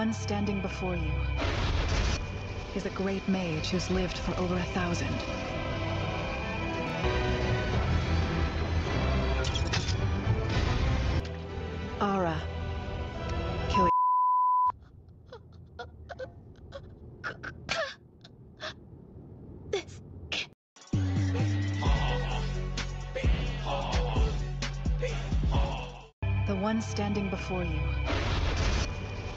one standing before you is a great mage who's lived for over 1,000. Ara. Kill The one standing before you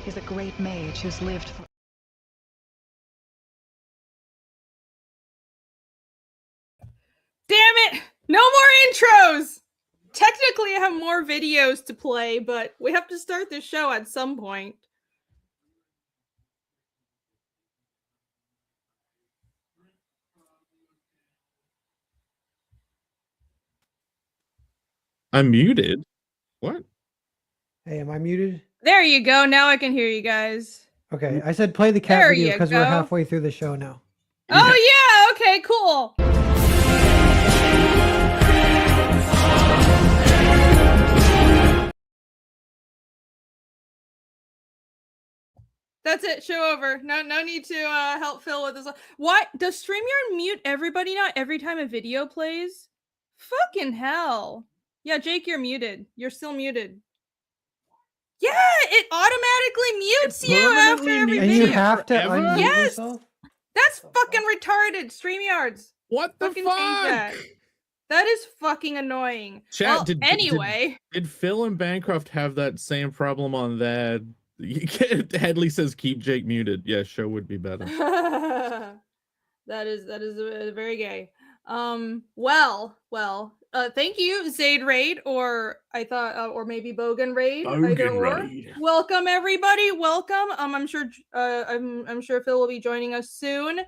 is a great mage who's lived for... Damn it! No more intros! Technically, I have more videos to play, but we have to start this show at some point. I'm muted. What? Hey, am I muted? There you go. Now I can hear you guys. Okay, I said play the cat There video you because we're go. halfway through the show now. Oh, yeah. Okay, cool. That's it. Show over. No need to help Phil with this. What? Does StreamYard mute everybody now every time a video plays? Fucking hell. Yeah, Jake, you're muted. You're still muted. Yeah, it automatically mutes you after every And video. you have to Forever? unmute Yes! yourself? That's fucking retarded. StreamYards. What the Fucking fuck? change that. That is fucking annoying. Chat, Well, did- anyway. Did Phil and Bancroft have that same problem on that? Headley says keep Jake muted. Yeah, show would be better. that is very gay. Thank you, Zaid Raid, or I thought, or maybe Bogan Raid. Either or. Welcome everybody. Welcome. I'm sure Phil will be joining us soon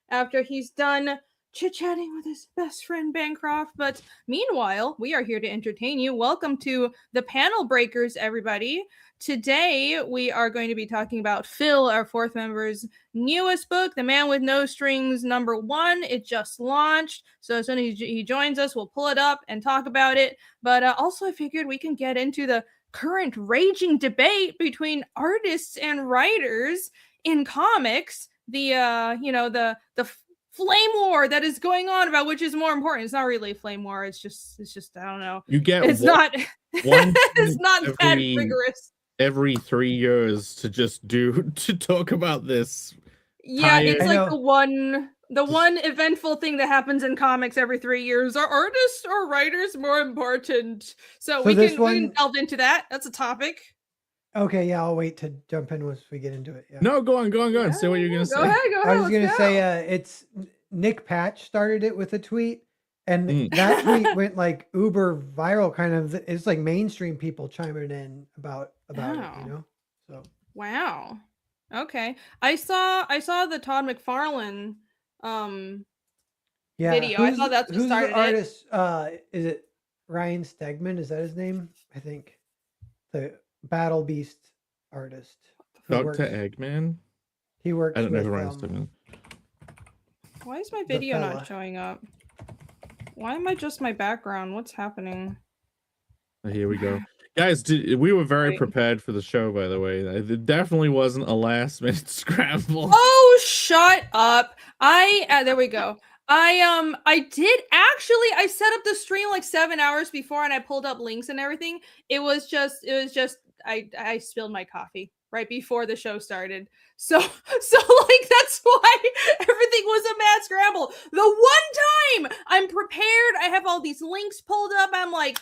after he's done chit-chatting with his best friend Bancroft. But meanwhile, we are here to entertain you. Welcome to the Panel Breakers, everybody. Today, we are going to be talking about Phill, our fourth member's newest book, The Man with No Strings #1. It just launched, so as soon as he joins us, we'll pull it up and talk about it. But also, I figured we can get into the current raging debate between artists and writers in comics. The flame war that is going on about which is more important. It's not really a flame war. It's just I don't know. You get It's not it's not that rigorous. Every 3 years to talk about this. Yeah, it's like the one eventful thing that happens in comics every 3 years. Are artists or writers more important? So we can delve into that. That's a topic. Okay, yeah, I'll wait to jump in once we get into it. Yeah. No, go on. Say what you're gonna say. Go ahead. I was gonna say it's Nick Patch started it with a tweet, and that tweet went like uber viral. Kind of, it's like mainstream people chiming in about it. You know, so wow. Okay, I saw the Todd McFarlane video. I saw that's what started the artist? Is it Ryan Stegman? Is that his name? I think the Battle Beast artist. Dr. Eggman? He works. I don't know who Ryan Stegman. Why is my video not showing up? Why am I just my background? What's happening? Here we go. Guys, we were very prepared for the show, by the way. It definitely wasn't a last-minute scramble. Oh, shut up. There we go. I did actually, I set up the stream like 7 hours before and I pulled up links and everything. It was just, I spilled my coffee right before the show started. So like, that's why everything was a mad scramble. The one time I'm prepared, I have all these links pulled up. I'm like,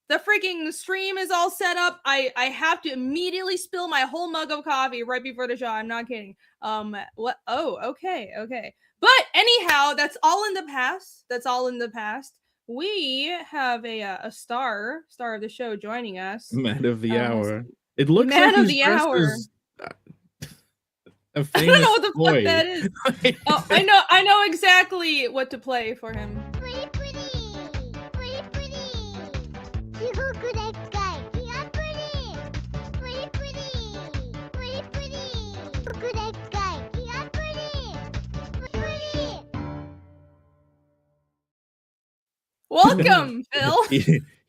the freaking stream is all set up. I have to immediately spill my whole mug of coffee right before the show. I'm not kidding. What? Oh, okay. But anyhow, that's all in the past. We have a star of the show joining us. Man of the hour. It looks Man like of the hour. A famous I don't know what the boy. fuck that is. Oh, I know exactly what to play for him. Welcome, Phill.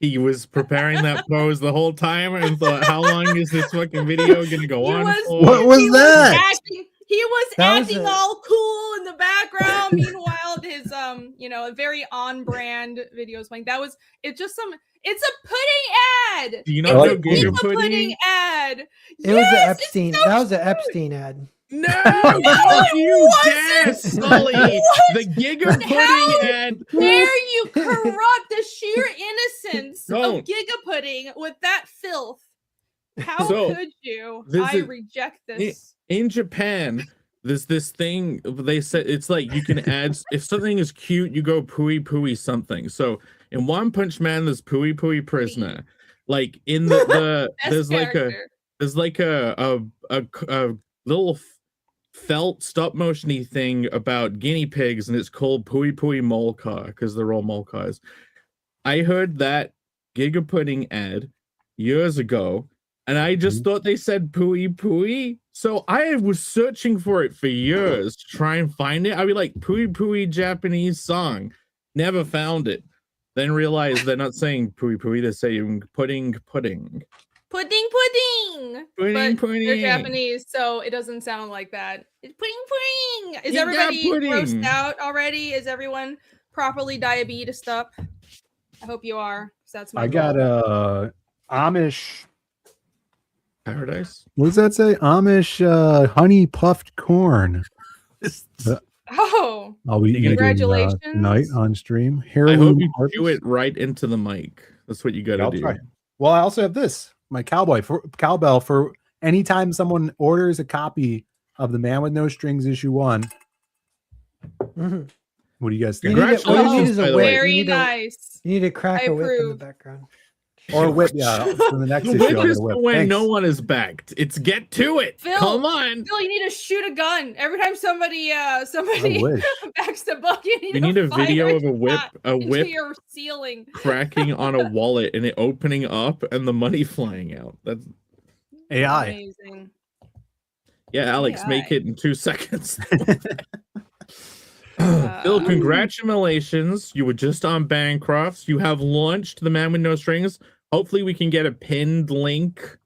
He was preparing that pose the whole time and thought, how long is this fucking video gonna go on for? What was that? He was acting all cool in the background. Meanwhile, his very on-brand videos playing. It's a pudding ad. Do you know it's a pudding ad? It was an Epstein. That was an Epstein ad. No, you dare, Sully. The Giga Pudding ad. Dare you corrupt the sheer innocence of Giga Pudding with that filth? How could you? I reject this. In Japan, there's this thing they said, it's like you can add, if something is cute, you go pooey pooey something. So in One Punch Man, there's pooey pooey prisoner. Like in the there's like a little felt stop motiony thing about guinea pigs, and it's called Pooey Pooey Molcar because they're all molcars. I heard that Giga Pudding ad years ago, and I just thought they said Pooey Pooey. So I was searching for it for years to try and find it. I'd be like, Pooey Pooey Japanese song. Never found it. Then realized they're not saying Pooey Pooey, they're saying pudding. Pudding. But they're Japanese, so it doesn't sound like that. It's pudding. Is everybody grossed out already? Is everyone properly diabetes up? I hope you are. That's my goal. Got Amish paradise. What does that say? Amish honey puffed corn. I'll be congratulations eating tonight on stream. I hope you do it right into the mic. That's what you got to do. Try. Well, I also have this. My cowbell for anytime someone orders a copy of The Man with No Strings issue 1. What do you guys think? Congratulations, very nice. You need to crack a whip in the background. Or whip, yeah. For the next The issue, whip I'll get is a whip. when Thanks. no one is backed. It's get to it. Phil, Come on. Phil, you need to shoot a gun every time somebody I somebody wish. backs the buck. You We need a fire video of a shot into whip your ceiling. cracking on a wallet and it opening up and the money flying out. That's AI. Amazing. yeah, Alex, AI. make it in 2 seconds. Phil, congratulations. You were just on Bancrofts. You have launched The Man with No Strings. Hopefully we can get a pinned link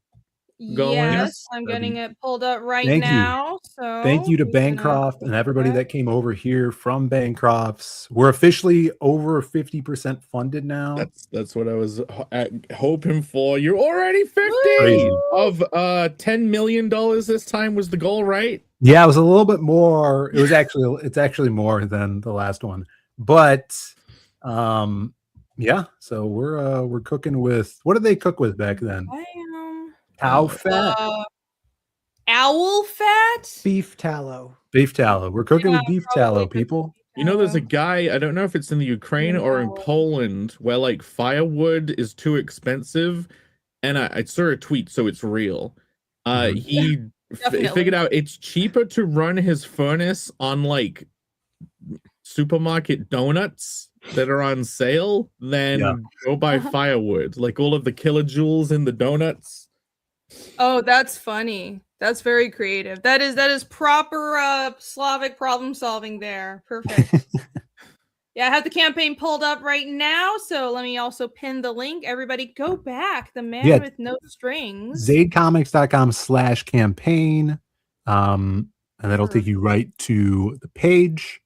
going. Yes, I'm That'd getting be- it pulled up right Thank you. now. So Thank you to we're gonna Bancroft and everybody that. that came over here from Bancrofts. We're officially over 50% funded now. That's what I was hoping for. You're already 50 Crazy. of $10 million this time was the goal, right? Yeah, it was a little bit more. It's actually more than the last one. But yeah, so we're cooking with, what did they cook with back then? Cow fat? Owl fat? Beef tallow. Beef tallow. We're cooking with Yeah, beef probably tallow, cooked people. You know, there's a tallow. guy, I don't know if it's in the Ukraine or in No. Poland, where like firewood is too expensive. And I saw a tweet, so it's real. He Definitely. figured out it's cheaper to run his furnace on like supermarket donuts that are on sale than Yeah. go buy firewood. Like all of the kilojoules in the donuts. Oh, that's funny. That's very creative. That is proper Slavic problem solving there. Perfect. Yeah, I have the campaign pulled up right now, so let me also pin the link. Everybody go back. The Man with No Strings. ZadeComics.com/campaign. And that'll take you right to the page.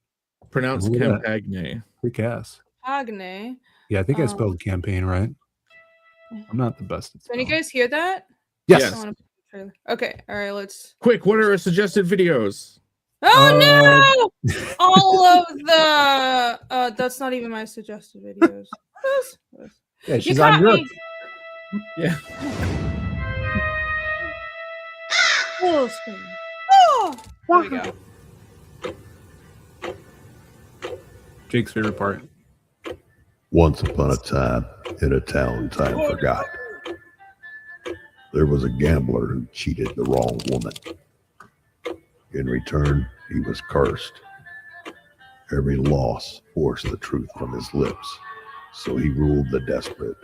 Pronounced Look at that. Campagne. Kick ass. Agne. Yeah, I think I spelled campaign right. I'm not the best at Can you spelling. guys hear that? Yes. Yes. I wanna put the trailer. Okay, all right, let's. Quick, what are our suggested videos? Oh no! All of the that's not even my suggested videos. Yeah, You she's caught on your. me. Yeah. Full screen. Oh, there we go. Jake's favorite part. Once upon a time, in a town time forgot, there was a gambler who cheated the wrong woman. In return, he was cursed. Every loss forced the truth from his lips, so he ruled the desperate.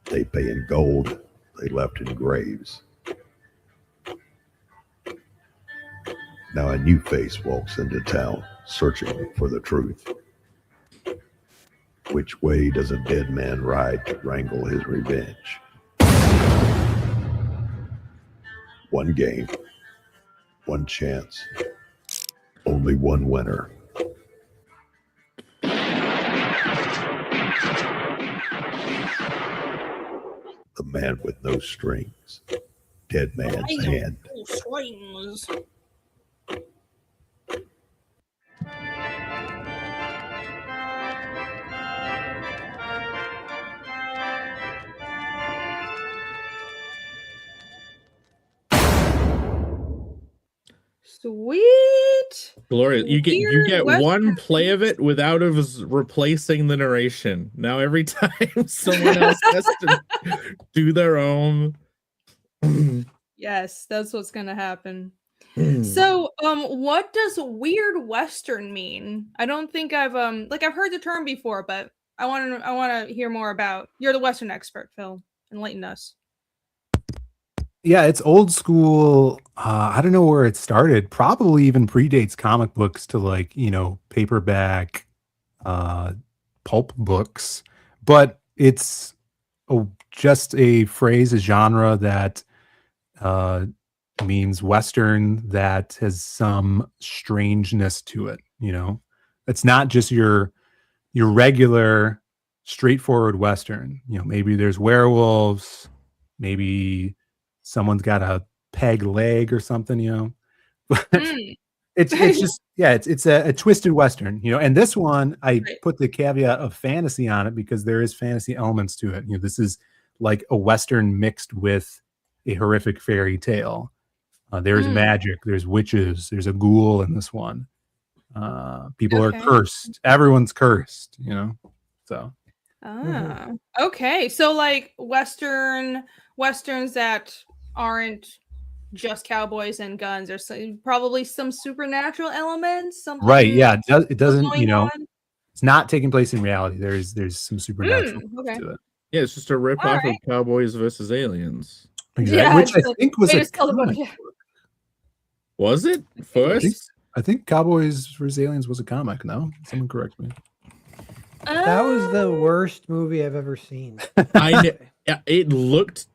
They pay in gold, they left in graves. Now a new face walks into town, searching for the truth. Which way does a dead man ride to wrangle his revenge? One game, one chance, only one winner. The Man with No Strings, Dead Man's Hand. Swings. Sweet. Glorious. You Weird get Western one play of it without us replacing the narration. Now every time someone else has to do their own. Yes, that's what's gonna happen. So, what does weird Western mean? I don't think I've I've heard the term before, but I want to hear more about. You're the Western expert, Phil. Enlighten us. Yeah, it's old school. I don't know where it started. Probably even predates comic books to like, paperback pulp books. But it's just a phrase, a genre that means Western that has some strangeness to it. It's not just your regular straightforward Western. Maybe there's werewolves, maybe someone's got a peg leg or something, but it's just, it's a twisted Western, and this one, I put the caveat of fantasy on it because there is fantasy elements to it. This is like a Western mixed with a horrific fairy tale. There's magic, there's witches, there's a ghoul in this one. People are cursed. Everyone's cursed, so. Ah, okay. So like westerns that aren't just cowboys and guns. There's probably some supernatural elements. Something Right? Yeah, it still doesn't. going on. It's not taking place in reality. There's some supernatural stuff Okay. to it. Yeah, it's just a rip All off right. of Cowboys versus Aliens. Exactly. Yeah, Which I it's a think was way a to sell the book, comic. yeah. Was it I think, first? I think Cowboys vs. Aliens was a comic. No, someone correct me. That was the worst movie I've ever seen. Yeah, it looked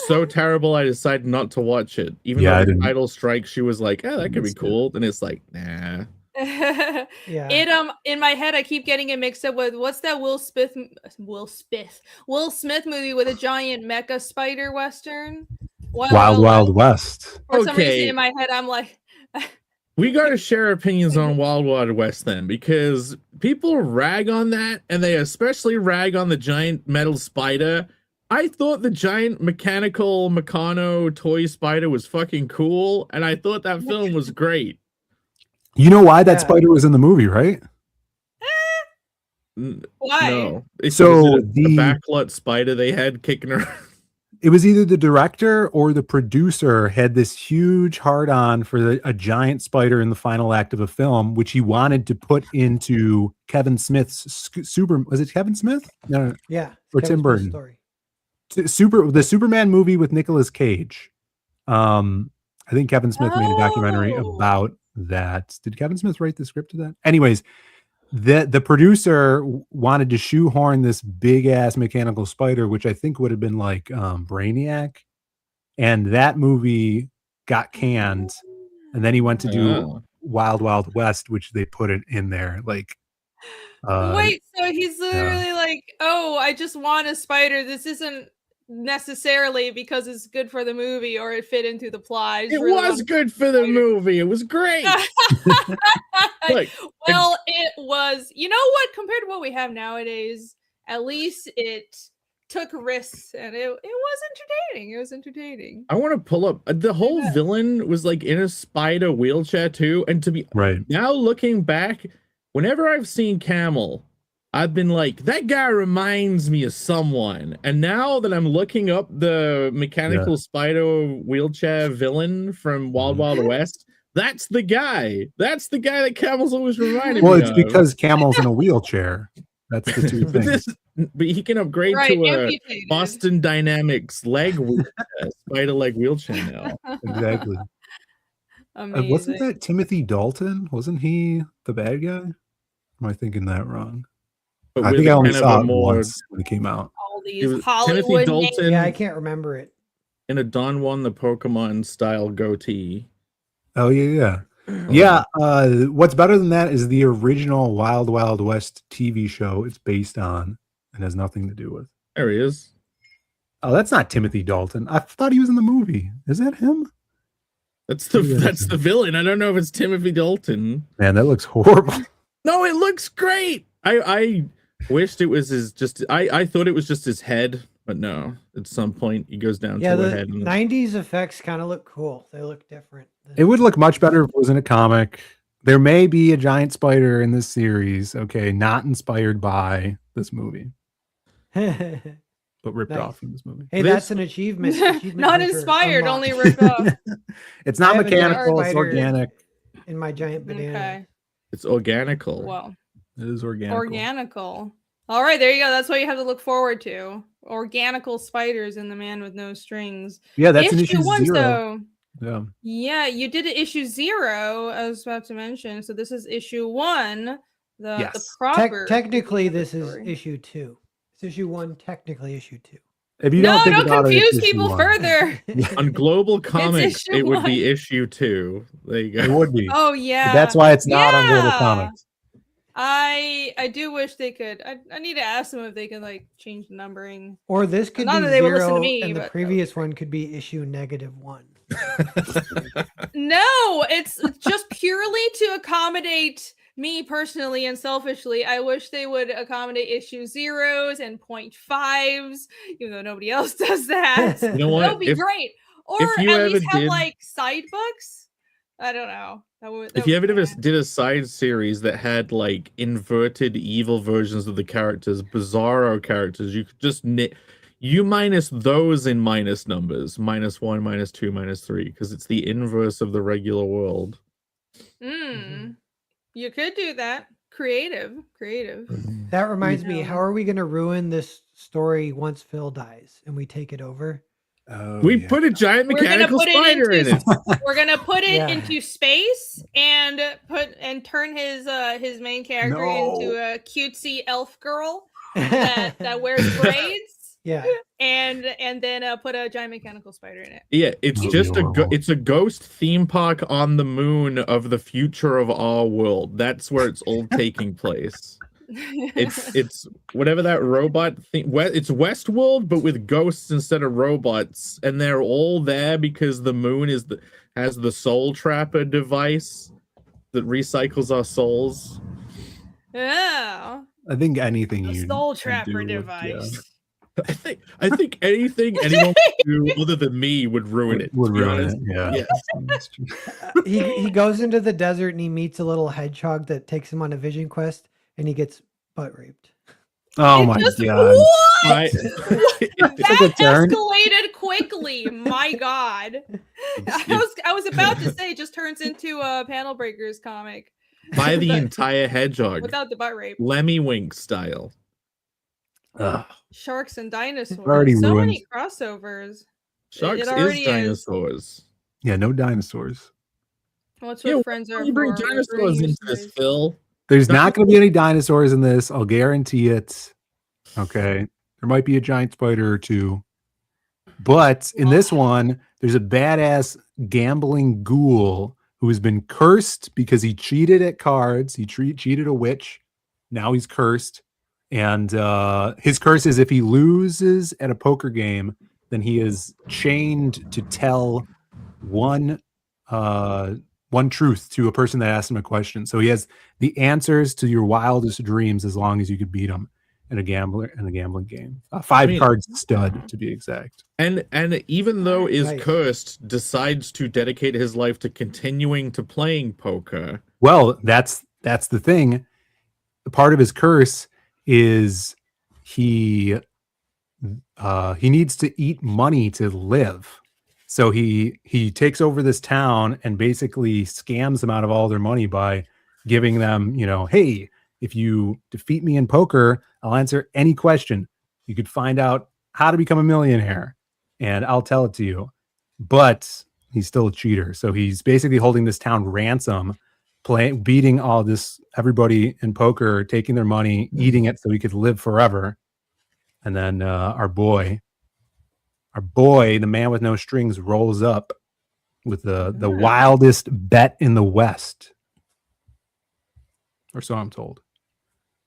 so terrible. I decided not to watch it. Even Yeah, I though the didn't- title strike, she was like, "Oh, that could be Didn't see it. cool." And it's like, nah. Yeah. It in my head I keep getting it mixed up with what's that Will Smith movie with a giant mecha spider western? Wild West. For some reason Okay. in my head I'm like We got to share opinions on Wild Wild West then, because people rag on that, and they especially rag on the giant metal spider. I thought the giant mechanical Meccano toy spider was fucking cool, and I thought that film was great. You know why that Yeah. spider was in the movie, right? why? No, it's So the backlot spider they had kicking around. It was either the director or the producer had this huge hard-on for a giant spider in the final act of a film, which he wanted to put into Kevin Smith's Was it Kevin Smith? No, Yeah. Or Kevin Tim Smith's Burton. Story. the Superman movie with Nicolas Cage. I think Kevin Smith made a documentary Oh. about that. Did Kevin Smith write the script to that? Anyways, the producer wanted to shoehorn this big ass mechanical spider, which I think would have been like Brainiac, and that movie got canned. And then he went to do Wild Wild West, which they put it in there. Like, Wait, so he's literally like, "Oh, I just want a spider. This isn't necessarily because it's good for the movie or it fit into the plot. I just It really was want good for the movie. It was great. Look, well, it was. You know what? Compared to what we have nowadays, at least it took risks, and it was entertaining. It was entertaining. I want to pull up the whole villain was like in a spider wheelchair too. And to be now looking back, whenever I've seen Camel, I've been like, that guy reminds me of someone. And now that I'm looking up the mechanical spider wheelchair villain from Wild Wild West, that's the guy. That's the guy that Camel's always reminded me of. Well, it's because Camel's in a wheelchair. That's the two things. But he can upgrade to a Boston Dynamics leg wheelchair, spider leg wheelchair now. Exactly. Wasn't that Timothy Dalton? Wasn't he the bad guy? Am I thinking that wrong? But I think I only saw it once when it came out. All It was these Hollywood Timothy Dalton. Yeah, I can't remember it. In a Don Juan the Pokemon style goatee. Oh yeah. What's better than that is the original Wild Wild West TV show it's based on and has nothing to do with. There he is. Oh, that's not Timothy Dalton. I thought he was in the movie. Is that him? That's the villain. I don't know if it's Timothy Dalton. Man, that looks horrible. No, it looks great. I wished it was I thought it was just his head, but no. At some point he goes down to the a head. And 90s effects kind of look cool. They look different. It would look much better if it was in a comic. There may be a giant spider in this series, okay, not inspired by this movie, but ripped off from this movie. Hey, that's an achievement. Not inspired, only ripped off. It's not mechanical, it's organic. In my giant banana. Okay. It's organical. Well, it is organical. Organical. All right, there you go. That's what you have to look forward to. Organical spiders in The Man with No Strings. Yeah, that's an issue 1, 0. So, yeah, you did an issue 0. I was about to mention. So this is issue 1. The proper. Technically, this is issue 2. It's issue 1. Technically, issue 2. If you don't about confuse it, people further. On Global Comics, issue it would be 1. issue 2. There you go. It would be. Oh yeah. But that's why it's not on Global Comics. I do wish they could. I need to ask them if they can like change the numbering. Or this could Not be that they would listen 0, to me, and the but- previous one could be issue -1. No, it's just purely to accommodate me personally and selfishly. I wish they would accommodate issue 0s and 0.5s, even though nobody else does that. You know what? That would be great. Or if you at ever least have did- like side books I don't know. If you ever did a side series that had like inverted evil versions of the characters, bizarro characters, you could just you minus those in minus numbers, -1, -2, -3, because it's the inverse of the regular world. You could do that. Creative. That reminds me, how are we going to ruin this story once Phill dies and we take it over? We put a giant mechanical spider in it. We're gonna put it into space and turn his main character into a cutesy elf girl that wears braids. Yeah, and then put a giant mechanical spider in it. Yeah, it's just it's a ghost theme park on the moon of the future of our world. That's where it's all taking place. It's whatever that robot thing. It's Westworld, but with ghosts instead of robots, and they're all there because the moon has the soul trapper device that recycles our souls. Oh, I think anything the you soul trapper device. I think anything anyone would do other than me would ruin it. Would ruin it. Yeah. he goes into the desert and he meets a little hedgehog that takes him on a vision quest, and he gets butt raped. Oh my god! What? That escalated quickly. My god! I was about to say, it just turns into a Panel Breakers comic. By the entire hedgehog without the butt rape, Lemmy Wink style. Sharks and dinosaurs. Already so ruined. Many crossovers. Sharks is dinosaurs. Yeah, no dinosaurs. What's what friends are? You bring dinosaurs into this, Phill. There's not going to be any dinosaurs in this. I'll guarantee it. Okay. There might be a giant spider or two. But in this one, there's a badass gambling ghoul who has been cursed because he cheated at cards. He cheated a witch. Now he's cursed. And his curse is if he loses at a poker game, then he is chained to tell one truth to a person that asked him a question. So he has the answers to your wildest dreams as long as you could beat him in a gambling game. Five cards stud, to be exact. And even though is cursed, decides to dedicate his life to continuing to playing poker. Well, that's the thing. Part of his curse is he needs to eat money to live. So he takes over this town and basically scams them out of all their money by giving them, hey, if you defeat me in poker, I'll answer any question. You could find out how to become a millionaire and I'll tell it to you. But he's still a cheater. So he's basically holding this town ransom, beating everybody in poker, taking their money, eating it so he could live forever. And then our boy, the man with no strings, rolls up with the wildest bet in the West. Or so I'm told.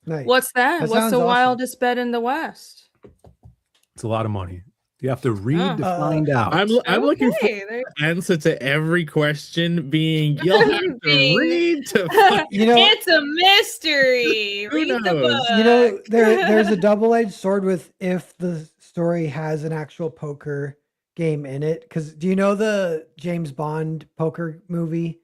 Nice. What's that? That What's sounds the awesome. wildest bet in the West? It's a lot of money. You have to read to find out. I'm looking for the answer to every question being you'll have to read to find. It's a mystery. Read the book. There's a double-edged sword with if the story has an actual poker game in it. Because do you know the James Bond poker movie?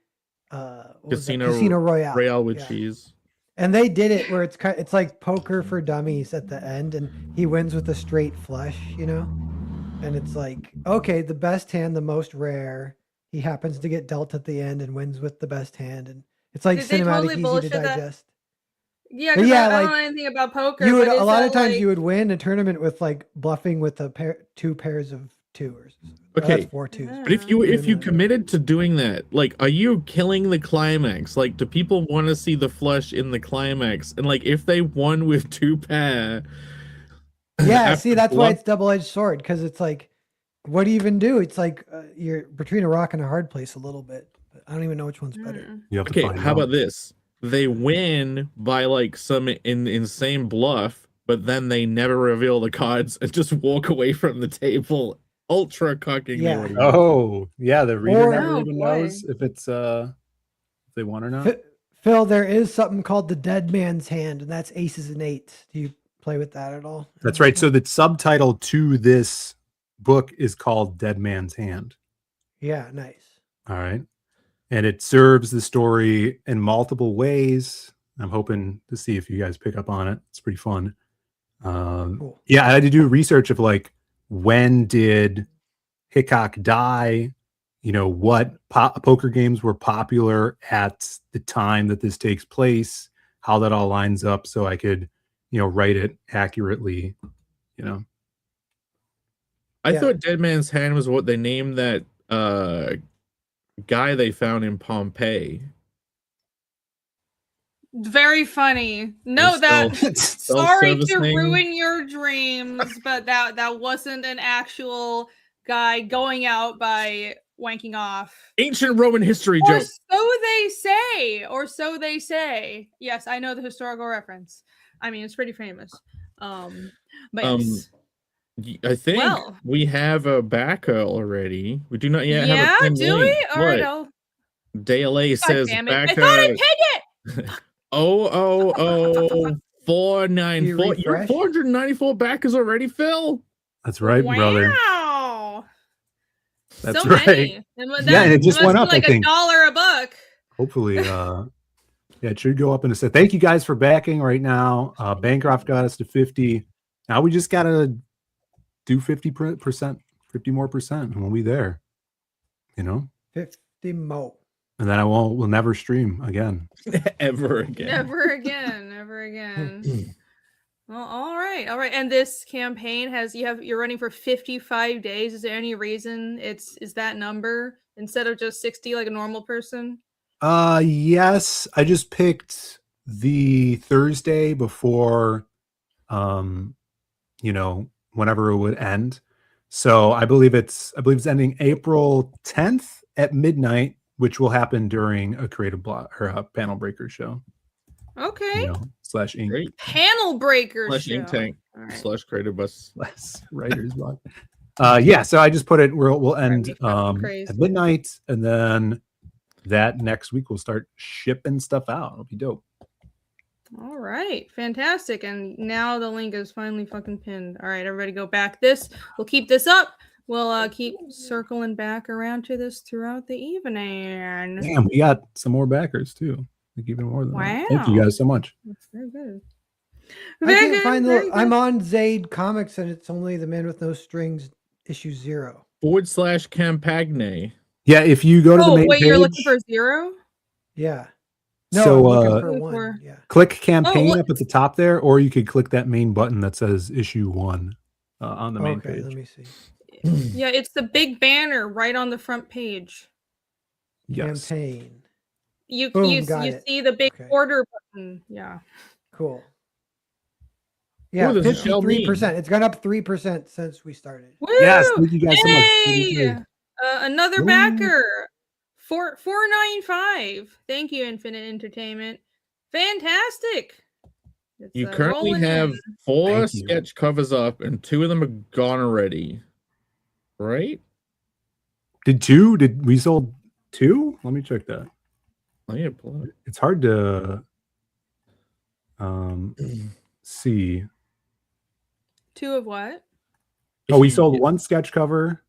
Casino Royale. Royale with cheese. And they did it where it's like poker for dummies at the end, and he wins with a straight flush, And it's like, okay, the best hand, the most rare. He happens to get dealt at the end and wins with the best hand, and it's like cinematic, easy to digest. Yeah, because I don't know anything about poker. A lot of times you would win a tournament with like bluffing with two pairs of twos. Okay, that's 4 twos. But if you committed to doing that, like, are you killing the climax? Like, do people want to see the flush in the climax? And like, if they won with 2 pair, yeah, see, that's why it's double-edged sword, because it's like, what do you even do? It's like you're between a rock and a hard place a little bit. But I don't even know which one's better. Okay, how about this? They win by like some insane bluff, but then they never reveal the cards and just walk away from the table. Ultra cocking. Yeah. Oh, yeah. The reader never even knows if it's if they won or not. Phill, there is something called the Dead Man's Hand, and that's aces and eights. Do you play with that at all? That's right. So the subtitle to this book is called Dead Man's Hand. Yeah, nice. All right. and it serves the story in multiple ways. I'm hoping to see if you guys pick up on it. It's pretty fun. Cool. Yeah, I had to do research of like, when did Hickok die? You know, what poker games were popular at the time that this takes place, how that all lines up, so I could, you know, write it accurately, you know. I Yeah. thought Dead Man's Hand was what they named that guy they found in Pompeii. Very funny. No, They're that sorry to self-servicing. ruin your dreams, but that wasn't an actual guy going out by wanking off. Ancient Roman history Or joke. so they say. Or so they say. Yes, I know the historical reference. I mean, it's pretty famous. But yes. I think Well. we have a backer already. We do not yet have Yeah, a pinned do link. we? All right, What? I'll... DLA God says damn it. I backer. thought I pinned it! 494. You're refresh? 494 backers already, Phil. That's right, brother. Wow. That's so right. Many. Yeah, and it just went up, like I think. $1 a buck. Hopefully, yeah, it should go up in a set. Thank you guys for backing right now. Bancroft got us to 50. Now we just gotta do 50%, 50 more percent, and we'll be there. You know, 50 mo. and then we'll never stream again. Ever again. Never again. Never again. Well, all right. And this campaign you're running for 55 days. Is there any reason is that number instead of just 60 like a normal person? Yes, I just picked the Thursday before, you know, whenever it would end. So I believe it's ending April 10th at midnight, which will happen during a creative block or a panel breaker show. Okay. You know, / ink. Great. Panel breaker / show. ink tank All right. / creative bus. Less writer's block. Yeah, so I just put it we'll end Be fucking crazy. at midnight, and then that next week we'll start shipping stuff out. It'll be dope. All right, fantastic. And now the link is finally fucking pinned. All right, everybody go back. We'll keep this up. We'll keep circling back around to this throughout the evening. Damn, we got some more backers too. Like even more than that. Thank you Wow. guys so much. That's very good. I Very can't good, find very good. I'm on Zaid Comics and it's only The Man with No Strings issue 0. / Campagne. Yeah, if you go to the main wait, page, you're looking for 0? Yeah. No, So, I'm looking for Looking 1. for- Yeah. click campaign what- up at the top there, or you could click that main button that says issue 1 on the main Okay, page. let me see. Yeah, it's the big banner right on the front page. Yes. Campaign. You Boom, got it. see the big Okay. order button. Yeah. Cool. Yeah, Ooh, there's a shell 53%. It's gone up 3% since we started. Woo! Yes, thank you guys so much. Yay! Another Woo. backer. 495. Thank you, Infinite Entertainment. Fantastic. It's, You currently rolling have in. 4 Thank you. sketch covers up, and 2 of them are gone already. Right? Did we sold 2? Let me check that. Oh yeah, pull it. It's hard to see. 2 of what? Oh, we sold 1 sketch cover,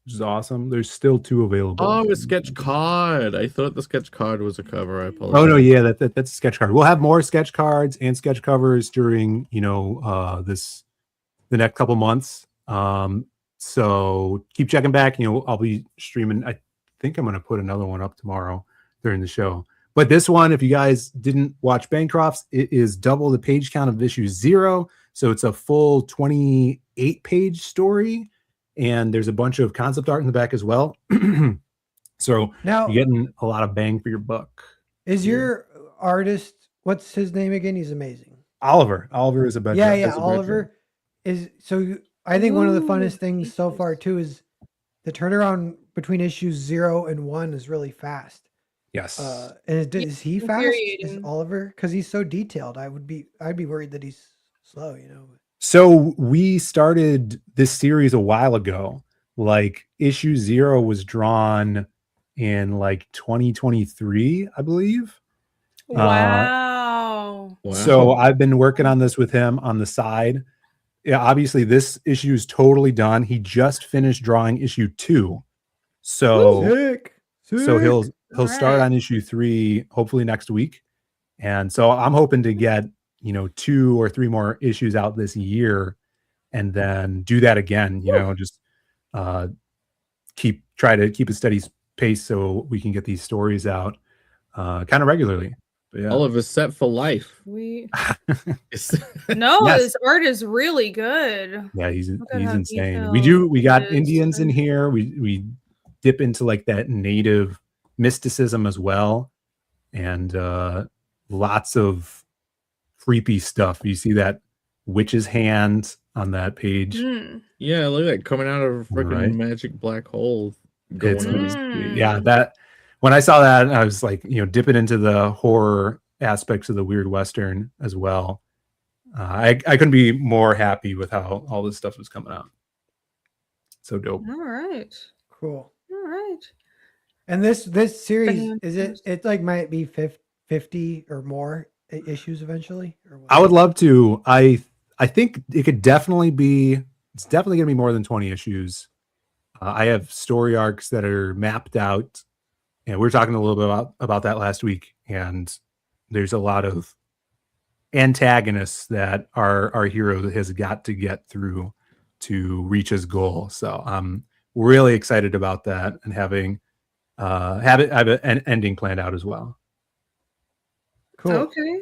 which is awesome. There's still 2 available. Oh, a sketch card. I thought the sketch card was a cover. I apologize. Oh no, yeah, that's a sketch card. We'll have more sketch cards and sketch covers during, you know, the next couple months. So keep checking back. You know, I'll be streaming. I think I'm gonna put another one up tomorrow during the show. But this one, if you guys didn't watch Bancroft's, it is double the page count of issue 0. So it's a full 28-page story, and there's a bunch of concept art in the back as well. So Now, you're getting a lot of bang for your buck. is your artist, what's his name again? He's amazing. Oliver is a better. Yeah, Oliver is I think one of the funnest Ooh, things so Jesus. far too is the turnaround between issues 0 and 1 is really fast. Yes. And is he fast? Is infuriating. Oliver? Because he's so detailed. I'd be worried that he's slow, you know. So we started this series a while ago. Like issue 0 was drawn in like 2023, I believe. Wow. Wow. So I've been working on this with him on the side. Yeah, obviously this issue is totally done. He just finished drawing issue 2. So Sick. So he'll start Alright. on issue 3 hopefully next week. And so I'm hoping to get, 2 or 3 more issues out this year and then do that again, just try to keep a steady pace so we can get these stories out kind of regularly. But yeah. All of us set for life. No, Yes. his art is really good. Yeah, he's Look at how insane. detailed We got it is. Indians in here. We dip into like that native mysticism as well, and lots of creepy stuff. You see that witch's hand on that page. Yeah, look at that coming out of a freaking Right. magic black hole. It's Going yeah, that when I saw that, I was like, dipping into the horror aspects of the weird Western as well. I couldn't be more happy with how all this stuff was coming out. So dope. All right. Cool. All right. And this series it like might be 50 or more issues eventually? Or what? I would love to. I think it could definitely be. It's definitely going to be more than 20 issues. I have story arcs that are mapped out, and we were talking a little bit about that last week. And there's a lot of antagonists that our hero has got to get through to reach his goal. So I'm really excited about that and having have an ending planned out as well. Cool. Okay.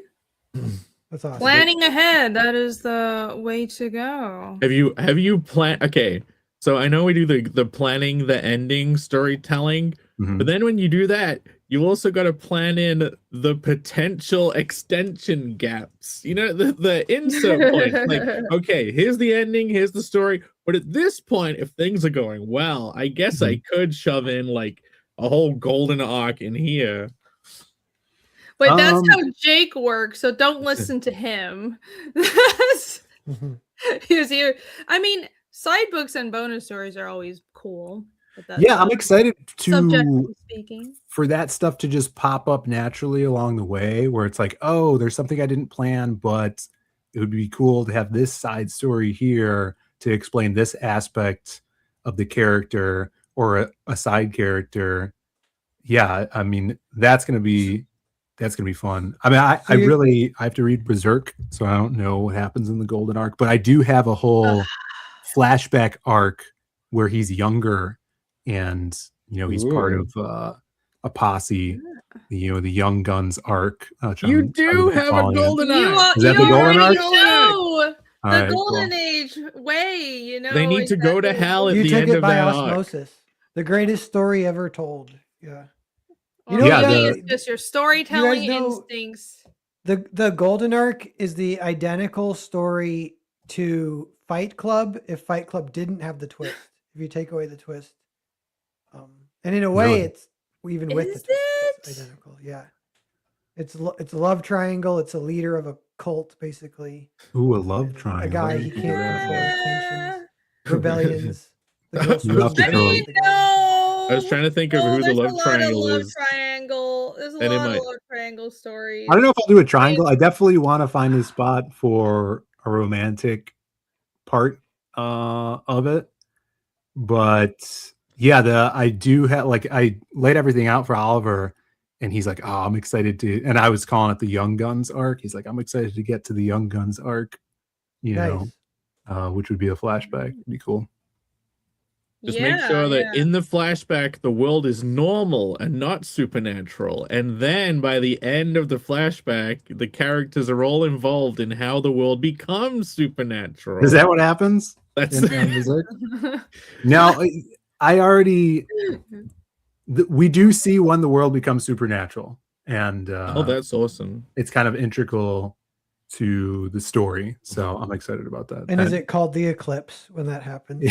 That's awesome. Planning ahead. That is the way to go. Have you planned? Okay, so I know we do the planning, the ending, storytelling, but then when you do that, you also got to plan in the potential extension gaps. The insert point. Like, okay, here's the ending, here's the story, but at this point, if things are going well, I guess I could shove in like a whole golden arc in here. Wait, that's how Jake works, so don't listen to him. He's here. I mean, side books and bonus stories are always cool. But Yeah, I'm excited subjectively speaking for that stuff to just pop up naturally along the way, where it's like, oh, there's something I didn't plan, but it would be cool to have this side story here to explain this aspect of the character or a side character. Yeah, I mean, that's gonna be fun. I mean, I have to read Berserk, so I don't know what happens in the Golden Arc, but I do have a whole flashback arc where he's younger and he's part of a posse, the Young Guns arc. You do have a Golden Arc. Is that the Golden Arc? The Golden Age way, They need to go to hell at you the took end it of by that osmosis. The greatest story ever told. Yeah. It's just your storytelling instincts. The Golden Arc is the identical story to Fight Club if Fight Club didn't have the twist. If you take away the twist, and in a way, it's even with the twist, it's identical. Yeah, it's a love triangle. It's a leader of a cult, basically. Ooh, a love triangle. A guy he can't control. Rebellions. I was trying to think of who the love triangle is. There's a lot of love triangle stories. I don't know if I'll do a triangle. I definitely want to find a spot for a romantic part of it. But yeah, I do have I laid everything out for Oliver, and he's like, "Oh, I'm excited to." And I was calling it the Young Guns arc. He's like, "I'm excited to get to the Young Guns arc," which would be a flashback. It'd be cool. Just make sure that in the flashback, the world is normal and not supernatural. And then by the end of the flashback, the characters are all involved in how the world becomes supernatural. Is that what happens? That's No, I already. We do see when the world becomes supernatural, and that's awesome. It's kind of integral to the story, so I'm excited about that. And is it called the eclipse when that happens?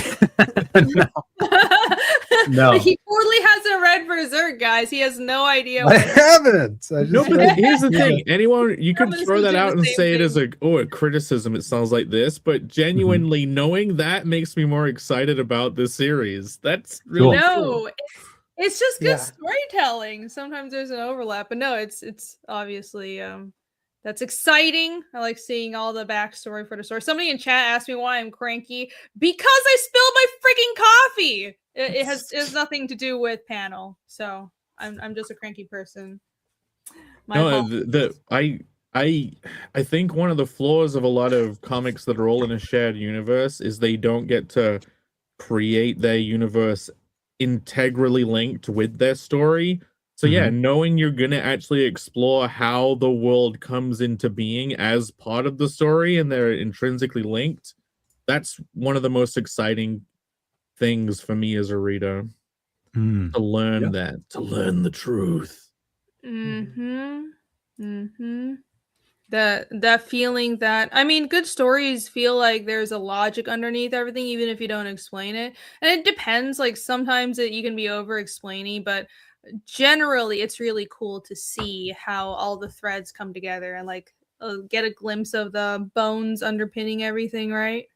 No. He totally hasn't read Berserk, guys. He has no idea. I haven't. No, but here's the thing. You could throw that out and say it as a criticism. It sounds like this, but genuinely knowing that makes me more excited about this series. That's really cool. It's just good storytelling. Sometimes there's an overlap, but no, it's obviously that's exciting. I like seeing all the backstory for the story. Somebody in chat asked me why I'm cranky. Because I spilled my freaking coffee. It has nothing to do with panel. So I'm just a cranky person. No, I think one of the flaws of a lot of comics that are all in a shared universe is they don't get to create their universe integrally linked with their story. So yeah, knowing you're gonna actually explore how the world comes into being as part of the story and they're intrinsically linked, that's one of the most exciting things for me as a reader. To learn that, to learn the truth. That feeling that, I mean, good stories feel like there's a logic underneath everything, even if you don't explain it. And it depends, like sometimes you can be over explaining, but generally it's really cool to see how all the threads come together and like get a glimpse of the bones underpinning everything, right?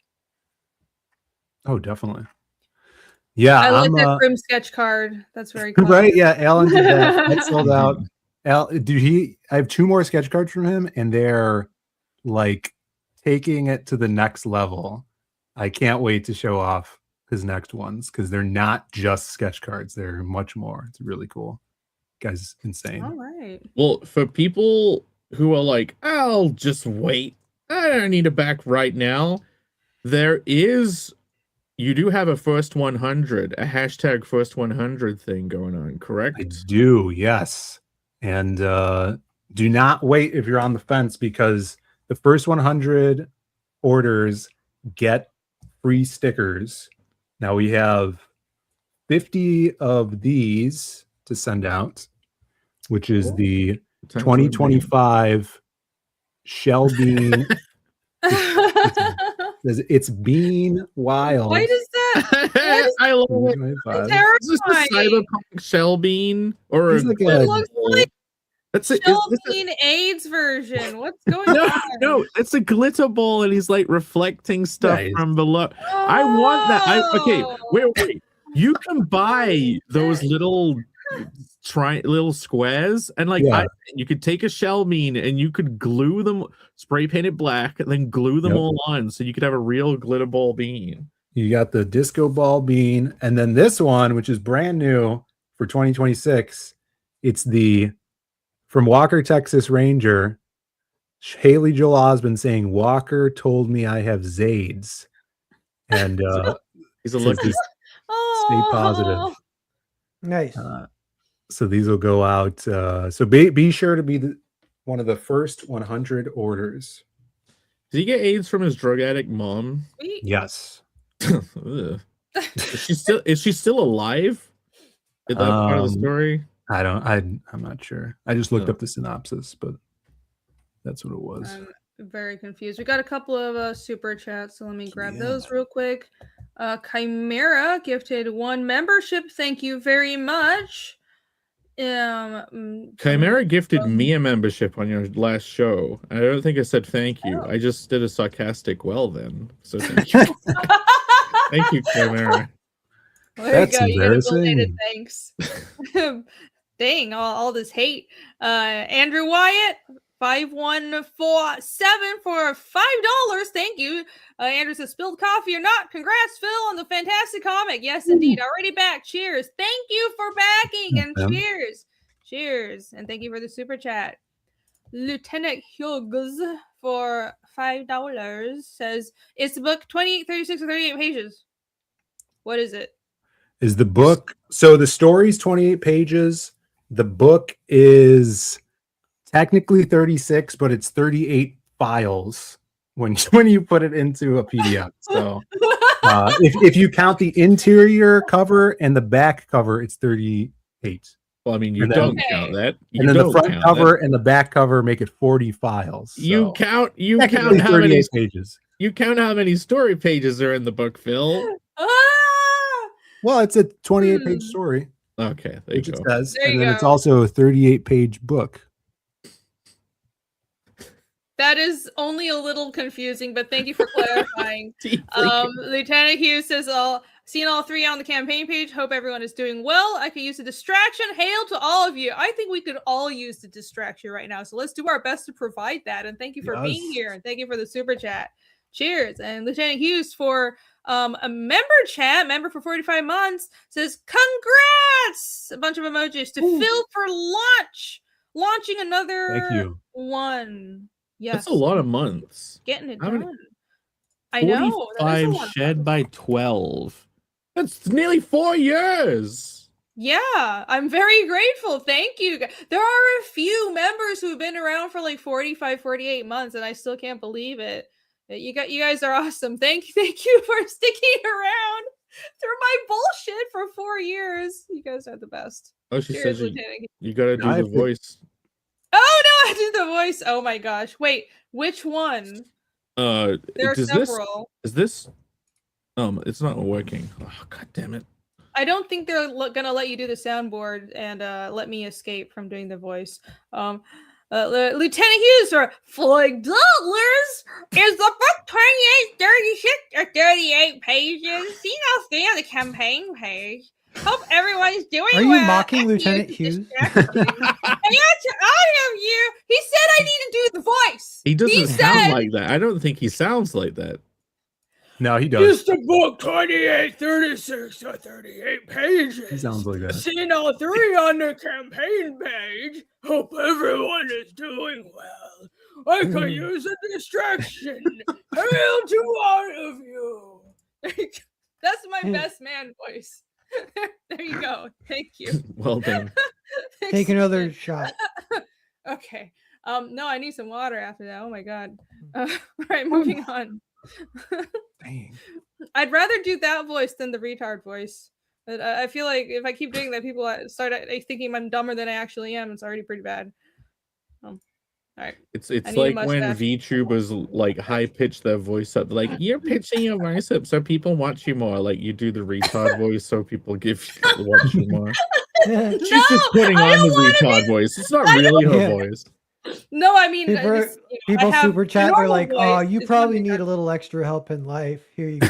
Oh, definitely. Yeah, I like I'm that Grim sketch card. That's very cool. right. Yeah, Alan did that. That sold out. I have 2 more sketch cards from him, and they're like taking it to the next level. I can't wait to show off his next ones because they're not just sketch cards. They're much more. It's really cool. Guy's insane. All right. Well, for people who are like, I'll just wait, I don't need a back right now, you do have a first 100, a hashtag first 100 thing going on, correct? I do, yes. And do not wait if you're on the fence, because the first 100 orders get free stickers. Now we have 50 of these to send out, which is the 2025 Shell Bean. It's Bean Wild. Why does that? I love it. Is this a cyberpunk Shell Bean or It looks like that's it. Shell Bean AIDS version. What's going on? No, it's a glitter ball, and he's like reflecting stuff from below. I want that. Okay, wait. You can buy those little little squares, and like you could take a Shell Bean and you could glue them, spray paint it black, and then glue them all on, so you could have a real glitter ball bean. You got the disco ball bean, and then this one, which is brand new for 2026. It's the from Walker, Texas Ranger, Haley Joel Osment saying, "Walker told me I have Zades," and he's a lucky. Stay positive. Nice. So these will go out. So be sure to be one of the first 100 orders. Did he get AIDS from his drug addict mom? Yes. Is she still alive? Is that part of the story? I'm not sure. I just looked up the synopsis, but that's what it was. I'm very confused. We got a couple of super chats, so let me grab those real quick. Chimera gifted 1 membership. Thank you very much. Chimera gifted me a membership on your last show. I don't think I said thank you. I just did a sarcastic then. So thank you. Thank you, Chimera. There you go. You get a belated thanks. Dang, all this hate. Andrew Wyatt, 5147 for $5. Thank you. Andrew says, spilled coffee or not, congrats, Phill, on the fantastic comic. Yes, indeed. Already back. Cheers. Thank you for backing, and cheers. And thank you for the super chat. Lieutenant Hughes for $5 says, it's the book 28, 36, or 38 pages. What is it? Is the book, so the story's 28 pages. The book is technically 36, but it's 38 files when you put it into a PDF. So if you count the interior cover and the back cover, it's 38. Well, I mean, you don't count that. And then the front cover and the back cover make it 40 files. So you count how many pages. You count how many story pages are in the book, Phill. Well, it's a 28-page story. Okay, there you go. It says, and then it's also a 38-page book. That is only a little confusing, but thank you for clarifying. Lieutenant Hughes says, seen all 3 on the campaign page. Hope everyone is doing well. I could use a distraction. Hail to all of you. I think we could all use the distraction right now. So let's do our best to provide that. And thank you for being here. And thank you for the super chat. Cheers. And Lieutenant Hughes for A member for 45 months says, congrats! A bunch of emojis to Phill for launching another Thank you. one. Yes. That's a lot of months. Getting it How many- done. I know. That is a 45 lot of shed months. by 12. That's nearly 4 years. Yeah, I'm very grateful. Thank you. There are a few members who've been around for like 45, 48 months, and I still can't believe it. You guys are awesome. Thank you for sticking around through my bullshit for 4 years. You guys are the best. Oh, she Cheers, says Lieutenant. you gotta do I the have to- voice. Oh no, I did the voice. Oh my gosh. Wait, which one? There are Does several. Is this it's not working. Oh, god damn it. I don't think they're gonna let you do the soundboard and let me escape from doing the voice. Lieutenant Hughes for $4 is the book 28, 36, or 38 pages. See now, stay on the campaign page. Hope everyone's doing Are you well. mocking Thank you Lieutenant to Hughes? distract you. And to all of you, he said I need to do the voice. He doesn't said, sound like that. I don't think he sounds like that. No, he does. Just a book 28, 36, or 38 pages. He sounds like that. Scene all 3 on the campaign page. Hope everyone is doing well. I could use a distraction. Hail to all of you. That's my best man voice. There you go. Thank you. Well done. Thanks, Take another Lieutenant. shot. Okay. No, I need some water after that. Oh my god. All right, moving on. Dang. I'd rather do that voice than the retard voice. But I feel like if I keep doing that, people start thinking I'm dumber than I actually am. It's already pretty bad. All right. It's I need a like when mustache. VTubers like high pitch their voice up. Like you're pitching your voice up so people watch you more. Like you do the retard voice so people watch you more. She's just putting I on the don't wanna retard voice. It's not I really her Yeah. voice. No, I mean, People, this, I people have super a chat. They're normal like, voice. "Oh, you It's probably not need retard. a little extra help in life. Here you go."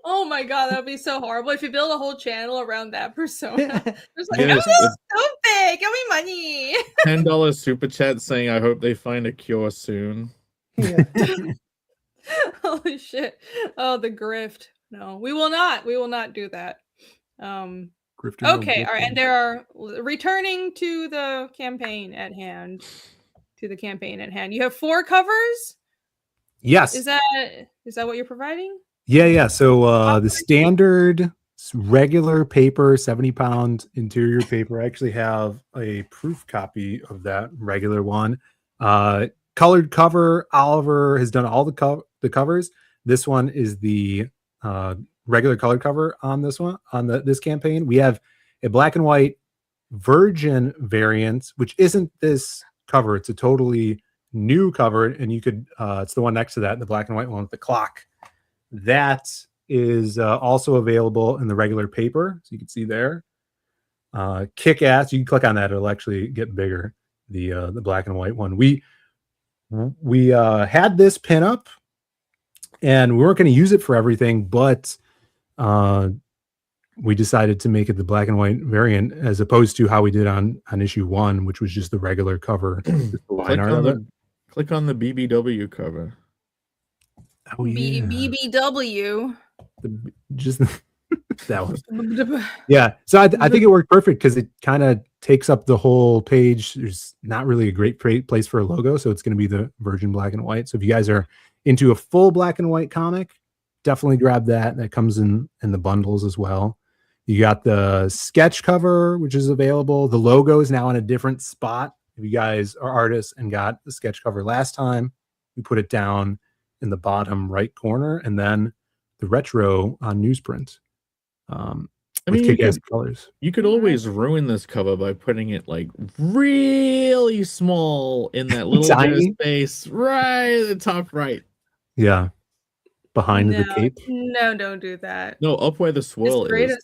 Oh my god, that would be so horrible if you build a whole channel around that persona. It's like, Yeah, I'm it's- stupid, give me money. $10 super chat saying I hope they find a cure soon. Yeah. Holy shit. Oh, the grift. No, we will not. We will not do that. Grifter no Okay, all right, grifter. and there are returning to the campaign at hand. You have 4 covers? Yes. Is that what you're providing? Yeah. So the standard regular paper, 70-pound interior paper. I actually have a proof copy of that regular one. Colored cover. Oliver has done all the covers. This one is the regular colored cover on this one, on this campaign. We have a black and white virgin variant, which isn't this cover. It's a totally new cover, and you could it's the one next to that, the black and white one with the clock. That is also available in the regular paper, so you can see there. Kick ass. You can click on that; it'll actually get bigger. The black and white one. We had this pinup, and we weren't going to use it for everything, but we decided to make it the black and white variant, as opposed to how we did on issue 1, which was just the regular cover. Just the line art of it. Click on the BBW cover. Oh yeah, BBW. just that one. Yeah, so I think it worked perfect because it kind of takes up the whole page. There's not really a great place for a logo, so it's going to be the virgin black and white. So if you guys are into a full black and white comic, definitely grab that. That comes in the bundles as well. You got the sketch cover, which is available. The logo is now in a different spot. If you guys are artists and got the sketch cover last time, we put it down in the bottom right corner, and then the retro on newsprint. With kick-ass colors. You could always ruin this cover by putting it like really small in that little bit of space right at the top right. Yeah. Behind the cape. No, don't do that. No, up where the swirl is.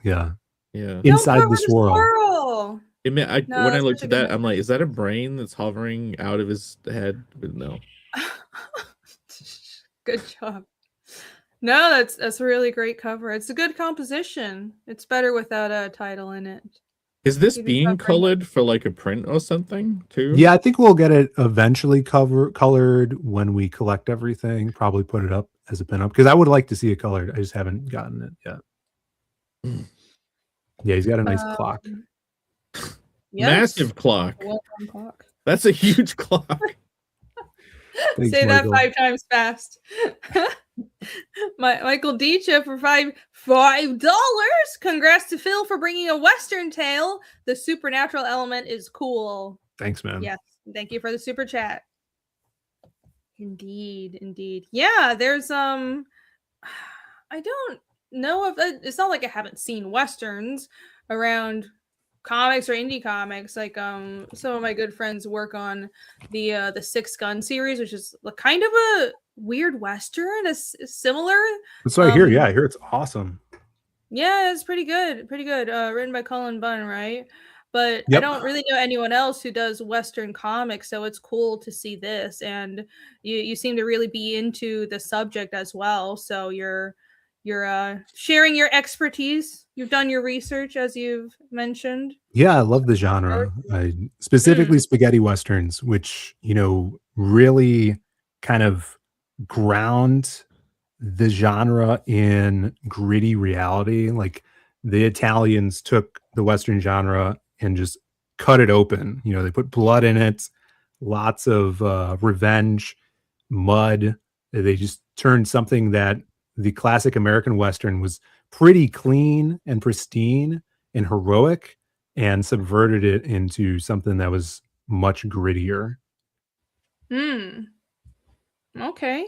Yeah. Yeah. Inside the swirl. When I looked at that, I'm like, is that a brain that's hovering out of his head? But no. Good job. No, that's a really great cover. It's a good composition. It's better without a title in it. Is this being colored for like a print or something too? Yeah, I think we'll get it eventually colored when we collect everything. Probably put it up as a pinup because I would like to see it colored. I just haven't gotten it yet. Yeah, he's got a nice clock. Massive clock. Welcome clock. That's a huge clock. Thanks, Say Michael. that 5 times fast. Michael Dicha for $5. Congrats to Phill for bringing a Western tale. The supernatural element is cool. Thanks, man. Yes, thank you for the super chat. Indeed. Yeah, there's I don't know if it's not like I haven't seen Westerns around comics or indie comics. Like some of my good friends work on the Six Gun series, which is kind of a weird Western. It's similar. That's what I hear. Yeah, I hear it's awesome. Yeah, it's pretty good. Written by Cullen Bunn, right? But I don't really know anyone else who does Western comics, so it's cool to see this. And you seem to really be into the subject as well. So you're sharing your expertise. You've done your research, as you've mentioned. Yeah, I love the genre. Specifically spaghetti westerns, which, you know, really kind of ground the genre in gritty reality. Like the Italians took the Western genre and just cut it open. You know, they put blood in it, lots of revenge, mud. They just turned something that the classic American Western was pretty clean and pristine and heroic, and subverted it into something that was much grittier. Okay.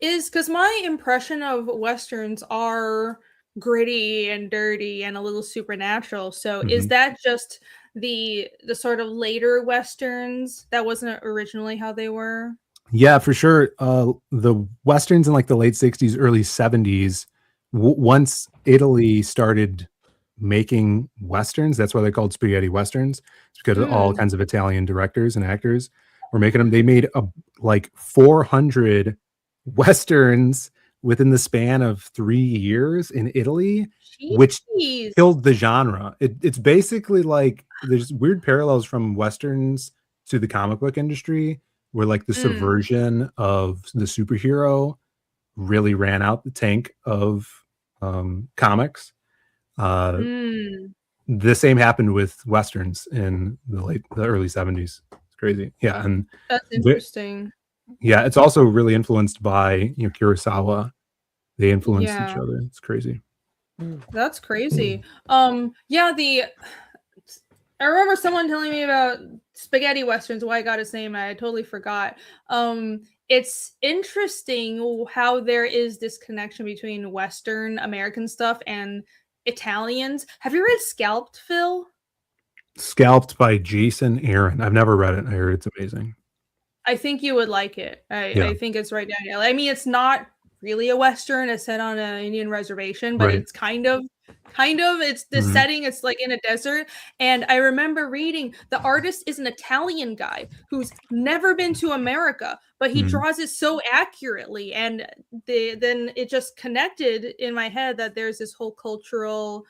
Is because my impression of Westerns are gritty and dirty and a little supernatural. So is that just the sort of later Westerns? That wasn't originally how they were? Yeah, for sure. The Westerns in like the late 60s, early 70s, once Italy started making Westerns, that's why they're called spaghetti Westerns. It's because all kinds of Italian directors and actors were making them. They made like 400 Westerns within the span of 3 years in Italy, which killed the genre. It's basically like there's weird parallels from Westerns to the comic book industry, where like the subversion of the superhero really ran out the tank of comics. The same happened with Westerns in the early 70s. It's crazy. Yeah. And that's interesting. Yeah. It's also really influenced by, you know, Kurosawa. They influenced each other. It's crazy. That's crazy. I remember someone telling me about spaghetti Westerns, why I got his name, and I totally forgot. It's interesting how there is this connection between Western American stuff and Italians. Have you read Scalped, Phill? Scalped by Jason Aaron. I've never read it. I heard it's amazing. I think you would like it. I think it's right down your alley. I mean, it's not really a Western. It's set on an Indian reservation, but it's kind of it's the setting. It's like in a desert. And I remember reading the artist is an Italian guy who's never been to America, but he draws it so accurately. And then it just connected in my head that there's this whole cultural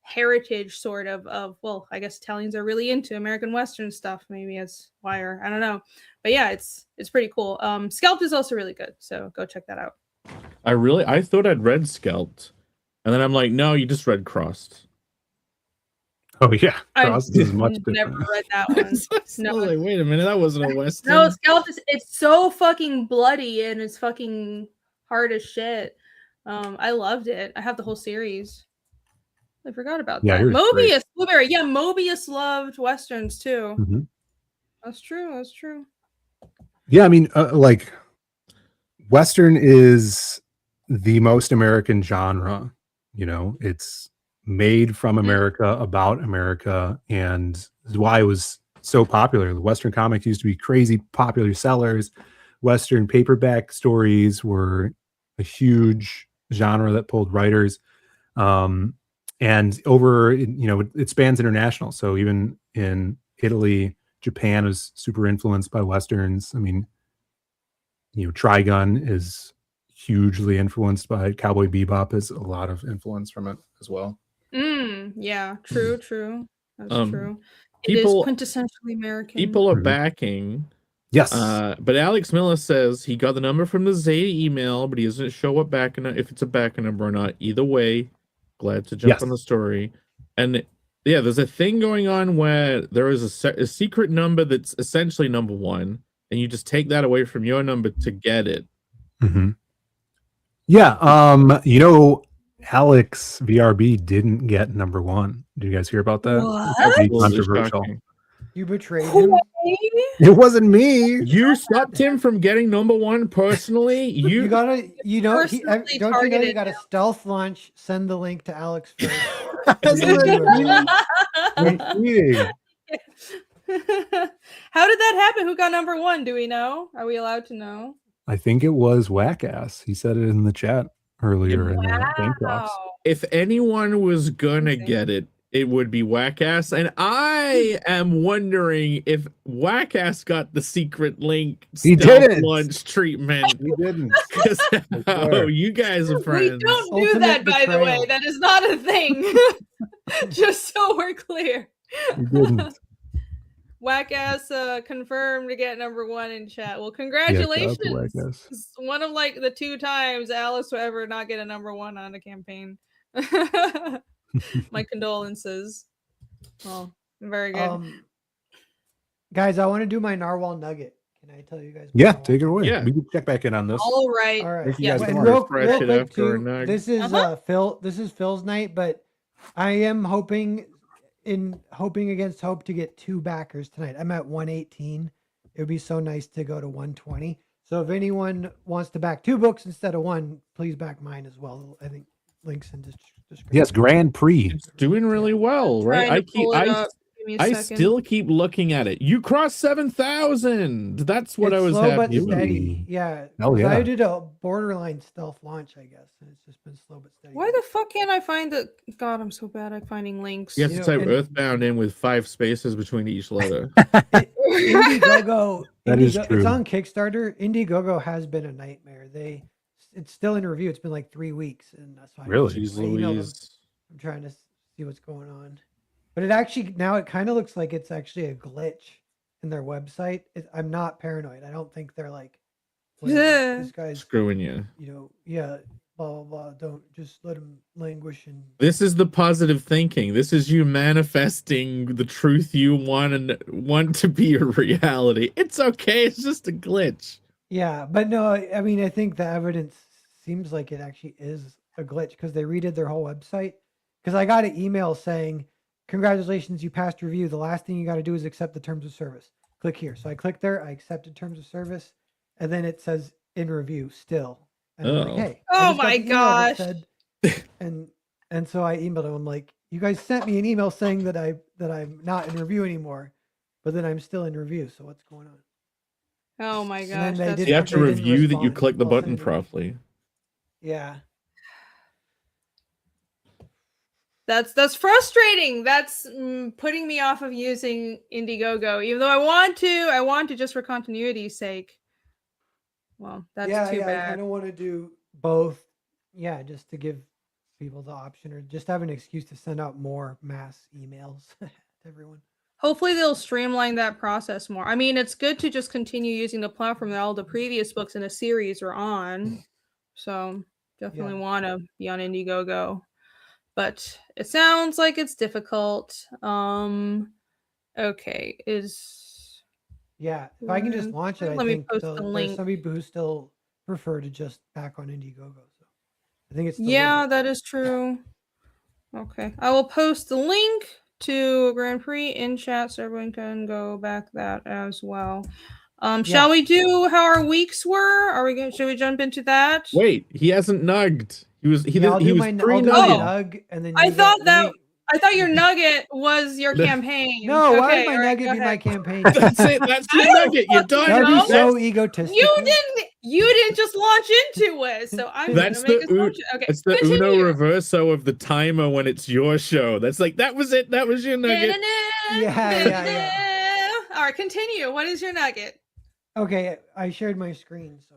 heritage sort of well, I guess Italians are really into American Western stuff. Maybe it's why, or I don't know. But yeah, it's pretty cool. Scalped is also really good. So go check that out. I thought I'd read Scalped. And then I'm like, no, you just read Crossed. Oh yeah, Crossed is much different. Never read that one. No, like, wait a minute, that wasn't a Western. No, Scalped it's so fucking bloody and it's fucking hard as shit. I loved it. I have the whole series. I forgot about that. Mobius, Blueberry. Yeah, Mobius loved Westerns too. That's true. Yeah, I mean, like Western is the most American genre. You know, it's made from America, about America, and is why it was so popular. The Western comics used to be crazy popular sellers. Western paperback stories were a huge genre that pulled writers. And over, you know, it spans international. So even in Italy, Japan is super influenced by Westerns. I mean, you know, Trigun is hugely influenced by Cowboy Bebop. Has a lot of influence from it as well. Yeah, true. That's true. It is quintessentially American. People are backing Yes. But Alex Miller says he got the number from the Zeta email, but he doesn't show what back if it's a back number or not. Either way, glad to jump Yes. on the story. And yeah, there's a thing going on where there is a secret number that's essentially number 1, and you just take that away from your number to get it. Mm-hmm. Yeah. Alex VRB didn't get number 1. Did you guys hear about that? What? That'd be Absolutely controversial. shocking. You betrayed him. It wasn't me. You stopped him from getting number 1 personally. You gotta, Personally don't you know targeted you gotta him. stealth launch, send the link to Alex first. That's And then what you I mean. are- We're cheating. How did that happen? Who got number 1? Do we know? Are we allowed to know? I think it was Wackass. He said it in the chat earlier in the bank box. Wow. If anyone was gonna Amazing. get it, it would be Wackass. And I am wondering if Wackass got the secret link He stealth didn't. lunch treatment. He didn't. 'Cause how you guys are We friends. don't do Ultimate that, by the way. betrayal. That is not a thing. Just so we're clear. He didn't. Wackass confirmed to get number 1 in chat. Well, Yeah, shout out to congratulations. Wackass. It's one of like the 2 times Alice will ever not get a number 1 on a campaign. My condolences. Well, very good. Guys, I want to do my narwhal nugget. Can I tell you guys? my Yeah, narwhal take it away. Yeah. We can check back in on this. All right. All right. Thank you Yeah. guys And so real, much. Fresh real it quick after a too, nug. this is Phill. This is Phil's night, but I am hoping against hope to get 2 backers tonight. I'm at 118. It would be so nice to go to 120. So if anyone wants to back 2 books instead of 1, please back mine as well. I think links in description. Yes, Grand Prix. It's doing really well, right? Trying to pull it up. Give me a I second. still keep looking at it. You crossed 7,000. That's what It's I was slow but happy about. steady. Yeah. Oh, 'cause I yeah. did a borderline stealth launch, I guess, and it's just been slow but steady. Why the fuck can't I find the? God, I'm so bad at finding links. You have You to know, type and- Earthbound in with 5 spaces between each letter. Indiegogo, That is It's true. on Kickstarter. Indiegogo has been a nightmare. It's still in review. It's been like 3 weeks, and that's why Really? Jeez I emailed them. Louise. I'm trying to see what's going on. But it actually now it kind of looks like it's actually a glitch in their website. I'm not paranoid. I don't think they're like, "Well, Yeah. this guy's, Screwing you. yeah, blah blah blah. Don't just let him languish and This is the positive thinking. This is you manifesting the truth you want to be a reality. It's okay. It's just a glitch. yeah." But no, I mean, I think the evidence seems like it actually is a glitch because they redid their whole website. Because I got an email saying, "Congratulations, you passed review. The last thing you got to do is accept the terms of service. Click here." So I clicked there. I accepted terms of service, and then it says in review still. And I'm Oh. like, hey. Oh I just got my the email that gosh. said- and so I emailed him. I'm like, you guys sent me an email saying that I'm not in review anymore, but then I'm still in review. So what's going on? Oh my then gosh. they That's did- You have to They didn't review that you respond. click the I'll button send it. properly. Yeah. That's frustrating. That's putting me off of using Indiegogo, even though I want to just for continuity's sake. Well, that's too I bad. kind of want to do both. Yeah, just to give people the option, or just have an excuse to send out more mass emails to everyone. Hopefully they'll streamline that process more. I mean, it's good to just continue using the platform that all the previous books in a series are on. So definitely Yeah. want to be on Indiegogo. But it sounds like it's difficult. Okay, Yeah, if I can just Mm, launch it, I let me think post there's the link. some people who still prefer to just back on Indiegogo. So I think it's still Yeah, worth it. that is true. Okay, I will post the link to Grand Prix in chat so everyone can go back that as well. Shall we do how our weeks were? Are we going? Should we jump into that? Wait, he hasn't nugged. He was Yeah, I'll do my pre-nugged. nug, and then I you thought guys- that wait. I thought your nugget was your No. campaign. No, why Okay, would my all right, nugget go be my ahead. campaign? That's it. That's your nugget. You're done. That would be No. so egotistic. You didn't just launch into it, so I'm That's gonna make the assumption. Okay, It's the continue. Uno reverso of the timer when it's your show. That's like that was it. That was your nugget. Yeah. All right, continue. What is your nugget? Okay, I shared my screen, so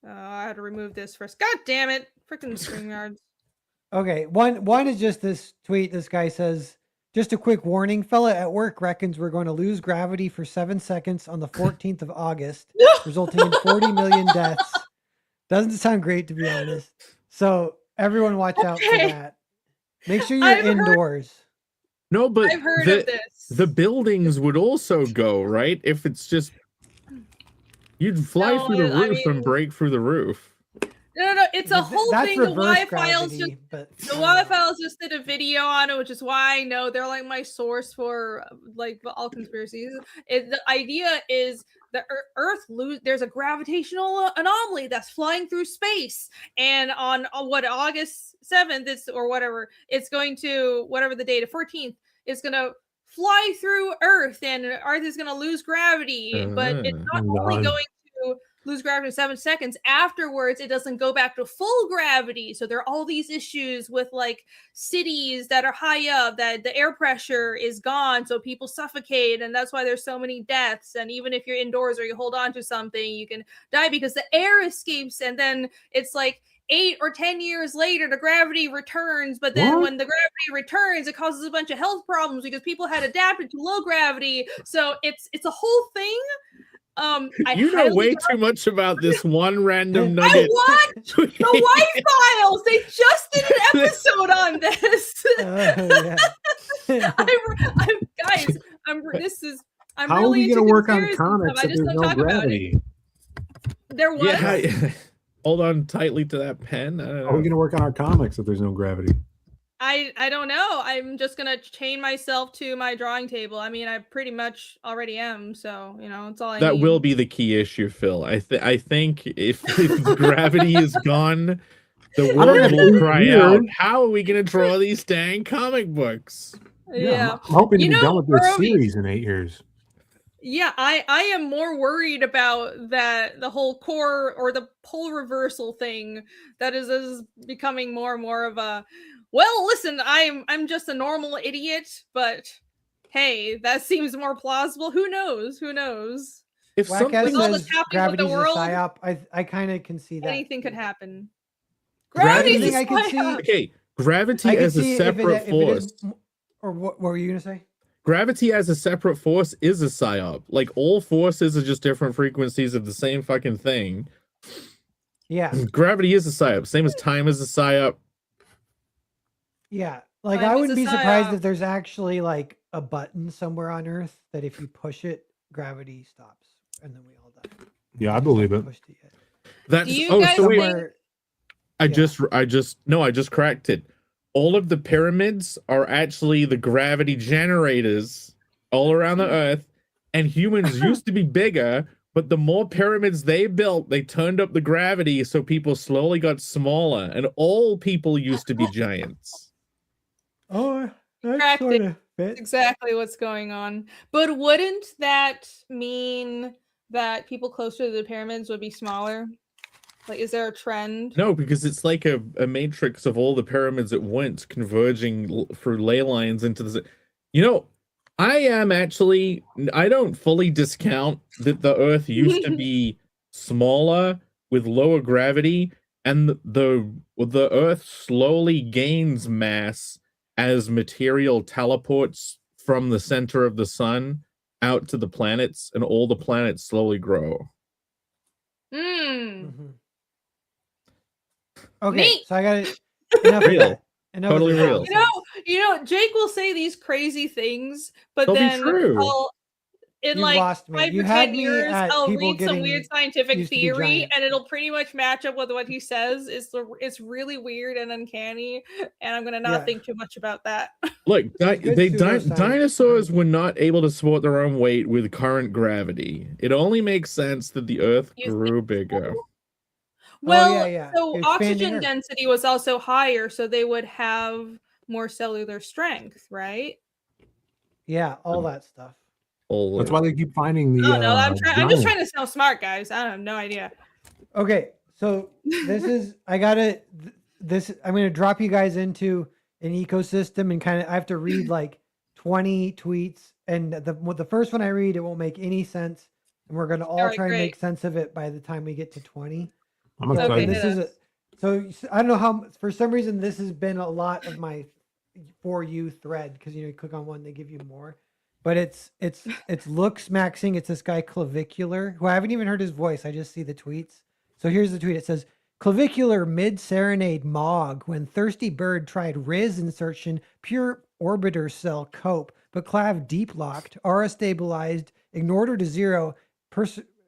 I had to remove this first. God damn it! Freaking StreamYards. okay. One is just this tweet. This guy says, Just a quick warning, fella at work reckons we're going to lose gravity for 7 seconds on the 14th of August, resulting in 40 million deaths. Doesn't sound great, to be honest. So everyone watch out for that. Make sure you're indoors. No, but I've heard of this. the buildings would also go, right? If it's just you'd fly No, through the I roof and mean- break through the roof. No, it's a whole That's thing. The reverse Y Files just gravity, but the Y Files just did a video on it, which is why I know they're like my source for like all conspiracies. The idea is the Earth there's a gravitational anomaly that's flying through space, and on what August 7th or whatever, it's going to whatever the date of 14th is going to fly through Earth, and Earth is going to lose gravity, but it's not only going to lose gravity in 7 seconds. Afterwards, it doesn't go back to full gravity. So there are all these issues with like cities that are high up, that the air pressure is gone, so people suffocate, and that's why there's so many deaths. And even if you're indoors or you hold on to something, you can die because the air escapes, and then it's like 8 or 10 years later, the gravity returns. But then when the gravity returns, it causes a bunch of health problems because people had adapted to low gravity. So it's a whole thing. You know way too much about this one random nugget. I watched the White Files. They just did an episode on this. I'm How really are we into going to work on conspiracy comics stuff. I if just there's don't no talk about it. gravity? There was. Yeah, hold on tightly to that pen. I don't How are we know. going to work on our comics if there's no gravity? I don't know. I'm just gonna chain myself to my drawing table. I mean, I pretty much already am. So it's all I That need. will be the key issue, Phil. I think if gravity is gone, the world will cry out. How are we going to draw these dang comic books? Yeah. I'm hoping to be done with this Romy, series in 8 years. Yeah, I am more worried about the whole core or the pole reversal thing that is becoming more and more of a. Well, listen, I'm just a normal idiot, but hey, that seems more plausible. Who knows? Who knows? If Whack something all that's says happening with the gravity's a world, psyop, I kind of can see that. Anything could happen. Gravity- Gravity's I can see- psyop. Okay, gravity I can as a see separate force. Or what were you gonna say? Gravity as a separate force is a psyop. Like all forces are just different frequencies of the same fucking thing. Yeah, Gravity is a psyop. Same as time is a psyop. yeah. Like Time I is wouldn't a be surprised psyop. if there's actually like a button somewhere on Earth that if you push it, gravity stops, and then we all die. Yeah, I believe it. Pushed it yet. That's Do you oh guys so wait. Somewhere, I yeah. just corrected. All of the pyramids are actually the gravity generators all around the earth, and humans used to be bigger, but the more pyramids they built, they turned up the gravity, so people slowly got smaller, and all people used to be giants. Oh, that Correct sort it. of fits. Exactly what's going on. But wouldn't that mean that people closer to the pyramids would be smaller? Like, is there a trend? No, because it's like a matrix of all the pyramids at once converging through ley lines into the. I don't fully discount that the Earth used to be smaller with lower gravity, and the Earth slowly gains mass as material teleports from the center of the sun out to the planets, and all the planets slowly grow. Mhm. Okay, Neat. so I got it. Enough of Real. that. Enough of Totally the real. nonsense. Jake will say these crazy things, but They'll be then true. in You like lost me. 5 You or had 10 me years, at I'll people read some getting weird scientific used to be theory, giant. and it'll pretty much match up with what he says. It's really weird and uncanny, and I'm gonna not Yeah. think too much about that. Look, good pseudoscience dinosaurs behind were not able to support their own weight with current gravity. It only makes sense that the Earth You grew bigger. Well, yeah. so Expanding oxygen Earth. density was also higher, so they would have more cellular strength, right? Yeah, all that stuff. That's why they keep finding the. Oh no, I'm just giant. trying to sound smart, guys. I have no idea. Okay, so this is I'm gonna drop you guys into an ecosystem and I have to read like 20 tweets, and the first one I read, it won't make any sense, and we're gonna all Alright, try and great. make sense of it by the time we get to 20. I'm Okay, excited. This is so I don't know how, for some reason this has been a lot of my for you thread because you click on one, they give you more. But it's looks maxing. It's this guy Clavicular, who I haven't even heard his voice. I just see the tweets. So here's the tweet. It says, Clavicular mid serenade Mog when Thirsty Bird tried Riz insertion, pure orbiter cell cope, but Clav deep locked, aura stabilized, ignored her to 0,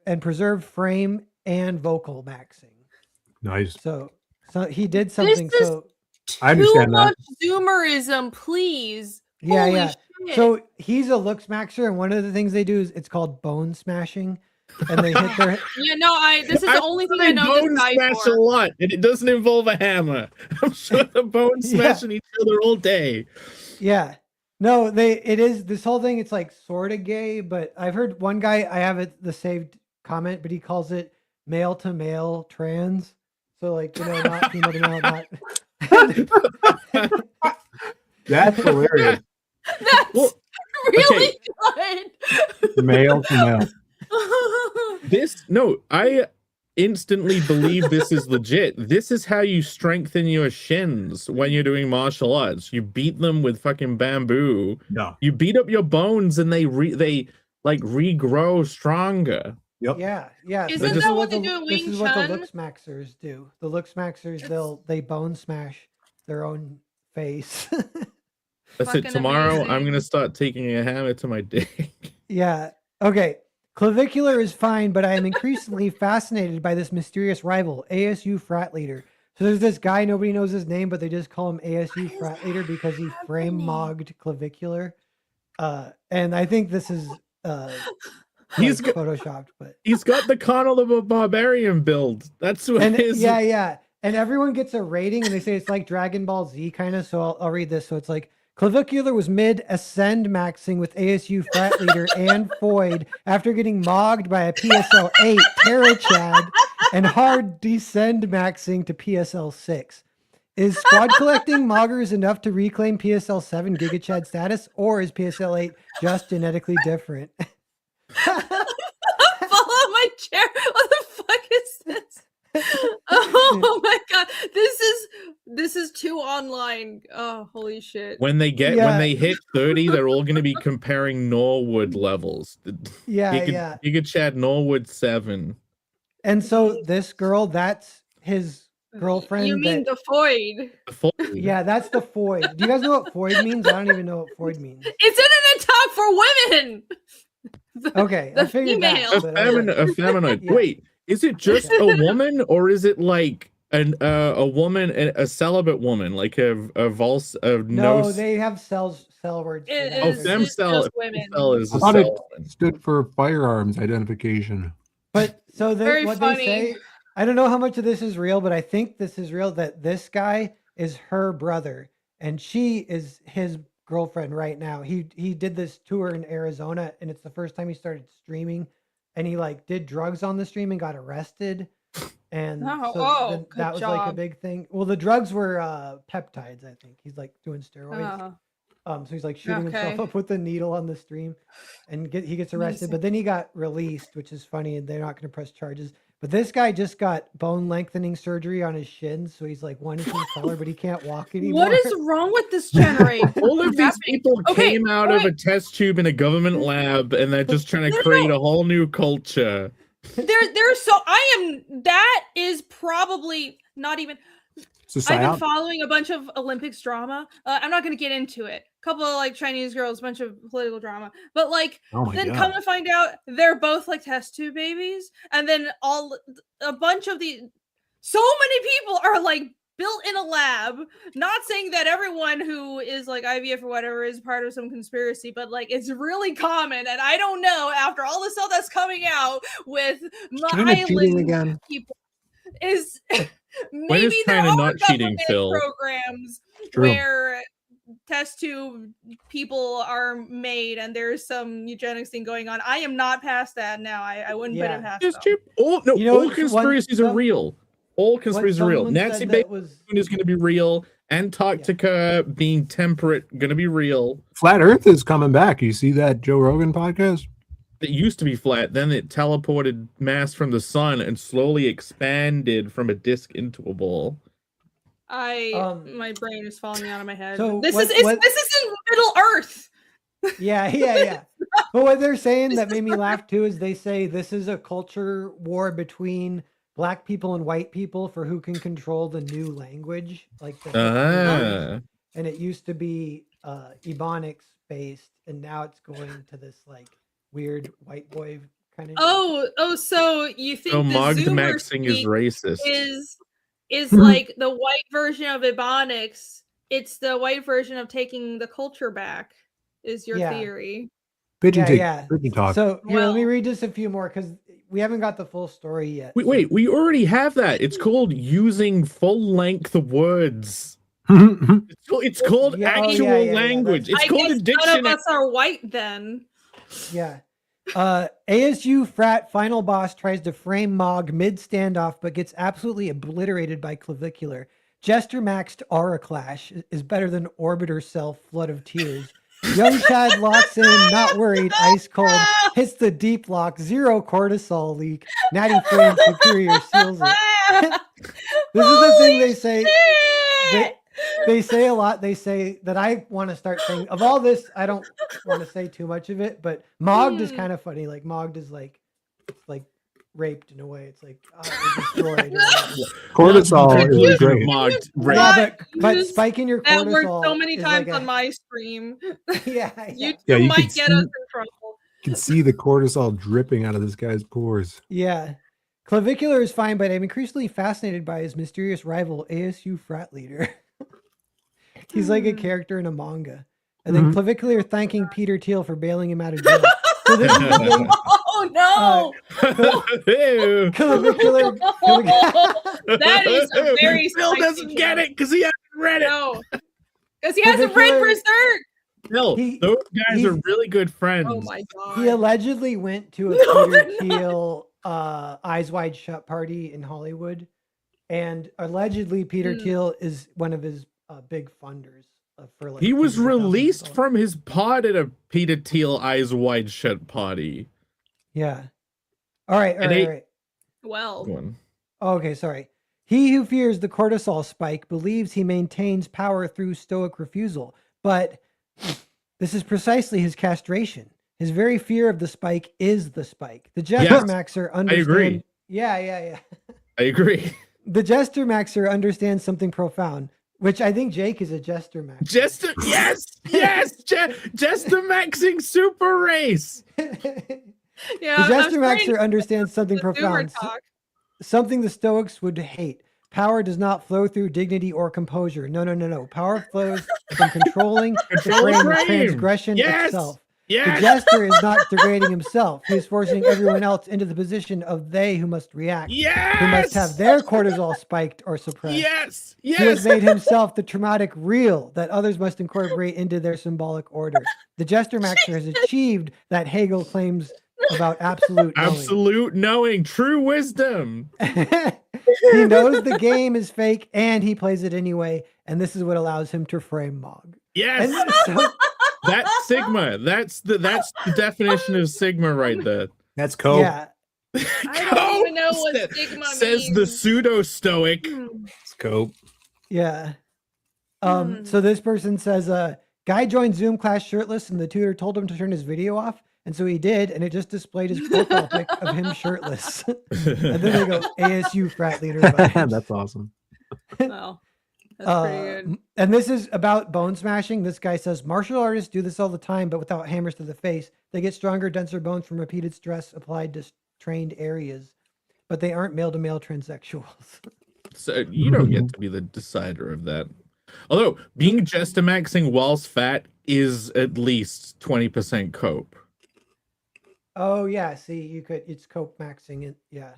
and preserved frame and vocal maxing. Nice. So he did something. This is So I understand too much zoomerism, please. yeah, Holy yeah. shit. So he's a looks maxer, and one of the things they do is it's called bone smashing, and they hit their. Yeah, no, this is the only thing I know bone this guy smash for. a lot, and it doesn't involve a hammer. I'm sure the bone Yeah. smashing each other all day. Yeah. No, it is this whole thing. It's like sort of gay, but I've heard one guy. I have the saved comment, but he calls it male to male trans. So like not female to male, not. That's hilarious. That's Well, really good. Male to male. I instantly believe this is legit. This is how you strengthen your shins when you're doing martial arts. You beat them with fucking bamboo. No. You beat up your bones, and they regrow stronger. Yep. Yeah. Isn't that what they do in This Wing is what the Chun? looks maxers do. The looks maxers, they bone smash their own face. That's it. Fucking Tomorrow, I'm amazing. gonna start taking a hammer to my dick. Yeah. Okay. Clavicular is fine, but I am increasingly fascinated by this mysterious rival, ASU frat leader. So there's this guy, nobody knows his name, but they just call him ASU frat leader because he frame mogged Clavicular. And I think this is He's like got- photoshopped, but He's got the Connell of a Barbarian build. That's what and his. yeah. And everyone gets a rating, and they say it's like Dragon Ball Z kind of. So I'll read this. So it's like Clavicular was mid ascend maxing with ASU frat leader and Foyd after getting mogged by a PSL 8 Terrachad and hard descend maxing to PSL 6. Is squad collecting moggers enough to reclaim PSL 7 Gigachad status, or is PSL 8 just genetically different? Fall on my chair. What the fuck is this? Oh my god. This is too online. Oh, holy shit. When they Yeah. hit 30, they're all going to be comparing Norwood levels. Yeah. Giga Chad Norwood 7. And so this girl, that's his girlfriend. You mean the Foyd? Yeah, that's the Foyd. Do you guys know what Foyd means? I don't even know what Foyd means. It's in Talk for Women. Okay, I The figured female. that. but I was like, A feminoid. Yeah. Wait, is it just a woman, or is it like a woman, a celibate woman, like a no, they have cell words. For It that. Oh, is- fem it's cell. just women. Cell is I a thought it cell woman. stood for firearms identification. But so Very what funny. they say, I don't know how much of this is real, but I think this is real, that this guy is her brother and she is his girlfriend right now. He did this tour in Arizona, and it's the first time he started streaming, and he like did drugs on the stream and got arrested. And then good that was like a job. big thing. Well, the drugs were peptides, I think. He's like doing steroids. So he's like shooting Okay. himself up with the needle on the stream, and he gets arrested. Amazing. But then he got released, which is funny, and they're not going to press charges. But this guy just got bone lengthening surgery on his shins, so he's like 1 inch taller, but he can't walk anymore. What is wrong with this generation? All of these people Okay, came out of a wait. test tube in a government lab, and they're just trying to No, create no. a whole new culture. There's so that is probably not even. It's a I've been psyop. following a bunch of Olympics drama. I'm not going to get into it. A couple of like Chinese girls, a bunch of political drama. But like, Oh my then God. come to find out they're both like test tube babies. And then a bunch of so many people are like built in a lab. Not saying that everyone who is like IVF or whatever is part of some conspiracy, but like it's really common. And I don't know, after all the stuff that's coming out with China cheating island again. people, is When maybe is there China are not cheating, government Phill? programs True. where test tube people are made and there's some eugenics thing going on. I am not past that now. I wouldn't put Yeah. it past Just them. cheap. All You know, all one- conspiracies are some- real. All conspiracies are real. someone Nancy said Baby that was is going to be real. Antarctica being temperate going to be real. Flat Earth is coming back. You see that Joe Rogan podcast? It used to be flat, then it teleported mass from the sun and slowly expanded from a disk into a ball. My brain is falling out of my head. So This what- is what- this is in Middle Earth. Yeah. But what they're saying that made me laugh too is they say this is a culture war between black people and white people for who can control the new language, like the language. And it used to be Ebonics based, and now it's going to this like weird white boy kind of. Oh, so you think So the Mogd Zoomer maxing is speak racist. is like the white version of Ebonics? It's the white version of taking the culture back. Is your theory? Pigeon talk. So here, let me Well- read just a few more because we haven't got the full story yet. Wait, we already have that. It's called using full-length words. It's called actual language. It's I called a guess dictionary. none of us are white then. Yeah. ASU frat final boss tries to frame Mog mid standoff, but gets absolutely obliterated by Clavicular. Jester maxed Aura Clash is better than Orbiter Self Flood of Tears. Young Chad locks in, not worried, ice cold, hits the deep lock, 0 cortisol leak. Natty Frame Superior seals it. This is the thing they say. They say a lot. They say that I want to start saying, of all this, I don't want to say too much of it, but Mogd is kind of funny. Like Mogd is like, it's like raped in a way. It's like destroyed. Cortisol is great. But spiking your that cortisol worked so many is times like on my stream. Yeah, You you might can get us see- in trouble. You can see the cortisol dripping out of this guy's pores. Yeah. Clavicular is fine, but I'm increasingly fascinated by his mysterious rival, ASU frat leader. He's like a character in a manga. And then Clavicular thanking Peter Thiel for bailing him out of jail. So this is the thing. Oh no! Clavicular. That is a very Phil doesn't get it because he hasn't read it. No, because he hasn't read Berserk. Phil, those guys are really good friends. Oh my god! He allegedly went to a Peter Thiel Eyes Wide Shut party in Hollywood, and allegedly Peter Thiel is one of his big funders for like. He was $100,000. released from his pod at a Peter Thiel Eyes Wide Shut party. Yeah. All right. Well. Okay, sorry. He who fears the cortisol spike believes he maintains power through stoic refusal, but this is precisely his castration. His very fear of the spike is the spike. The Jester Maxer understands. I agree. Yeah. I agree. The Jester Maxer understands something profound, which I think Jake is a Jester Maxer. Jester, yes, Jester Maxing Super Race. Yeah, The Jester Maxer understands something Zoomer profound, talk. something the Stoics would hate. Power does not flow through dignity or composure. No. Power flows from controlling the frame of transgression itself. The Jester is not degrading himself. He is forcing everyone else into the position of they who must react. Who must have their cortisol spiked or suppressed. He has made himself the traumatic real that others must incorporate into their symbolic order. The Jester Maxer has achieved that Hegel claims about absolute knowing, true wisdom. He knows the game is fake and he plays it anyway, and this is what allows him to frame Mog. Yes. That's Sigma. That's the definition of Sigma right there. That's cope. Yeah. I don't even know what Sigma says means. the pseudo stoic. It's cope. Yeah. So this person says, guy joined Zoom class shirtless and the tutor told him to turn his video off. And so he did, and it just displayed his profile pic of him shirtless. And then they go, ASU frat leader vibes. That's awesome. Well, that's pretty good. And this is about bone smashing. This guy says, martial artists do this all the time, but without hammers to the face. They get stronger, denser bones from repeated stress applied to trained areas, but they aren't male-to-male transsexuals. So you don't get to be the decider of that. Although being Jester Maxing whilst fat is at least 20% cope. Oh yeah, see, it's cope maxing it. Yeah.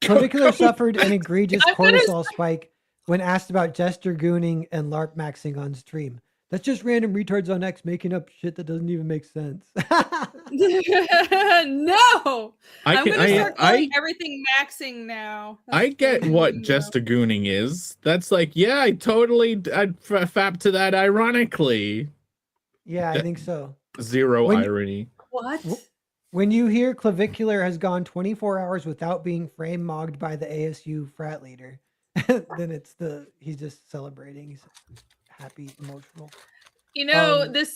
Clavicular suffered an egregious cortisol spike when asked about Jester gooning and LARP maxing on stream. That's just random retards on X making up shit that doesn't even make sense. No, I'm gonna start calling everything maxing now. I get what Jester gooning is. That's like, yeah, I'd fap to that ironically. Yeah, I think so. Zero irony. What? When you hear Clavicular has gone 24 hours without being frame mogged by the ASU frat leader, then it's he's just celebrating. He's happy, emotional. You know, Um, this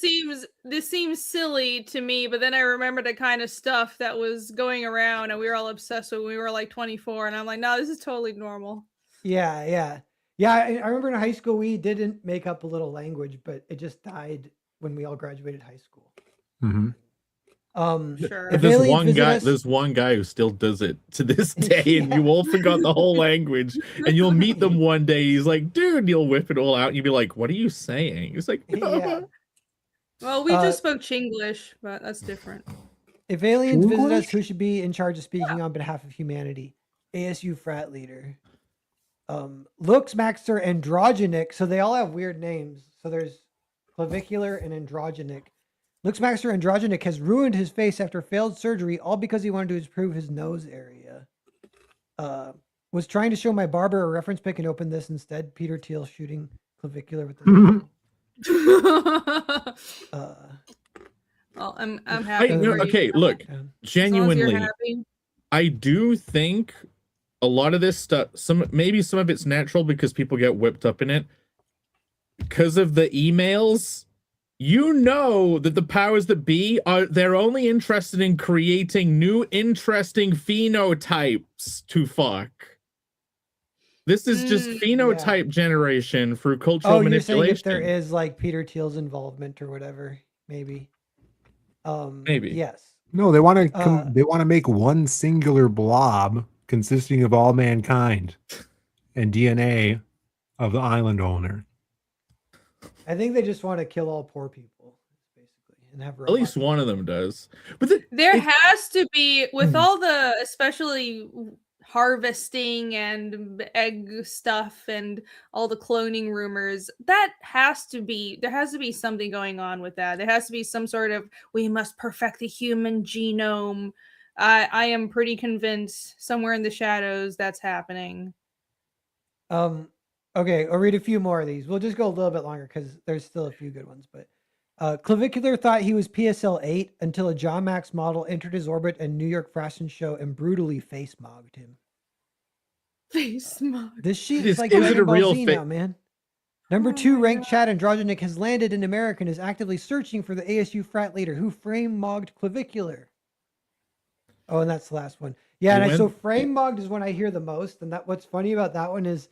seems silly to me, but then I remember the kind of stuff that was going around, and we were all obsessed with when we were like 24, and I'm like, no, this is totally normal. Yeah. I remember in high school we didn't make up a little language, but it just died when we all graduated high school. Mm-hmm. Sure. If There's aliens one visit guy. us- There's one guy who still does it to this day, and you Yeah. all forgot the whole language. And you'll meet them one day. He's like, "Dude," you'll whip it all out, and you'll be like, "What are you saying?" He's like, Yeah. Well, we just spoke Chinglish, but that's different. If aliens visit us, English? who should be in charge of speaking on behalf of humanity? ASU frat leader. Looks Maxter Androgenic. So they all have weird names. So there's clavicular and androgenic. Looks Maxter Androgenic has ruined his face after failed surgery, all because he wanted to improve his nose area. Was trying to show my barber a reference pic and opened this instead. Peter Thiel shooting clavicular with the. Well, I'm happy. for you. okay, look, As long as you're genuinely, happy. I do think a lot of this stuff, maybe some of it's natural because people get whipped up in it. Because of the emails, you know that the powers that be they're only interested in creating new interesting phenotypes to fuck. This is just phenotype generation through cultural You're saying manipulation. if there is like Peter Thiel's involvement or whatever, maybe. Maybe. Yes. No, they want to. They want to make one singular blob consisting of all mankind and DNA of the island owner. I think they just want to kill all poor people, basically, and have At least one of them does. But There has to be, with all the especially harvesting and egg stuff and all the cloning rumors, there has to be something going on with that. There has to be some sort of, we must perfect the human genome. I am pretty convinced somewhere in the shadows that's happening. Okay, I'll read a few more of these. We'll just go a little bit longer because there's still a few good ones. But Clavicular thought he was PSL 8 until a John Max model entered his orbit and New York fashion show and brutally face mogged him. Face mogged. This sheet Is is like it Dragon a Ball real Z fa- now, man. Number 2 ranked Chad Androgenic has landed in America and is actively searching for the ASU frat leader who frame mogged Clavicular. Oh, and that's the last one. Yeah, and so frame mogged is one I hear the most. And what's funny about that one is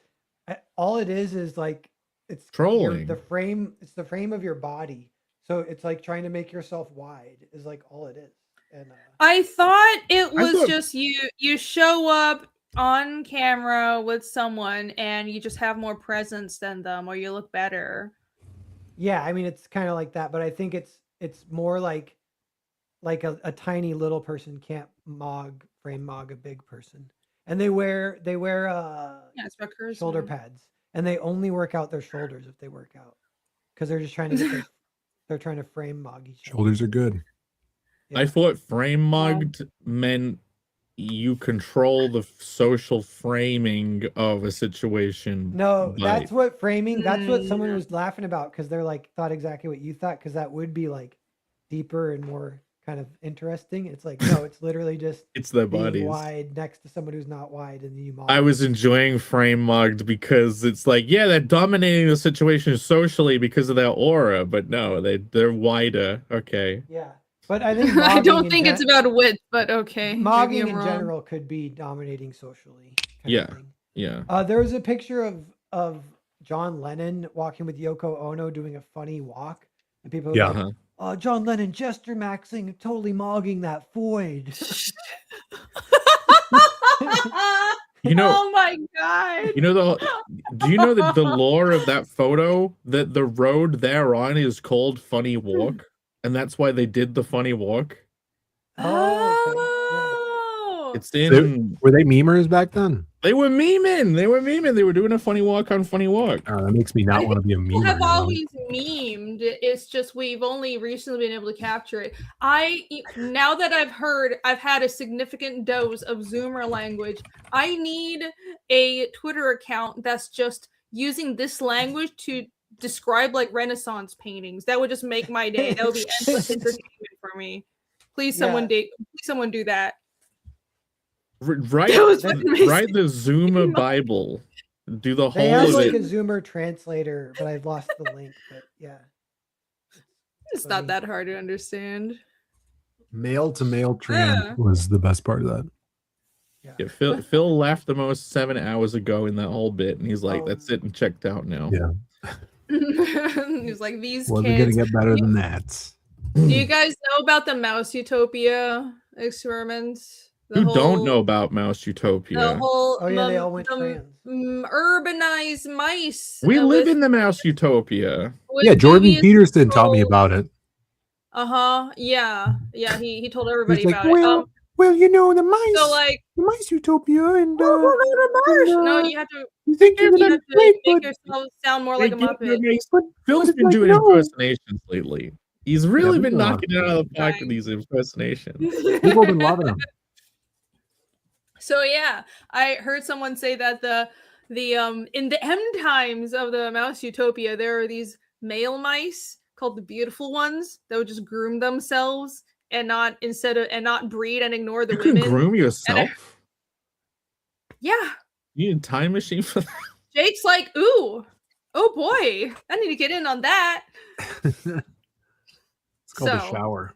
all it is like it's trolling. It's the frame of your body. So it's like trying to make yourself wide is like all it is. And I thought it was just you show up on camera with someone and you just have more presence than them or you look better. Yeah, I mean it's kind of like that, but I think it's more like a tiny little person can't frame mog a big person. And they wear shoulder pads, and they only work out their shoulders if they work out, because they're just trying to get they're trying to frame mog each other. Shoulders are good. Yeah. I thought frame mugged meant you control the social framing of a situation. No, by- that's what framing. That's what someone was laughing about because they're like thought exactly what you thought, because that would be like deeper and more kind of interesting. It's like no, it's literally just it's their being bodies. wide next to someone who's not wide, and you. I was enjoying frame mugged because it's like, yeah, they're dominating the situation socially because of their aura, but no, they're wider. Okay. Yeah, but I think I don't think it's about width, but okay. Mogging in general could be dominating socially. Yeah. There was a picture of John Lennon walking with Yoko Ono doing a funny walk, and people were like, "Oh, John Lennon gesture maxing, totally mogging that void." You know, oh my god! You know do you know that the lore of that photo, that the road they're on is called Funny Walk, and that's why they did the funny walk? It's in. Were they memers back then? They were memeing. They were doing a funny walk on Funny Walk. That makes me not want to be a memer. People have always memed. It's just we've only recently been able to capture it. Now that I've had a significant dose of Zoomer language, I need a Twitter account that's just using this language to describe like Renaissance paintings. That would just make my day. That would be endless entertainment for me. Please, someone do that. Write the Zoomer Bible. do the They whole have of like it. a Zoomer translator, but I've lost the link. But yeah, It's not that hard to understand. Male to male trans Yeah. was the best part of that. Yeah, Phil left the most 7 hours ago in that whole bit, and he's like, "That's it," and checked out now. Yeah. He's like, these Wasn't kids. gonna get better than that. Do you guys know about the Mouse Utopia experiments? Who don't know about Mouse Utopia? The whole Oh yeah, they all went trans. urbanized mice. We live with- in the Mouse Utopia. with Yeah, Jordan devious Peterson taught me control. about it. Yeah. He told everybody He's like, about it. well, you know, the mice, So like, the mice utopia, and no, you have to. you think you're You gonna have to great, make but yourself sound more like a Muppet. Phil's it's been like, doing no. impersonations lately. He's really we been know how knocking to it do out of the park Trying. with these impersonations. people have been loving them. So yeah, I heard someone say that the in the end times of the Mouse Utopia, there are these male mice called the beautiful ones that would just groom themselves and not breed and ignore the You can women. groom yourself? Yeah. You need a time machine for that? Jake's like, ooh, oh boy, I need to get in on that. It's called a So- shower.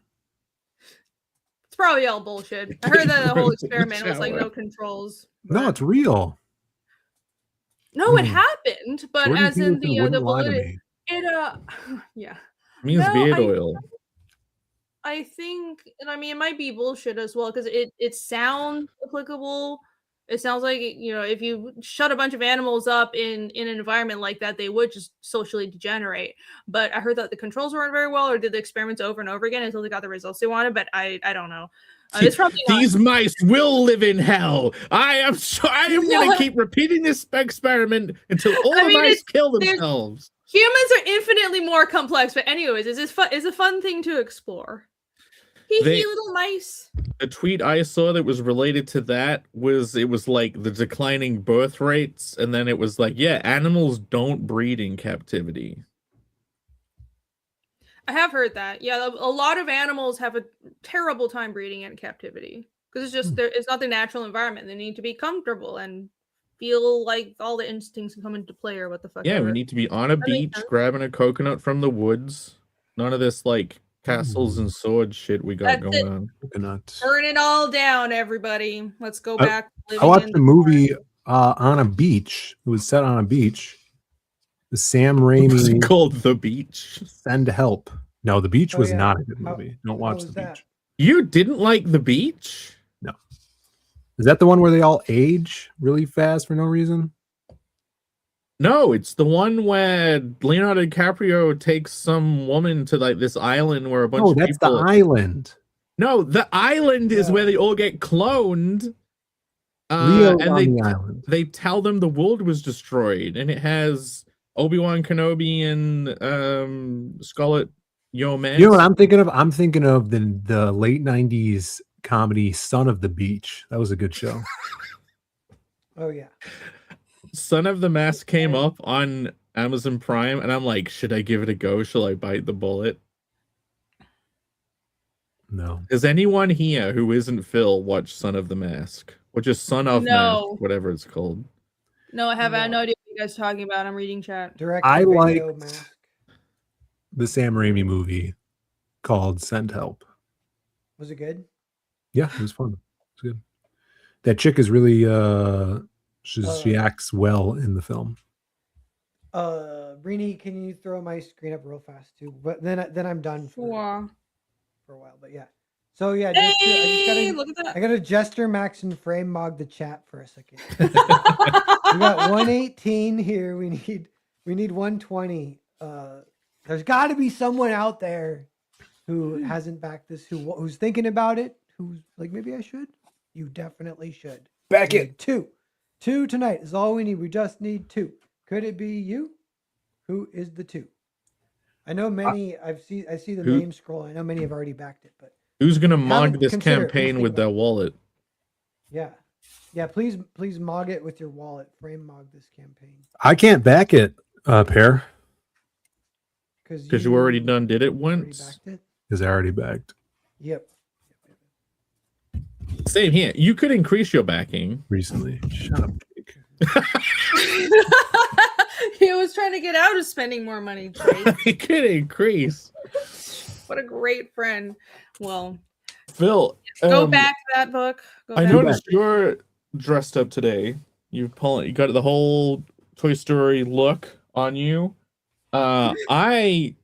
It's probably all bullshit. I heard that the whole Groom in the experiment was like shower. no controls. No, but- it's real. No, it Mm. happened, but Jordan as in Peterson the wouldn't lie to validity, me. yeah. It means No, beard I- oil. I think, and I mean, it might be bullshit as well because it sounds applicable. It sounds like, you know, if you shut a bunch of animals up in an environment like that, they would just socially degenerate. But I heard that the controls weren't very well, or did the experiments over and over again until they got the results they wanted. But I don't know. It's probably not. These mice will live in hell. I am going No. to keep repeating this experiment until all I the mean, mice kill there's- themselves. Humans are infinitely more complex. But anyways, it's a fun thing to explore. They- Little mice. A tweet I saw that was related to that was like the declining birth rates, and then it was like, yeah, animals don't breed in captivity. I have heard that. Yeah, a lot of animals have a terrible time breeding in captivity because it's just it's not their natural environment. They need to be comfortable and feel like all the instincts can come into play or what the fuck. Yeah, ever. we need to be on a That makes beach sense. grabbing a coconut from the woods. None of this like castles and swords shit we got That's going it. on. Coconut. Burn it all down, everybody. Let's go I- back. I living watched in a the movie on a beach. It was set on a beach. The Sam What's it Raimi called? The Beach. Send Help. No, The Beach Oh, was yeah. not a good How- movie. Don't how watch was The that? Beach. You didn't like The Beach? Is that the one where they all age really fast for no reason? No, it's the one where Leonardo DiCaprio takes some woman to like this island where a bunch Oh, of that's people. the island. No, the island is Yeah. where they all get cloned. Leo's And on they the island. they tell them the world was destroyed, and it has Obi-Wan Kenobi and Scarlett Johansson. You know what I'm thinking of? I'm thinking of the late '90s comedy Son of the Beach. That was a good show. Oh yeah. Son of the Mask came up on Amazon Prime, and I'm like, should I give it a go? Shall I bite the bullet? No. Does anyone here who isn't Phil watch Son of the Mask? Or just Son of No. Mask, whatever it's called. No, I haven't. I have No. no idea what you guys are talking about. I'm reading chat. Direct I to video liked- mask. The Sam Raimi movie called Send Help. Was it good? Yeah, it was fun. It's good. That chick is really she acts well in the film. Brini, can you throw my screen up real fast too? But then I'm done for a while. But yeah. So yeah, Hey, I look at that. gotta Jester Max and Frame Mog the chat for a second. We got 118 here. We need 120. There's got to be someone out there who hasn't backed this, who's thinking about it, who's like, maybe I should. You definitely should. Back We need two tonight is all we need. We just need two. Could it be you? Who is the two? I know many. I see the Who- name scroll. I know many have already backed it, but Who's gonna Haven't mog this considered it. Please campaign think with about their it. wallet? yeah. Please mog it with your wallet. Frame mog this campaign I can't back it, Pear, Because you already done did it already once. backed it. because I already backed Yep. Same here. You could increase your backing. recently. Shut up, Jake. He was trying to get out of spending more money, Jake. It could increase. What a great friend. Well, Phill, go back to that book. I noticed you're dressed up today. You got the whole Toy Story look on you. I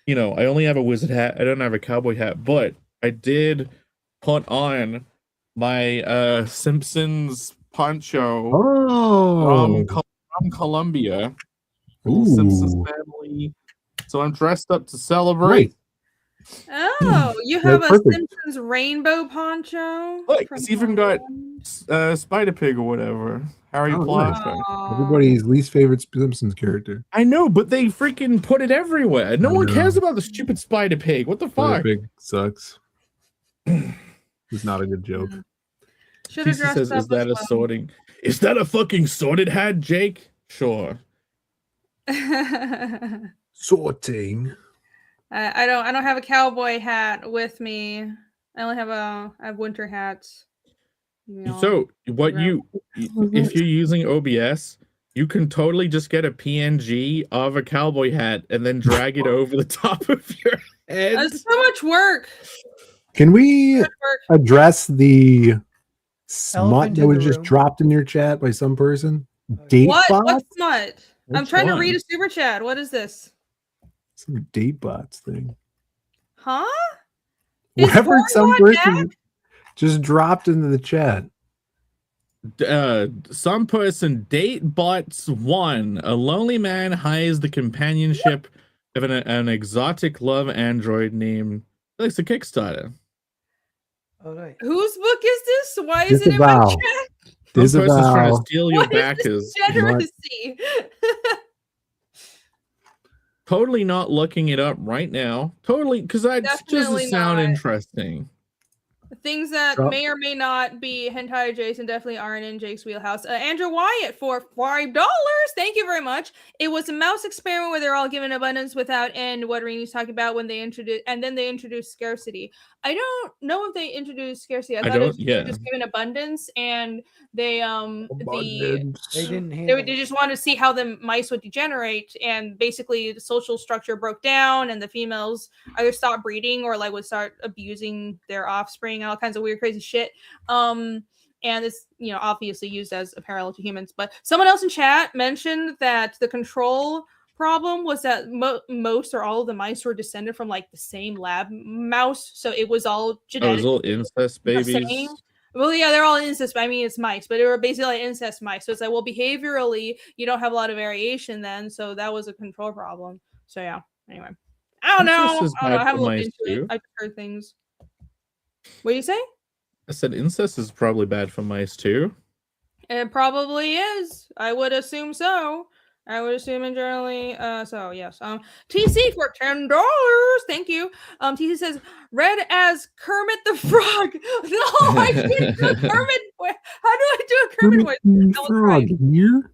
only have a wizard hat. I don't have a cowboy hat, but I did put on my Simpsons poncho from Colombia. Little Simpsons family. So I'm dressed up to celebrate. Oh, you have a perfect. Simpsons rainbow poncho. Look, it's even got Spider Pig or whatever. Harry Potter. Everybody's least favorite Simpsons character. I know, but they freaking put it everywhere. No one cares about the stupid Spider Pig. What the fuck? Spider Pig sucks. It's not a good joke. Should have TC dressed says, up "Is that as a sorting? Is that a fucking sorted hat, Jake?" Sure. Sorting. I don't have a cowboy hat with me. I only have I have winter hats. So if you're using OBS, you can totally just get a PNG of a cowboy hat and then drag it over the top of your head. That's so much work. Can we address the smut Elephant that in was the just room. dropped in your chat by some person? Date What bots? smut? I'm Which trying to one? read a super chat. What is this? Some date bots thing. Huh? Is Whatever Warren some not person just dropped into the chat. Some person date bots 1. A lonely man hires the companionship of an exotic love android named it's a Kickstarter. Oh, nice. Whose book is this? Why is it in my Disavow. chat? Some person's trying to Disavow. steal your What is backers. this degeneracy? Totally not looking it up right now. Totally, because that just Definitely sound not. interesting. Things that Drop. may or may not be hentai adjacent definitely aren't in Jake's wheelhouse. Andrew Wyatt for $5. Thank you very much. It was a mouse experiment where they're all given abundance without end. What Reenie's talking about when they introduced scarcity. I don't know if they introduced scarcity. I thought it was just given abundance, and they They didn't they just wanted to see how the mice would degenerate, and basically the social structure broke down, and the females either stopped breeding or like would start abusing their offspring, and all kinds of weird, crazy shit. And it's obviously used as a parallel to humans. But someone else in chat mentioned that the control problem was that most or all of the mice were descended from like the same lab mouse, so it was all genetic. Oh, it was all incest babies. Well, yeah, they're all incest. I mean, it's mice, but they were basically like incest mice. So it's like, well, behaviorally, you don't have a lot of variation then. So that was a control problem. So yeah. Anyway, I don't know. I haven't looked into it. I've heard things. What do you say? I said incest is probably bad for mice too. It probably is. I would assume so. I would assume in generally. So yes. TC for $10. Thank you. TC says read as Kermit the Frog. No, I didn't do a Kermit. How do I do a Kermit voice? That was right. Here?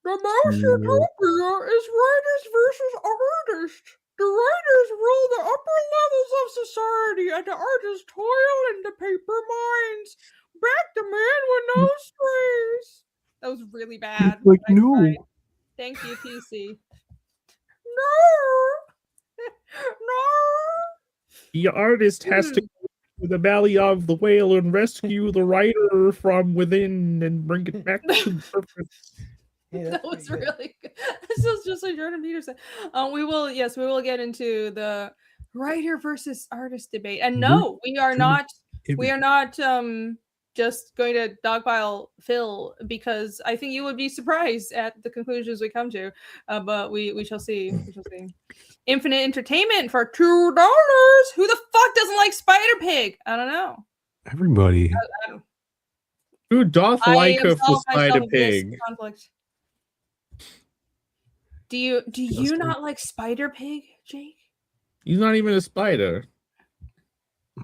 The Mouse-utopia is writers versus artists. The writers rule the upper levels of society, and the artists toil in the paper mines. Back the man with no strings. That was really bad. Like, no. Tried. Thank you, TC. No. The artist has to go to the belly of the whale and rescue the writer from within and bring it back to the surface. Yeah, that was really good. This is just like Jordan Peterson. We will get into the writer versus artist debate. And no, we are not just going to dogpile Phill, because I think you would be surprised at the conclusions we come to. But we shall see. We shall see. Infinite Entertainment for $2. Who the fuck doesn't like Spider Pig? I don't know. Everybody. Who doth like her for Spider Pig? Do you not like Spider Pig, Jake? He's not even a spider.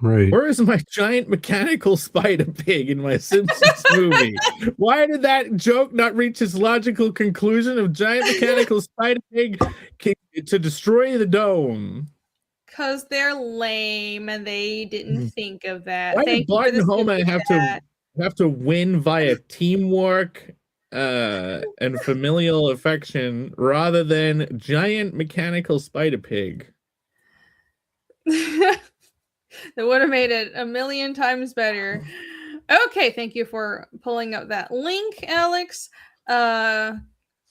Right. Where is my giant mechanical spider pig in my Simpsons movie? Why did that joke not reach its logical conclusion of giant mechanical spider pig to destroy the dome? Because they're lame and they didn't think of that. Why did Bart and Homer have to win via teamwork and familial affection rather than giant mechanical spider pig. That would have made it a million times better. Okay, thank you for pulling up that link, Alex. All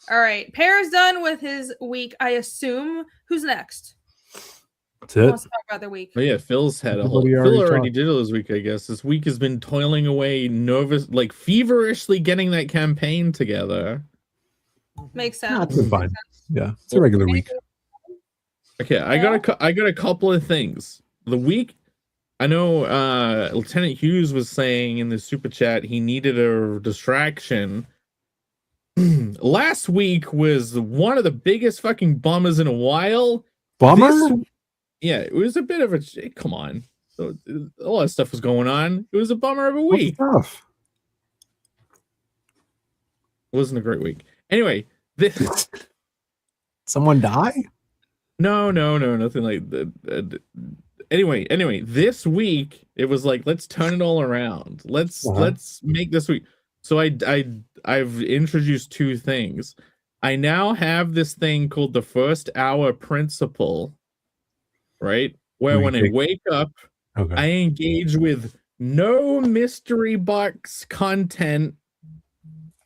right, Pear's done with his week, I assume. Who's next? That's Who it. wants to talk about their week? Oh, yeah, Phil's had a whole. Everybody Phill already already talked. did it this week, I guess. This week has been toiling away, nervous, like feverishly getting that campaign together. Makes Ah, sense. it's fine. Yeah, it's a regular week. Okay, I got a couple of things. The week, I know Lieutenant Hughes was saying in the super chat he needed a distraction. Last week was one of the biggest fucking bummers in a while. Bummer? Yeah, it was a bit of a come on. So, all that stuff was going on. It was a bummer of a What's week. tough? It wasn't a great week. Anyway, this Someone die? no, nothing like that. Anyway, this week it was like let's turn it all around. Let's make this week. So I've introduced two things. I now have this thing called the first hour principle, right? Where when I wake up, I engage with no mystery box content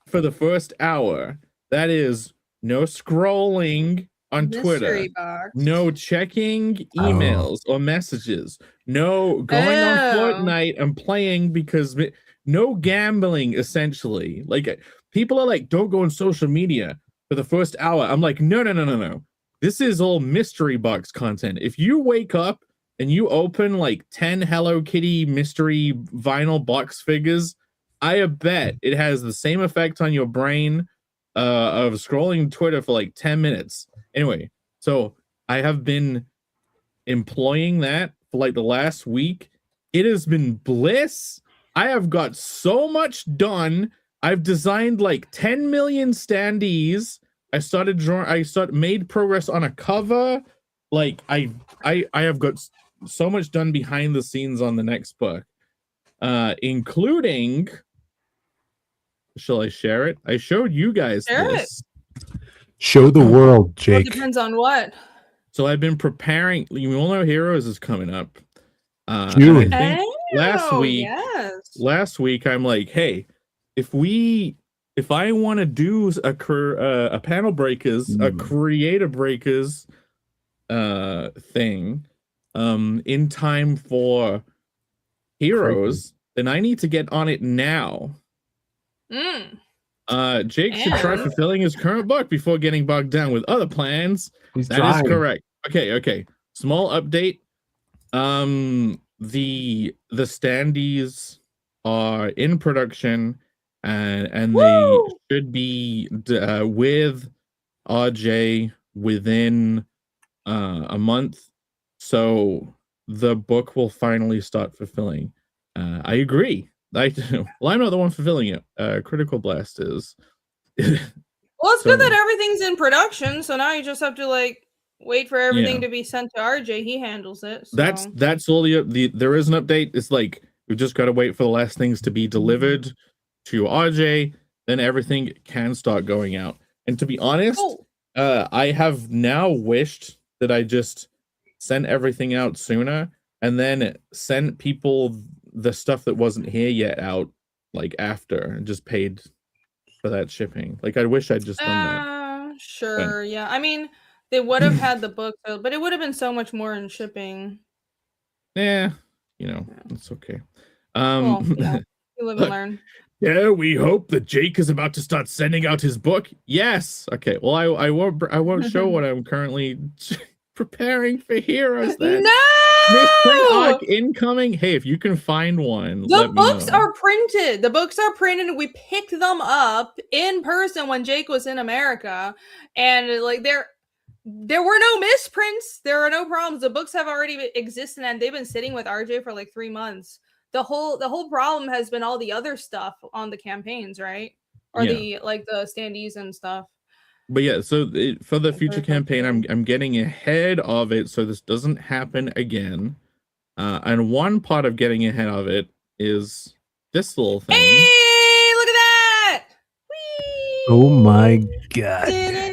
for the first hour. That is no scrolling on Twitter, no checking emails or messages, no going on Fortnite and playing because no gambling, essentially. Like people are like, don't go on social media for the first hour. I'm like, no. This is all mystery box content. If you wake up and you open like 10 Hello Kitty mystery vinyl box figures, I bet it has the same effect on your brain of scrolling Twitter for like 10 minutes. Anyway, so I have been employing that for like the last week. It has been bliss. I have got so much done. I've designed like 10 million standees. I made progress on a cover. Like I have got so much done behind the scenes on the next book, including. Shall I share it? I showed you guys this. Show the world, Jake. Well, depends on what. So I've been preparing. You all know Heroes is coming up. June. I think last week I'm like, hey, if I want to do a panel breakers, a creator breakers thing in time for Heroes, then I need to get on it now. Jake should try fulfilling his current book before getting bogged down with other plans. That is correct. Okay. Small update. The standees are in production and they should be with RJ within a month. So the book will finally start fulfilling. I agree. I'm not the one fulfilling it. Critical Blast is. Well, it's good that everything's in production, so now you just have to like wait for everything to be sent to RJ. He handles it. So. That's all the there is an update. It's like we've just got to wait for the last things to be delivered to RJ, then everything can start going out. And to be honest, I have now wished that I just sent everything out sooner and then sent people the stuff that wasn't here yet out like after and just paid for that shipping. Like I wish I'd just done that. Sure, yeah. I mean, they would have had the book, but it would have been so much more in shipping. Yeah, it's okay. Well, yeah. You live and learn. Yeah, we hope that Jake is about to start sending out his book. Yes. Okay. Well, I won't show what I'm currently preparing for Heroes. Then. No. Misprint arc incoming. Hey, if you can find one, the books are printed. The books are printed. We picked them up in person when Jake was in America, and like there were no misprints. There are no problems. The books have already existed, and they've been sitting with RJ for like 3 months. The whole problem has been all the other stuff on the campaigns, right? Or the standees and stuff. But yeah, so for the future campaign, I'm getting ahead of it so this doesn't happen again. And one part of getting ahead of it is this little thing. Hey, look at that! Oh my god. Piano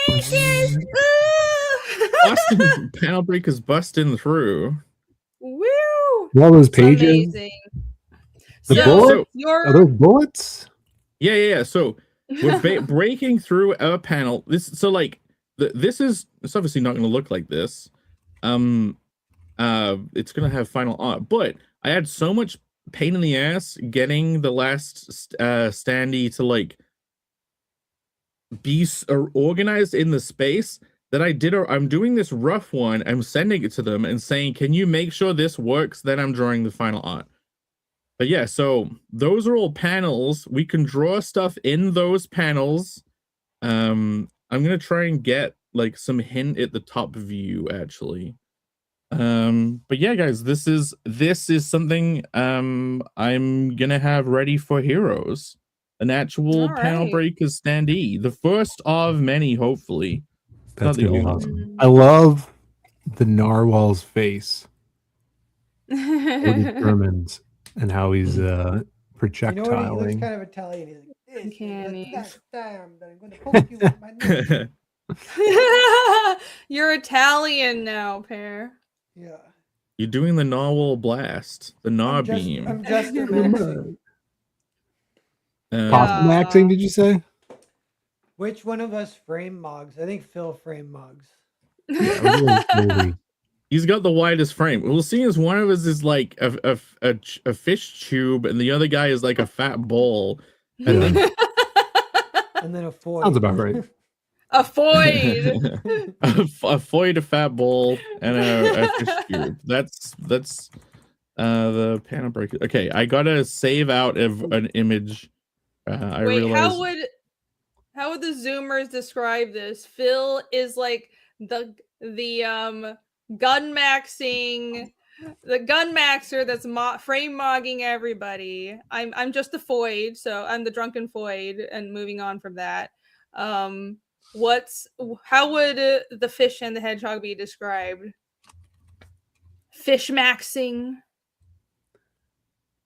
breakers. Ooh. Boston panel breakers busting through. Woo! All those It's pages. amazing. The So bullets? your Are those bullets? Yeah. So we're breaking through a panel. This it's obviously not going to look like this. It's going to have final art, but I had so much pain in the ass getting the last standee to like be organized in the space that I'm doing this rough one. I'm sending it to them and saying, can you make sure this works? Then I'm drawing the final art. But yeah, so those are all panels. We can draw stuff in those panels. I'm gonna try and get like some hint at the top view actually. But yeah, guys, this is something I'm gonna have ready for Heroes. An actual panel breakers standee. The first of many, hopefully. That's Not the gonna be only awesome. one. I love the narwhal's face. So determined and how he's You know projectiling. what? He looks kind of Italian. He's like, this Uncanny. is the last time that I'm going to poke you with my knife. You're Italian now, Pear. Yeah. You're doing the narwhal blast, the gnar I'm just, beam. I'm just relaxing. Maxing, did you say? Which one of us frame Moggs? I think Phill framed Moggs. He's got the widest frame. Well, seeing as one of us is like a fish tube, and the other guy is like a fat ball. I think And then a foil. Sounds about right. A foid. a foid, a fat ball, and a fish cube. That's the panel breaker. Okay, I gotta save out of an image. I Wait, realized... how would the Zoomers describe this? Phill is like the gun maxer that's frame mogging everybody. I'm just a foid, so I'm the drunken foid, and moving on from that. How would the fish and the hedgehog be described? Fish maxing,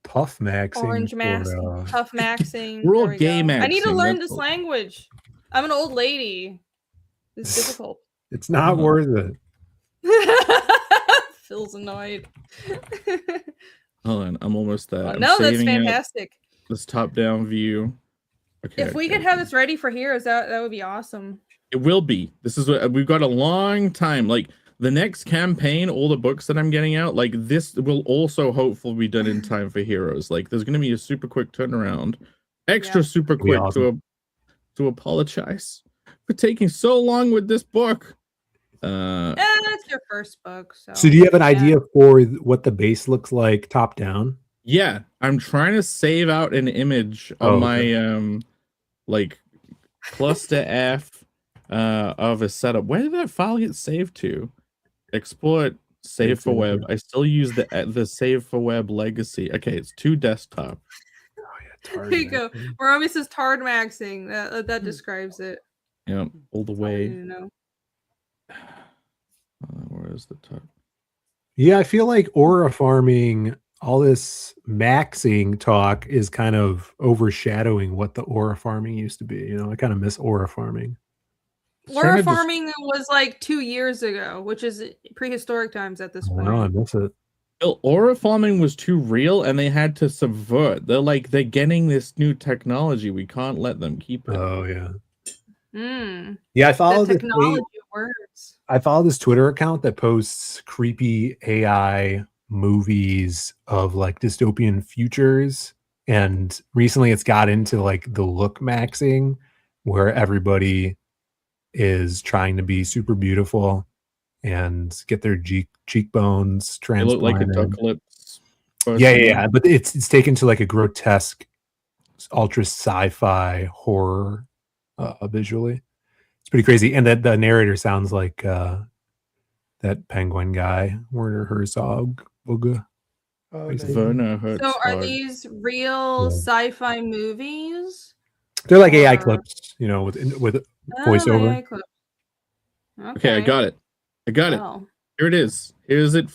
Puff maxing, orange maxing, puff maxing. We're all There we gay go. I need to maxing, learn that's this all. language. I'm an old lady. It's difficult. It's not worth it. Phil's annoyed. Hold on, I'm almost there. I'm No, that's saving it. fantastic. This top-down view. Okay, If we could have this ready for Heroes, that would be awesome. It will be. This is what we've got a long time. Like the next campaign, all the books that I'm getting out, like this will also hopefully be done in time for Heroes. Like there's gonna be a super quick turnaround. Extra super quick awesome. to apologize for taking so long with this book. It's your first book. So do you have an idea for what the base looks like top down? Yeah, I'm trying to save out an image of my like cluster F of a setup. Where did that file get saved to? Export, save for web. I still use the save for web legacy. Okay, it's to desktop. There you go. Romy says Tard maxing. That describes it. Yeah, all the way. Know. Where is the top? Yeah, I feel like aura farming, all this maxing talk is kind of overshadowing what the aura farming used to be. You know, I kind of miss aura farming. Aura farming was like 2 years ago, which is prehistoric times at this point. No, I miss it. Aura farming was too real, and they had to subvert. They're getting this new technology. We can't let them keep it. Oh yeah. Yeah, I follow the technology works. I follow this Twitter account that posts creepy AI movies of like dystopian futures, and recently it's got into like the look maxing, where everybody is trying to be super beautiful and get their cheekbones transplanted. They look like a duck lips. Yeah, but it's taken to like a grotesque, ultra sci-fi horror visually. It's pretty crazy, and that the narrator sounds like that Penguin guy, Werner Herzog. It's Werner Herzog. So are these real sci-fi movies? They're like AI clips, you know, with voiceover. Okay, I got it. Oh. Here it is. Here's the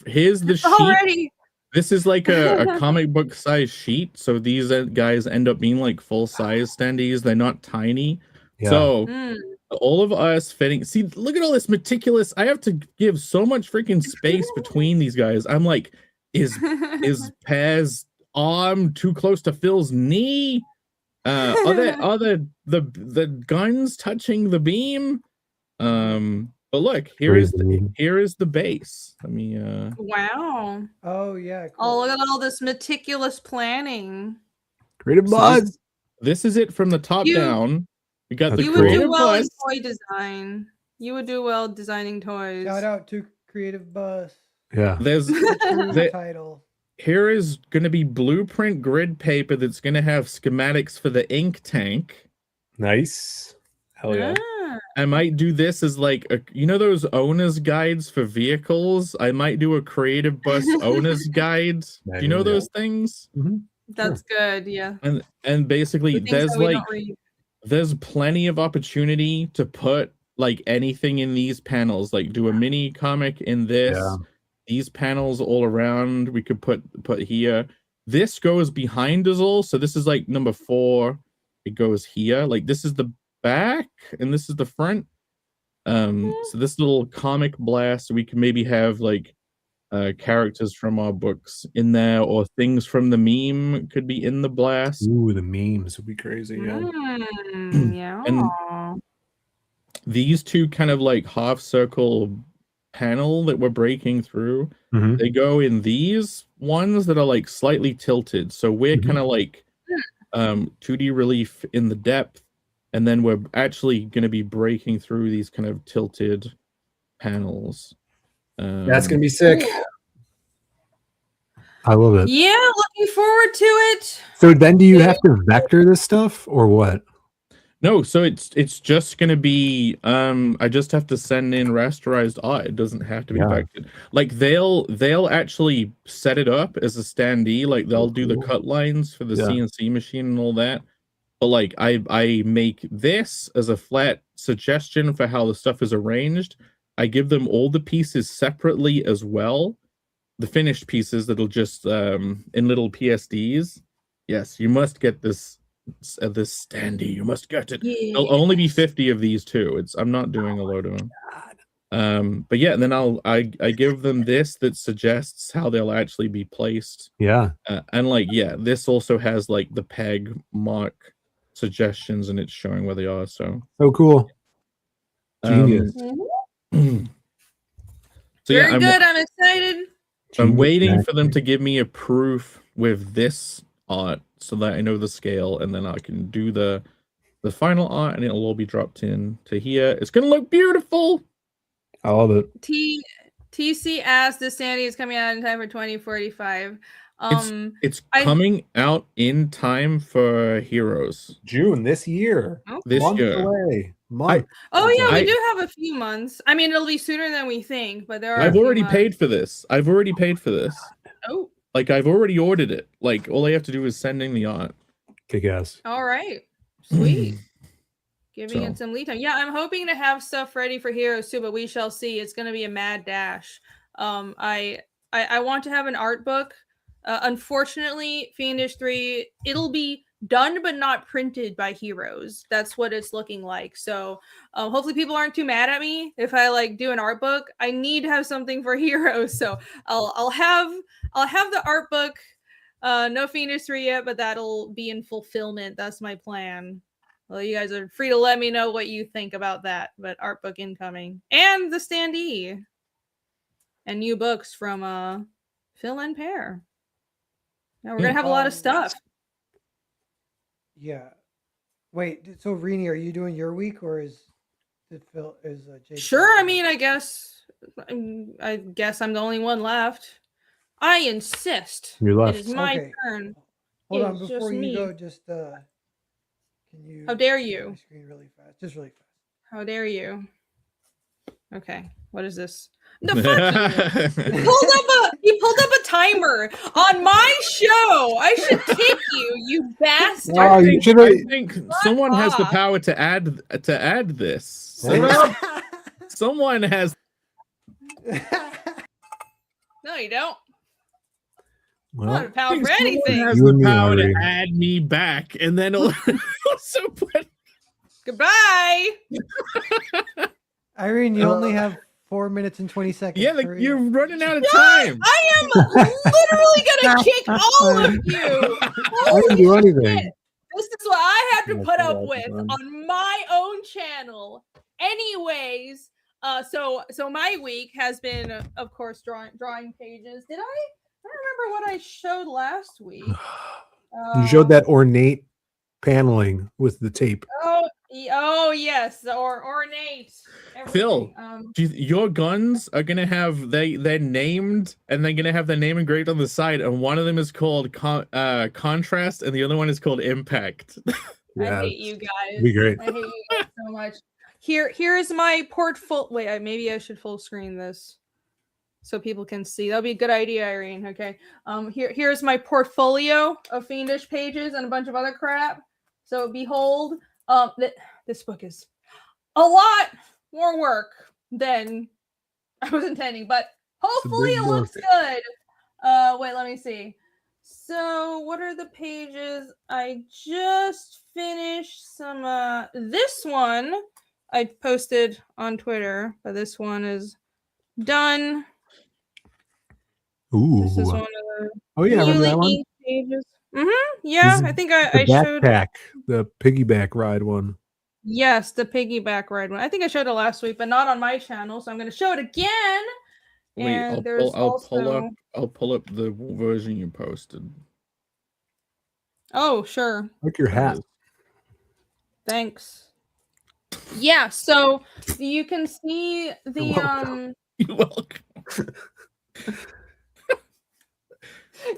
sheet. Already. This is like a comic book size sheet, so these guys end up being like full size standees. They're not tiny. Yeah. So Mm. all of us fitting. See, look at all this meticulous. I have to give so much freaking space between these guys. I'm like, is Paz arm too close to Phil's knee? Are the guns touching the beam? But look, here is the base. Let me Wow. Oh yeah. Oh, Cool. look at all this meticulous planning. Creative so buzz. this is it from the top You- down. We got the You would do creative well in buzz. toy design. You would do well designing toys. Shout out to Creative Bus. Yeah. There's True They- title. here is going to be blueprint grid paper that's going to have schematics for the ink tank. Nice. Hell yeah. Ah. I might do this as like you know those owner's guides for vehicles. I might do a creative bus owner's guide. Do you know those things? That's good. Yeah. And basically The things there's that we like don't read. there's plenty of opportunity to put like anything in these panels, like do a mini comic in this. Yeah. These panels all around we could put here. This goes behind us all, so this is like number 4. It goes here, like this is the back and this is the front. So this little comic blast, we can maybe have like characters from our books in there, or things from the meme could be in the blast. Ooh, the memes would be crazy. Yeah. Yeah. And these two kind of like half circle panel that we're breaking through, Mhm. they go in these ones that are like slightly tilted, so we're kind of like 2D relief in the depth, and then we're actually going to be breaking through these kind of tilted panels. That's gonna be sick. I love it. Yeah, looking forward to it. So then, do you have to vector this stuff or what? No, so it's just gonna be I just have to send in rasterized art. It doesn't have to be Yeah. vectored. Like they'll actually set it up as a standee, like they'll do the cool. cut lines for the Yeah. CNC machine and all that. But like I make this as a flat suggestion for how the stuff is arranged. I give them all the pieces separately as well. The finished pieces that'll just in little PSDs. Yes, you must get this this standee. You must get it. There'll only be 50 of these too. I'm not doing a load of them. But yeah, and then I give them this that suggests how they'll actually be placed. Yeah. And like this also has like the peg mark suggestions, and it's showing where they are. So cool. Genius. So Very I'm good. I'm excited. I'm waiting for them to give me a proof with this art so that I know the scale, and then I can do the final art, and it'll all be dropped in to here. It's gonna look beautiful. I love it. TC asked the Sandy is coming out in time for 2045. It's coming out in time for Heroes. June this year. This Month year. away. Month. Oh yeah, I- we do have a few months. I mean, it'll be sooner than we think, but there are. I've already paid for this. Oh, Like I've already ordered it. Like all I have to do is send in the art. Kick ass. all right, sweet. Giving So. it some lead time. Yeah, I'm hoping to have stuff ready for Heroes too, but we shall see. It's going to be a mad dash. I want to have an art book. Unfortunately, Fiendish 3, it'll be done but not printed by Heroes. That's what it's looking like. So hopefully people aren't too mad at me if I like do an art book. I need to have something for Heroes, so I'll have the art book. No Fiendish 3 yet, but that'll be in fulfillment. That's my plan. Well, you guys are free to let me know what you think about that. But art book incoming, and the standee, and new books from Phill and Pear. Now we're gonna have a lot of stuff. Yeah. Wait. So Rini, are you doing your week, or is Jake? Sure. I mean, I guess I'm the only one left. I insist. You're left. It is my Okay. turn. Hold It on, is just before you me. go, just can you? How dare share you? My screen really fast, just really fast. How dare you? Okay. What is this? No, fuck you. He pulled up a timer on my show. I should kick you, you bastard. Oh, you should I have. think someone has the off. power to add this. Someone has. No, you don't. I don't have Well, the power for Someone anything. has You the and me, power to Irene. add me back, and then also put. Goodbye. Irene, you only have 4 minutes and 20 seconds. Yeah, like Hurry you're up. running out of time. I am literally gonna kick all of you. I Holy didn't do shit. anything. This is what I have to Yeah, put so up that's with fun. on my own channel. Anyways, so my week has been, of course, drawing pages. Did I don't remember what I showed last week. You showed that ornate paneling with the tape. Oh yes, or ornate. Phill, everything. your guns are gonna have they're named, and they're gonna have their name engraved on the side, and one of them is called contrast, and the other one is called impact. Yeah, I hate you guys. it'd be great. I hate you guys so much. Here's my portfolio. Wait, maybe I should full screen this so people can see. That'll be a good idea, Irene. Okay. Here's my portfolio of fiendish pages and a bunch of other crap. So behold, this book is a lot more work than I was intending, but hopefully big it looks book. good. Wait, let me see. So what are the pages? I just finished some this one I posted on Twitter, but this one is done. Ooh. This is one of the Oh yeah, remember that one? ink pages. Yeah, I think I The showed. backpack, the piggyback ride one. Yes, the piggyback ride one. I think I showed it last week, but not on my channel, so I'm going to show it again. Wait, And I'll there's pull up the version you posted. Oh, sure. Like your hat. Thanks. Yeah, so you can see the You're welcome.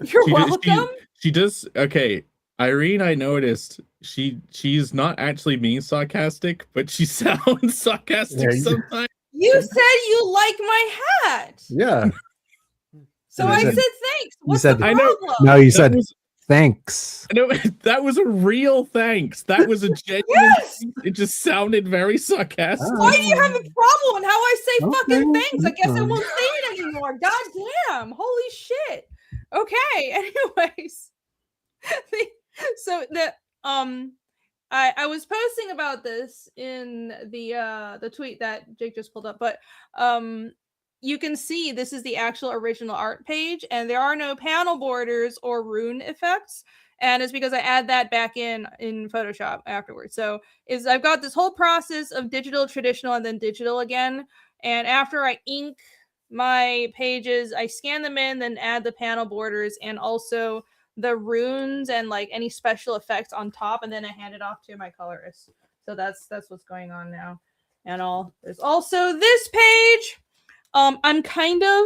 You're welcome. She does okay. Irene, I noticed she's not actually being sarcastic, but she sounds sarcastic sometimes. You said you like my hat. Yeah. So And I said- said thanks. What's said- the I know. problem? No, you That said was- thanks. No, that was a real thanks. That was a genuine. Yes! It just sounded very sarcastic. Why do you have a problem with how I say Okay, fucking things? I guess I okay. won't say it anymore. God damn. Holy shit. Okay. Anyways. So the I was posting about this in the tweet that Jake just pulled up, but you can see this is the actual original art page, and there are no panel borders or rune effects, and it's because I add that back in Photoshop afterwards. So I've got this whole process of digital, traditional, and then digital again, and after I ink my pages, I scan them in, then add the panel borders and also the runes and like any special effects on top, and then I hand it off to my colorist. So that's what's going on now. And there's also this page. I'm kind of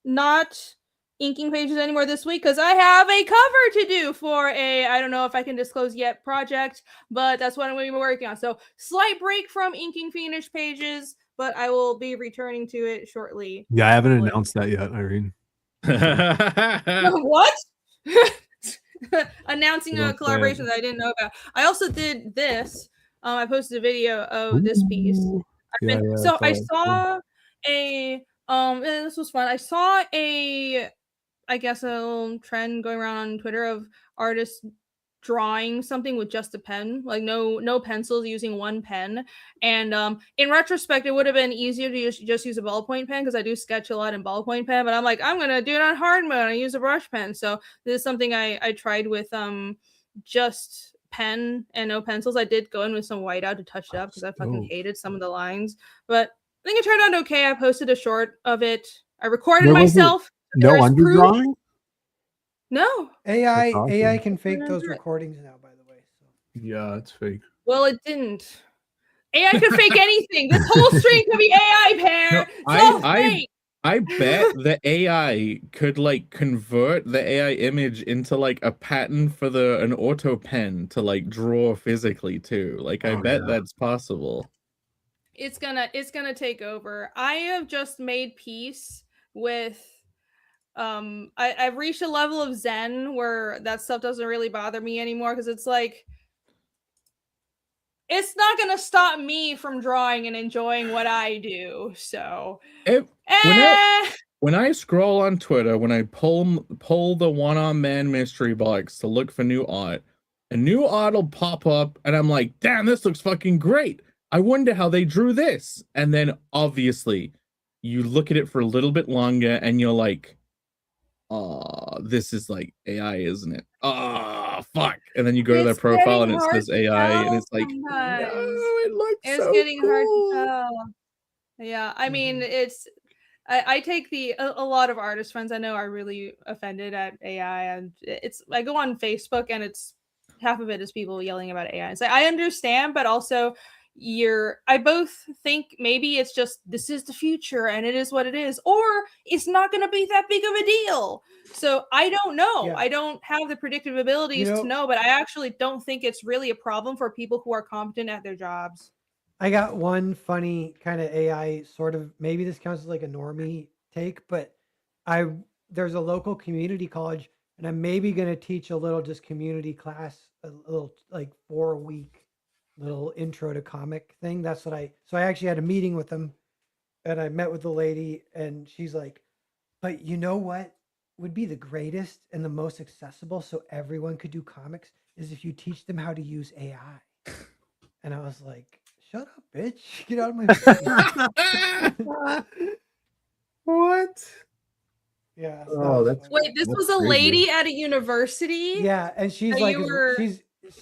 not inking pages anymore this week because I have a cover to do for I don't know if I can disclose yet, project, but that's what I'm going to be working on. So slight break from inking fiendish pages, but I will be returning to it shortly. Yeah, I haven't announced that yet, Irene. What? Announcing a Don't say collaboration it. that I didn't know about. I also did this. I posted a video of this piece. Ooh. Yeah, yeah, So I saw it. saw and this was fun. I saw I guess a little trend going around on Twitter of artists drawing something with just a pen, like no pencils, using one pen. And in retrospect, it would have been easier to just use a ballpoint pen because I do sketch a lot in ballpoint pen, but I'm like, I'm gonna do it on hard mode. I use a brush pen. So this is something I tried with just pen and no pencils. I did go in with some whiteout to touch it up because I fucking hated some of the lines, but I think it turned out okay. I posted a short of it. I recorded myself. No There's under proof. drawing? No. AI That's awesome. AI can fake Don't those do it. recordings now, by the way. So. Yeah, it's fake. Well, it didn't. AI could fake anything. This whole stream could be AI, pair. No, It's all fake. I bet the AI could like convert the AI image into like a pattern for an auto pen to like draw physically too. Like I bet that's possible. It's gonna take over. I have just made peace with I've reached a level of zen where that stuff doesn't really bother me anymore because it's like it's not gonna stop me from drawing and enjoying what I do. So when I scroll on Twitter, when I pull the one-arm man mystery box to look for new art, a new art will pop up, and I'm like, damn, this looks fucking great. I wonder how they drew this. And then obviously, you look at it for a little bit longer, and you're like, oh, this is like AI, isn't it? Oh, fuck. And then you go to their It's profile and getting it hard says to AI, and tell it's like, no, sometimes. it looks It's so getting hard to cool. tell. Yeah, I mean, it's I take a lot of artist friends I know are really offended at AI, and it's I go on Facebook and it's half of it is people yelling about AI. It's like I understand, but also I both think maybe it's just this is the future and it is what it is, or it's not going to be that big of a deal. So I don't know. Yeah. I don't have the predictive abilities to know, but I actually don't think it's really a problem for people who are competent at their jobs. I got one funny kind of AI sort of, maybe this counts as like a normie take, but there's a local community college and I'm maybe going to teach a little just community class, a little like 4-week little intro to comic thing. That's what so I actually had a meeting with them and I met with the lady and she's like, but you know what would be the greatest and the most accessible so everyone could do comics is if you teach them how to use AI. And I was like, shut up, bitch. Get out of my face. What? Yeah. Oh, that's Wait, this was a crazy. lady at a university? Yeah, and she's So like, you were-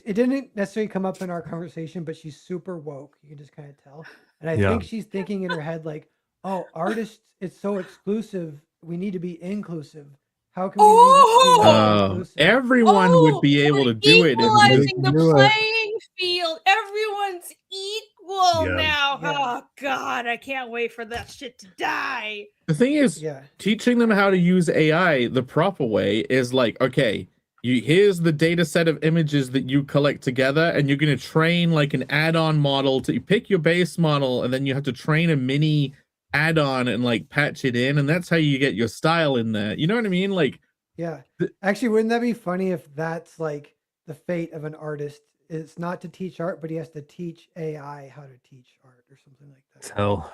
it didn't necessarily come up in our conversation, but she's super woke. You can just kind of tell. And I Yeah. think she's thinking in her head, like, oh, artists, it's so exclusive. We need to be inclusive. How can we be more inclusive? Everyone would be able to do it. Equalizing the do it. playing field. Everyone's equal Yeah. now. Yeah. Oh God, I can't wait for that shit to die. The thing is, Yeah. teaching them how to use AI the proper way is like, okay, here's the data set of images that you collect together, and you're going to train like an add-on model to pick your base model, and then you have to train a mini add-on and like patch it in, and that's how you get your style in there. You know what I mean? Like, Yeah. Actually, wouldn't that be funny if that's like the fate of an artist? It's not to teach art, but he has to teach AI how to teach art or something like that. Hell.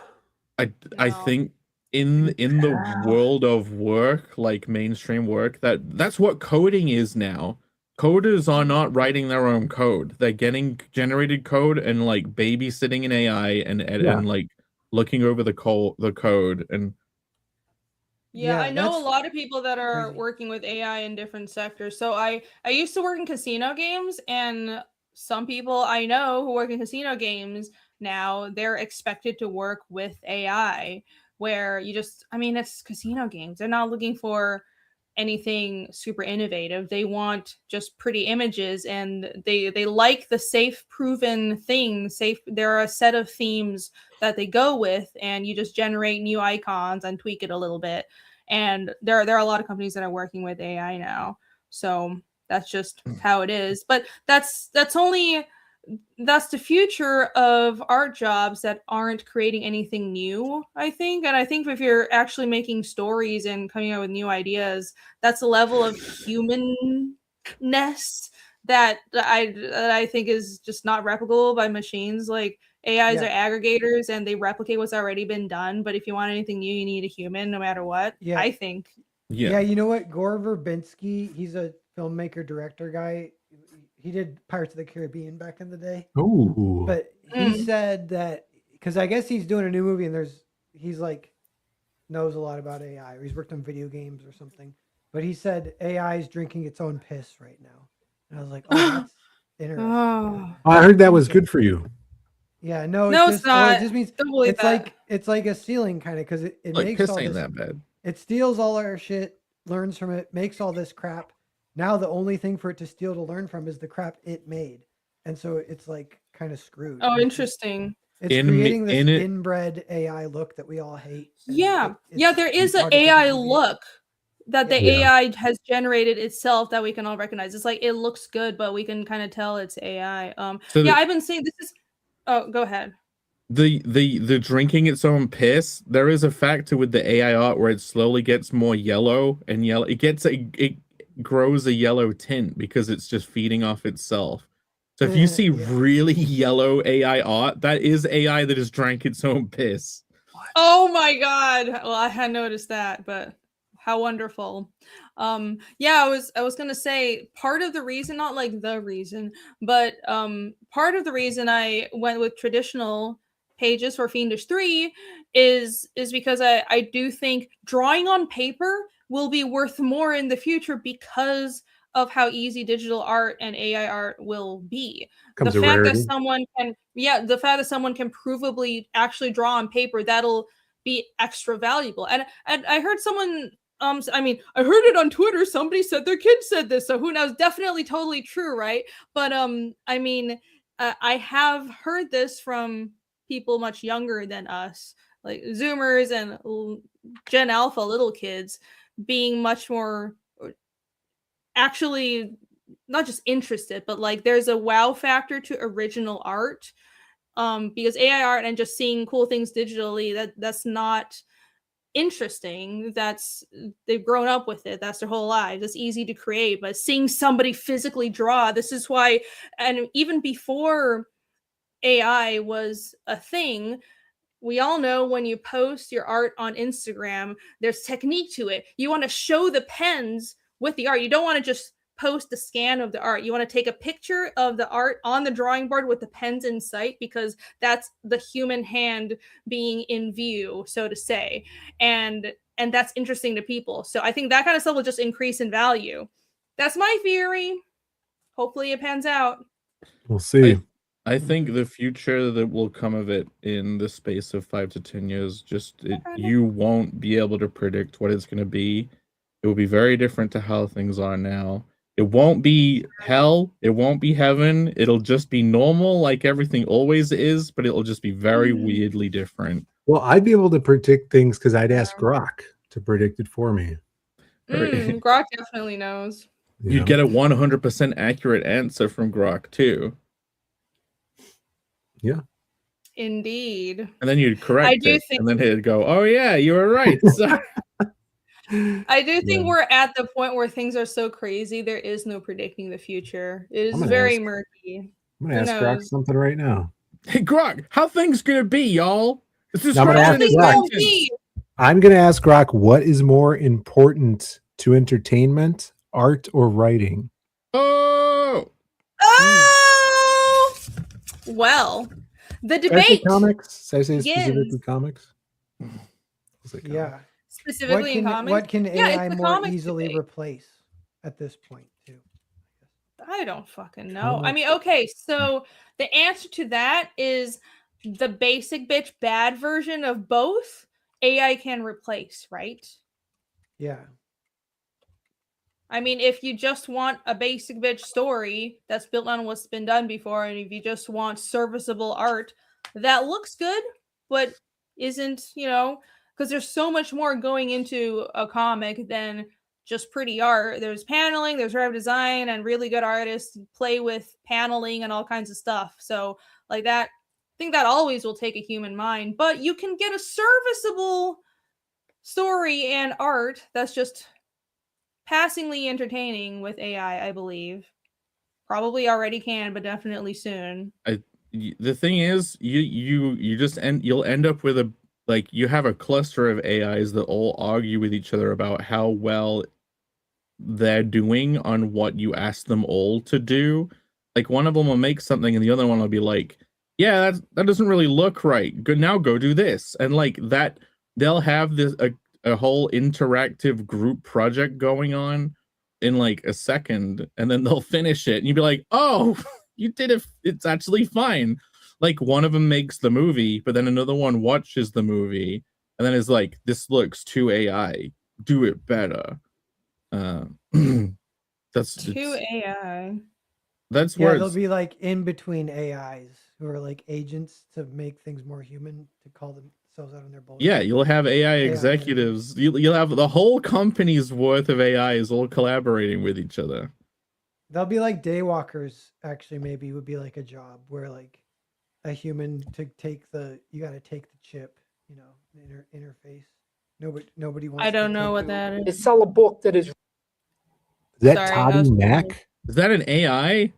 I think in the world of work, like mainstream work, that's what coding is now. Coders are not writing their own code. They're getting generated code and like babysitting an AI and like looking over the code and Yeah, I know a that's lot of people that are crazy. working with AI in different sectors. So I used to work in casino games, and some people I know who work in casino games now, they're expected to work with AI, where it's casino games. They're not looking for anything super innovative. They want just pretty images, and they like the safe proven things. There are a set of themes that they go with, and you just generate new icons and tweak it a little bit. And there are a lot of companies that are working with AI now. So that's just how it is. But that's the future of art jobs that aren't creating anything new, I think. And I think if you're actually making stories and coming up with new ideas, that's a level of humanness that I think is just not replicable by machines. Like AIs are aggregators and they replicate what's already been done. But if you want anything new, you need a human no matter what. Yeah. I think. Yeah, you know what? Gore Verbinski, he's a filmmaker, director guy. He did Pirates of the Caribbean back in the day. Ooh. But he said that, because I guess he's doing a new movie and he's like, knows a lot about AI, or he's worked on video games or something. But he said AI is drinking its own piss right now. And I was like, oh, that's interesting. Oh. I heard that was good for you. Yeah, no, it's not. It just means Don't believe that. it's like a ceiling kind of, because it like makes piss all ain't this. that bad. It steals all our shit, learns from it, makes all this crap. Now the only thing for it to steal to learn from is the crap it made, and so it's like kind of screwed. Oh, interesting. It's creating this inbred AI look that we all hate. Yeah, there is an AI look that the AI has generated itself that we can all recognize. It's like it looks good, but we can kind of tell it's AI. I've been saying this is. Oh, go ahead. The drinking its own piss. There is a factor with the AI art where it slowly gets more yellow and yellow. It grows a yellow tint because it's just feeding off itself. So if you see really yellow AI art, that is AI that has drank its own piss. Oh my god. Well, I had noticed that, but how wonderful. Yeah, I was gonna say part of the reason, not like the reason, but part of the reason I went with traditional pages for Fiendish 3 is because I do think drawing on paper will be worth more in the future because of how easy digital art and AI art will be. Comes The a fact that rarity. someone can, yeah, the fact that someone can provably actually draw on paper, that'll be extra valuable. And I heard someone, I mean, I heard it on Twitter, somebody said their kid said this, so who knows? Definitely totally true, right? But I mean, I have heard this from people much younger than us, like Zoomers and Gen Alpha little kids, being much more actually not just interested, but like there's a wow factor to original art, because AI art and just seeing cool things digitally, that's not interesting. That's, they've grown up with it, that's their whole lives, it's easy to create. But seeing somebody physically draw, this is why, and even before AI was a thing, we all know when you post your art on Instagram, there's technique to it. You want to show the pens with the art. You don't want to just post the scan of the art. You want to take a picture of the art on the drawing board with the pens in sight, because that's the human hand being in view, so to say. And that's interesting to people. So I think that kind of stuff will just increase in value. That's my theory. Hopefully it pans out. We'll see. I think the future that will come of it in the space of 5 to 10 years, you won't be able to predict what it's going to be. It will be very different to how things are now. It won't be hell. It won't be heaven. It'll just be normal, like everything always is, but it'll just be very weirdly different. Well, I'd be able to predict things because I'd ask Grok to predict it for me. Grok definitely knows. You'd get a 100% accurate answer from Grok too. Yeah. Indeed. And then you'd correct it, and then he'd go, "Oh yeah, you were right." I do think we're at the point where things are so crazy, there is no predicting the future. It is very murky. I'm gonna ask Grok something right now. Hey Grok, how things gonna be, y'all? I'm gonna ask Grok, what is more important to entertainment, art, or writing? Oh! Well, the debate. Comics? Did I say specifically comics? Yeah. Specifically in comics. What can AI more easily replace at this point, too? I don't fucking know. I mean, okay, so the answer to that is the basic bitch bad version of both AI can replace, right? Yeah. I mean, if you just want a basic bitch story that's built on what's been done before, and if you just want serviceable art that looks good, but isn't, because there's so much more going into a comic than just pretty art. There's paneling, there's web design, and really good artists play with paneling and all kinds of stuff. So, like that, I think that always will take a human mind, but you can get a serviceable story and art that's just passingly entertaining with AI, I believe. Probably already can, but definitely soon. The thing is, you'll end up with you have a cluster of AIs that all argue with each other about how well they're doing on what you ask them all to do. Like one of them will make something and the other one will be like, yeah, that doesn't really look right. Good, now go do this. And like that, they'll have this a whole interactive group project going on in like a second, and then they'll finish it and you'd be like, oh, you did it, it's actually fine. Like one of them makes the movie, but then another one watches the movie and then is like, this looks too AI, do it better. That's too AI. That's where they'll be like in between AIs who are like agents to make things more human, to call themselves out on their bullshit. Yeah, you'll have AI executives. You'll have the whole company's worth of AIs all collaborating with each other. They'll be like daywalkers. Actually, maybe would be like a job where like a human you got to take the chip, the interface. Nobody wants. I don't know what that is. They sell a book that is. Is that Toddy Mac? Is that an AI?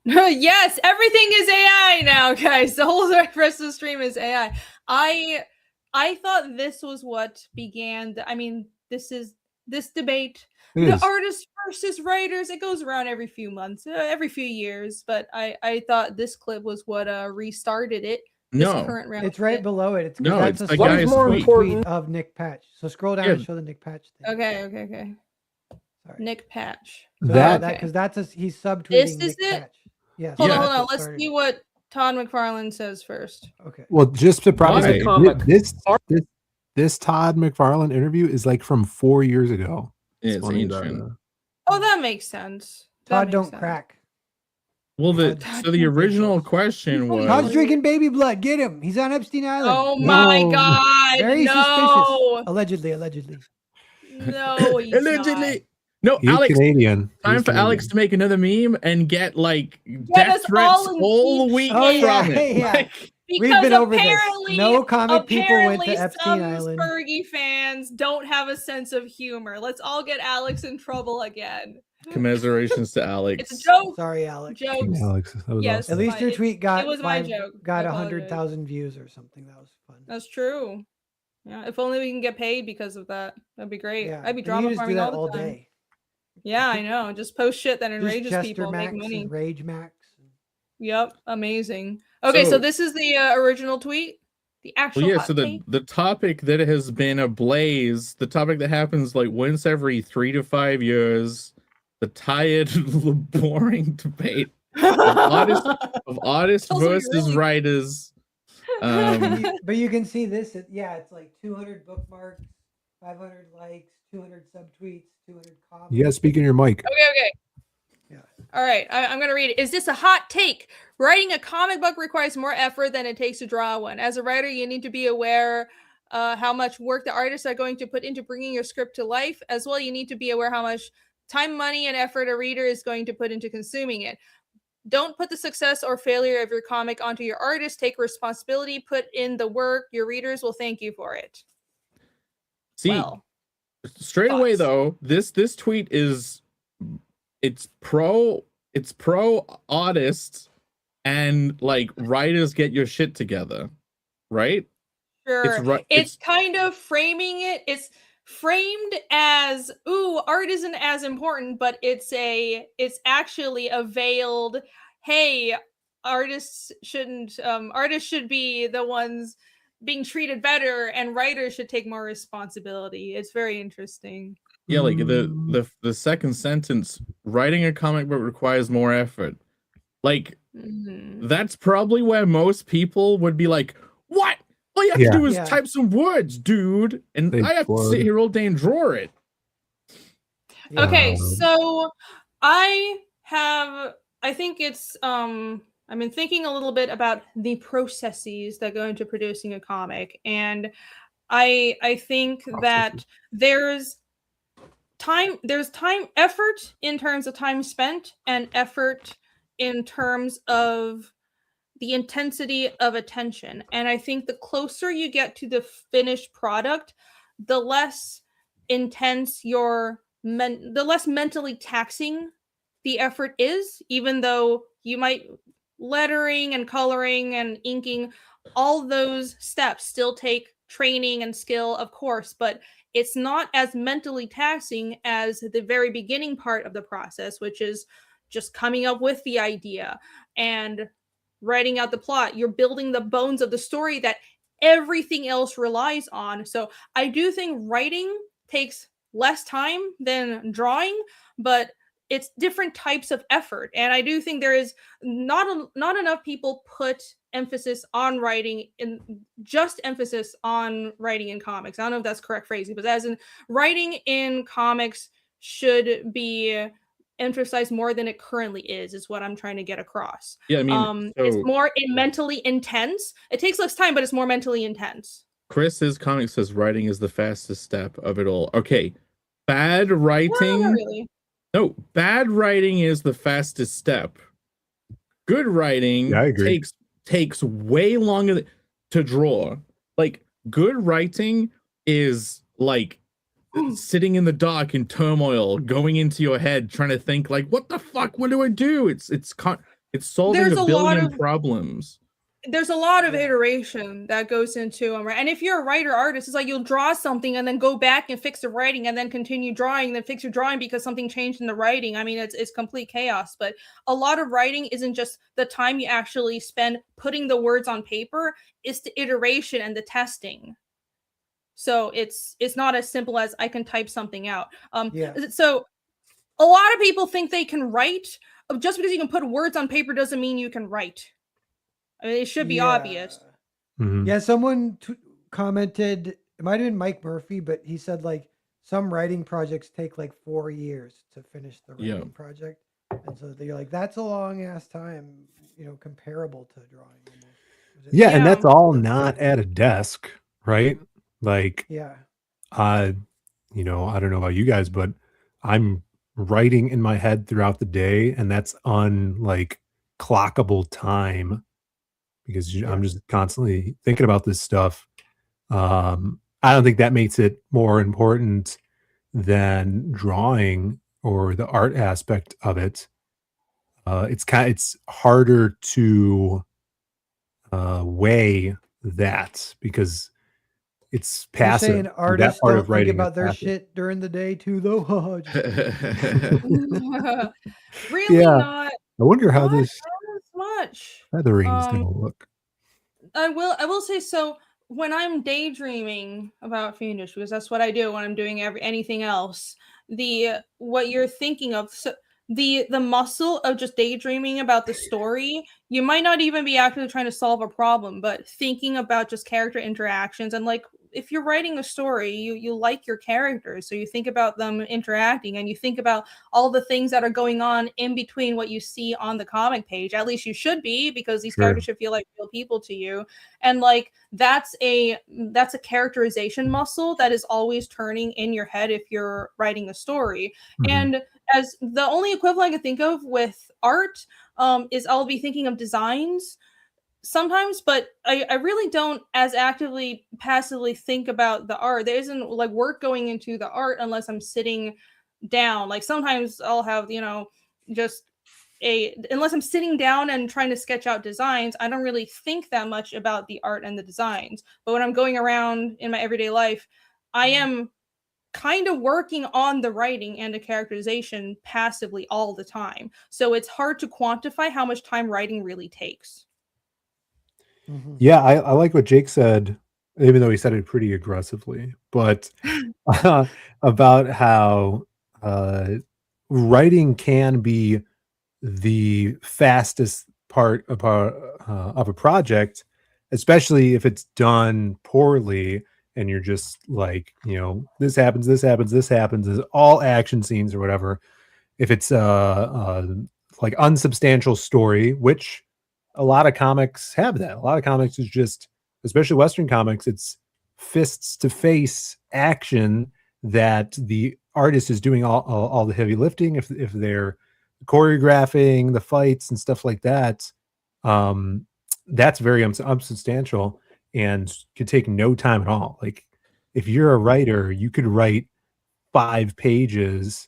Yes, everything is AI now, guys. The whole rest of the stream is AI. I thought this was what began. This debate. It The is. artists versus writers. It goes around every few months, every few years. But I thought this clip was what restarted it. This No, current round. It's right below it. It's No, that's it's a the guy's screenshot tweet. of Nick Patch. So scroll down Yeah. and show the Nick Patch thing. Okay. Sorry. Nick Patch. So That- because that's he's subtweeting This is Nick it? Patch. Yes. Hold Yeah. on. that's what Let's started see it. what Todd McFarlane says first. Okay. Well, just to preface Why? it, Comic. this Todd McFarlane interview is like from 4 years ago. it's funny that, ancient. Oh, that makes sense. That Todd makes don't sense. crack. Well, Todd so the original question was Todd's drinking baby blood. Get him. He's on Epstein Island. Oh my No. god! Very no, suspicious. Allegedly. no, he's allegedly. No, He's Alex. Canadian. Time He's for Alex Canadian. to make another meme and get like Get death us threats all in all deep week Oh, yeah, from it. yeah. Like, We've Because been over this. apparently, No comic people went to apparently Epstein some Island. Fergie fans don't have a sense of humor. Let's all get Alex in trouble again. commiserations to Alex. It's a joke. Sorry, Alex. Jokes. Alex, that was Yes. awesome. At least your tweet got was my joke. I got apologize. 100,000 views or something. That was fun. That's true. Yeah, if only we can get paid because of that. That'd be great. Yeah, I'd be and drama you just do farming that all all the time. day. Yeah, I know. Just post shit that Just enrages Chester people, Max make money. and Rage Max. Yep, amazing. Okay, so So- this is the original tweet, the actual. Well, yeah, hot so the, take? the topic that has been ablaze, the topic that happens like once every 3 to 5 years, the tired, boring debate artists- of artists Tells me versus really- writers. But you can see this. It's like 200 bookmarks, 500 likes, 200 subtweets, 200 comments. You gotta speak in your mic. Okay. Yeah. All right, I'm going to read it. Is this a hot take? Writing a comic book requires more effort than it takes to draw one. As a writer, you need to be aware how much work the artists are going to put into bringing your script to life. As well, you need to be aware how much time, money, and effort a reader is going to put into consuming it. Don't put the success or failure of your comic onto your artist. Take responsibility, put in the work. Your readers will thank you for it. See, Well, straight away thoughts? though, this tweet is it's pro artists and like writers get your shit together, right? sure. right- It's kind of framing it. It's framed as, ooh, art isn't as important, but it's actually a veiled, hey, artists should be the ones being treated better and writers should take more responsibility. It's very interesting. Yeah, like the second sentence, writing a comic book requires more effort. Like Mhm. that's probably where most people would be like, what? All you have Yeah. to do is Yeah. type some words, dude. And They I have to flood. sit here all day and draw it. Yeah. Okay, Um, so I think it's I've been thinking a little bit about the processes that go into producing a comic, and I think that there's time effort in terms of time spent and effort in terms of the intensity of attention. And I think the closer you get to the finished product, the less intense the less mentally taxing the effort is, even though you might lettering and coloring and inking, all those steps still take training and skill, of course, but it's not as mentally taxing as the very beginning part of the process, which is just coming up with the idea and writing out the plot. You're building the bones of the story that everything else relies on. So I do think writing takes less time than drawing, but it's different types of effort. And I do think there is not enough people put emphasis on writing, in just emphasis on writing in comics. I don't know if that's correct phrasing, but as in writing in comics should be emphasized more than it currently is what I'm trying to get across. Yeah, I mean, It's so more mentally intense. It takes less time, but it's more mentally intense. Chris's comic says writing is the fastest step of it all. Okay, bad writing. Not really. No, bad writing is the fastest step. Good writing Yeah, I agree. takes way longer to draw. Like good writing is like sitting in the dark in turmoil, going into your head, trying to think like, what the fuck? What do I do? It's solving There's a a lot billion of- problems. there's a lot of Yeah. iteration that goes into them, right? And if you're a writer artist, it's like you'll draw something and then go back and fix the writing and then continue drawing, then fix your drawing because something changed in the writing. I mean, it's complete chaos. But a lot of writing isn't just the time you actually spend putting the words on paper, it's the iteration and the testing. So it's not as simple as I can type something out. Yeah. So a lot of people think they can write. Just because you can put words on paper doesn't mean you can write. I mean, it should be obvious. Mhm. Yeah, someone commented, it might have been Mike Murphy, but he said like some writing projects take like 4 years to finish the writing project. And so they're like, that's a long ass time, you know, comparable to drawing almost. Yeah, and that's all not at a desk, right? Like, yeah. you know, I don't know about you guys, but I'm writing in my head throughout the day, and that's on like clockable time because I'm just constantly thinking about this stuff. I don't think that makes it more important than drawing or the art aspect of it. It's harder to weigh that because it's You're passive. saying artists that part don't of writing think about is their passive. shit during the day too, though. Really Yeah. not. I wonder how Not this as much. feathering is going to look. I will say so. When I'm daydreaming about Fiendish, because that's what I do when I'm doing anything else. What you're thinking of, so the muscle of just daydreaming about the story, you might not even be actually trying to solve a problem, but thinking about just character interactions. And like if you're writing a story, you like your characters, so you think about them interacting and you think about all the things that are going on in between what you see on the comic page. At least you should be, because these characters should feel like real people to you. And like that's a characterization muscle that is always turning in your head if you're writing a story. And as the only equivalent I can think of with art is I'll be thinking of designs sometimes, but I really don't as actively passively think about the art. There isn't like work going into the art unless I'm sitting down. Like sometimes I'll have, you know, just unless I'm sitting down and trying to sketch out designs, I don't really think that much about the art and the designs. But when I'm going around in my everyday life, I am kind of working on the writing and the characterization passively all the time. So it's hard to quantify how much time writing really takes. Yeah, I like what Jake said, even though he said it pretty aggressively, but about how writing can be the fastest part of a project, especially if it's done poorly and you're just like, you know, this happens, this happens, this happens, is all action scenes or whatever. If it's like unsubstantial story, which a lot of comics have that. A lot of comics is just, especially Western comics, it's fists to face action that the artist is doing all the heavy lifting. If they're choreographing the fights and stuff like that, that's very unsubstantial and could take no time at all. Like if you're a writer, you could write 5 pages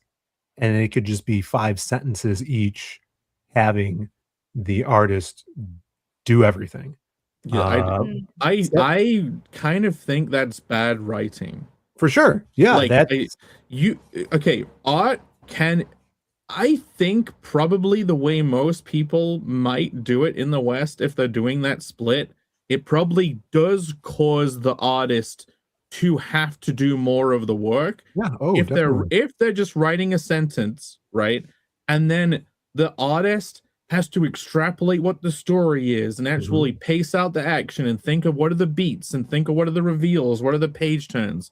and it could just be 5 sentences each, having the artist do everything. Yeah, I kind of think that's bad writing. For sure. Yeah, like art can, I think probably the way most people might do it in the West, if they're doing that split, it probably does cause the artist to have to do more of the work. Yeah. If they're just writing a sentence, right? And then the artist has to extrapolate what the story is and actually pace out the action and think of what are the beats and think of what are the reveals, what are the page turns.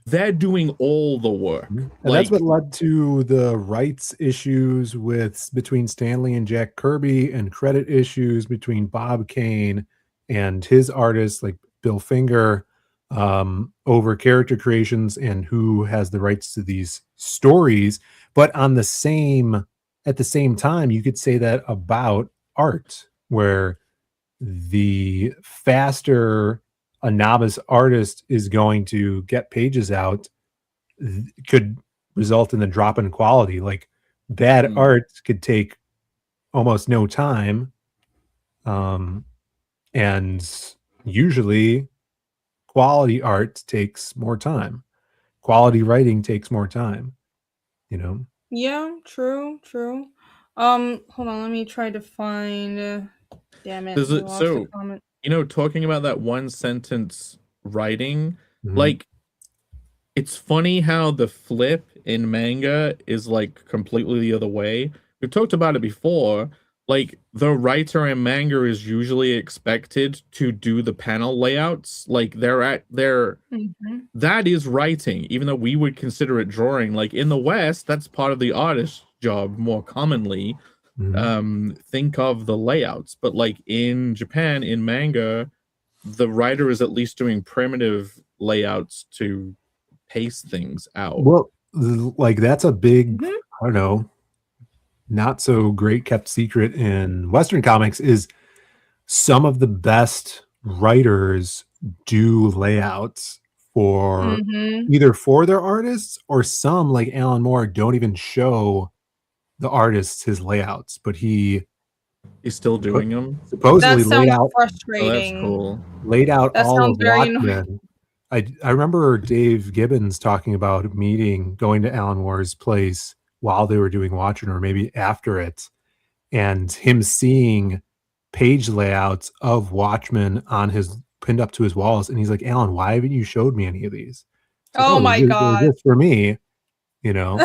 They're doing all the work. And that's what led to the rights issues between Stanley and Jack Kirby, and credit issues between Bob Kane and his artists like Bill Finger, over character creations and who has the rights to these stories. But at the same time, you could say that about art, where the faster a novice artist is going to get pages out could result in a drop in quality. Like bad art could take almost no time. And usually quality art takes more time. Quality writing takes more time, you know? Yeah, true. Hold on, let me try to find damn it, I lost the comment. Talking about that one sentence writing, Mhm. like, it's funny how the flip in manga is like completely the other way. We've talked about it before. Like, the writer in manga is usually expected to do the panel layouts. Like, that is writing, even though we would consider it drawing. Like, in the West, that's part of the artist's job more commonly. Think of the layouts. But like in Japan, in manga, the writer is at least doing primitive layouts to pace things out. Well, like that's a big, I don't know, not so great kept secret in Western comics is some of the best writers do layouts for either for their artists, or some, like Alan Moore, don't even show the artists his layouts, but he's still doing them. Supposedly that sounds laid out. frustrating. Oh, that's cool. Laid out That all sounds of very Watchmen. I remember Dave Gibbons talking about a meeting, going to Alan Moore's place while they were doing Watchmen, or maybe after it, and him seeing page layouts of Watchmen on his pinned up to his walls, and he's like, "Alan, why haven't you showed me any of these?" It's like, Oh my they're god, just for me, you know.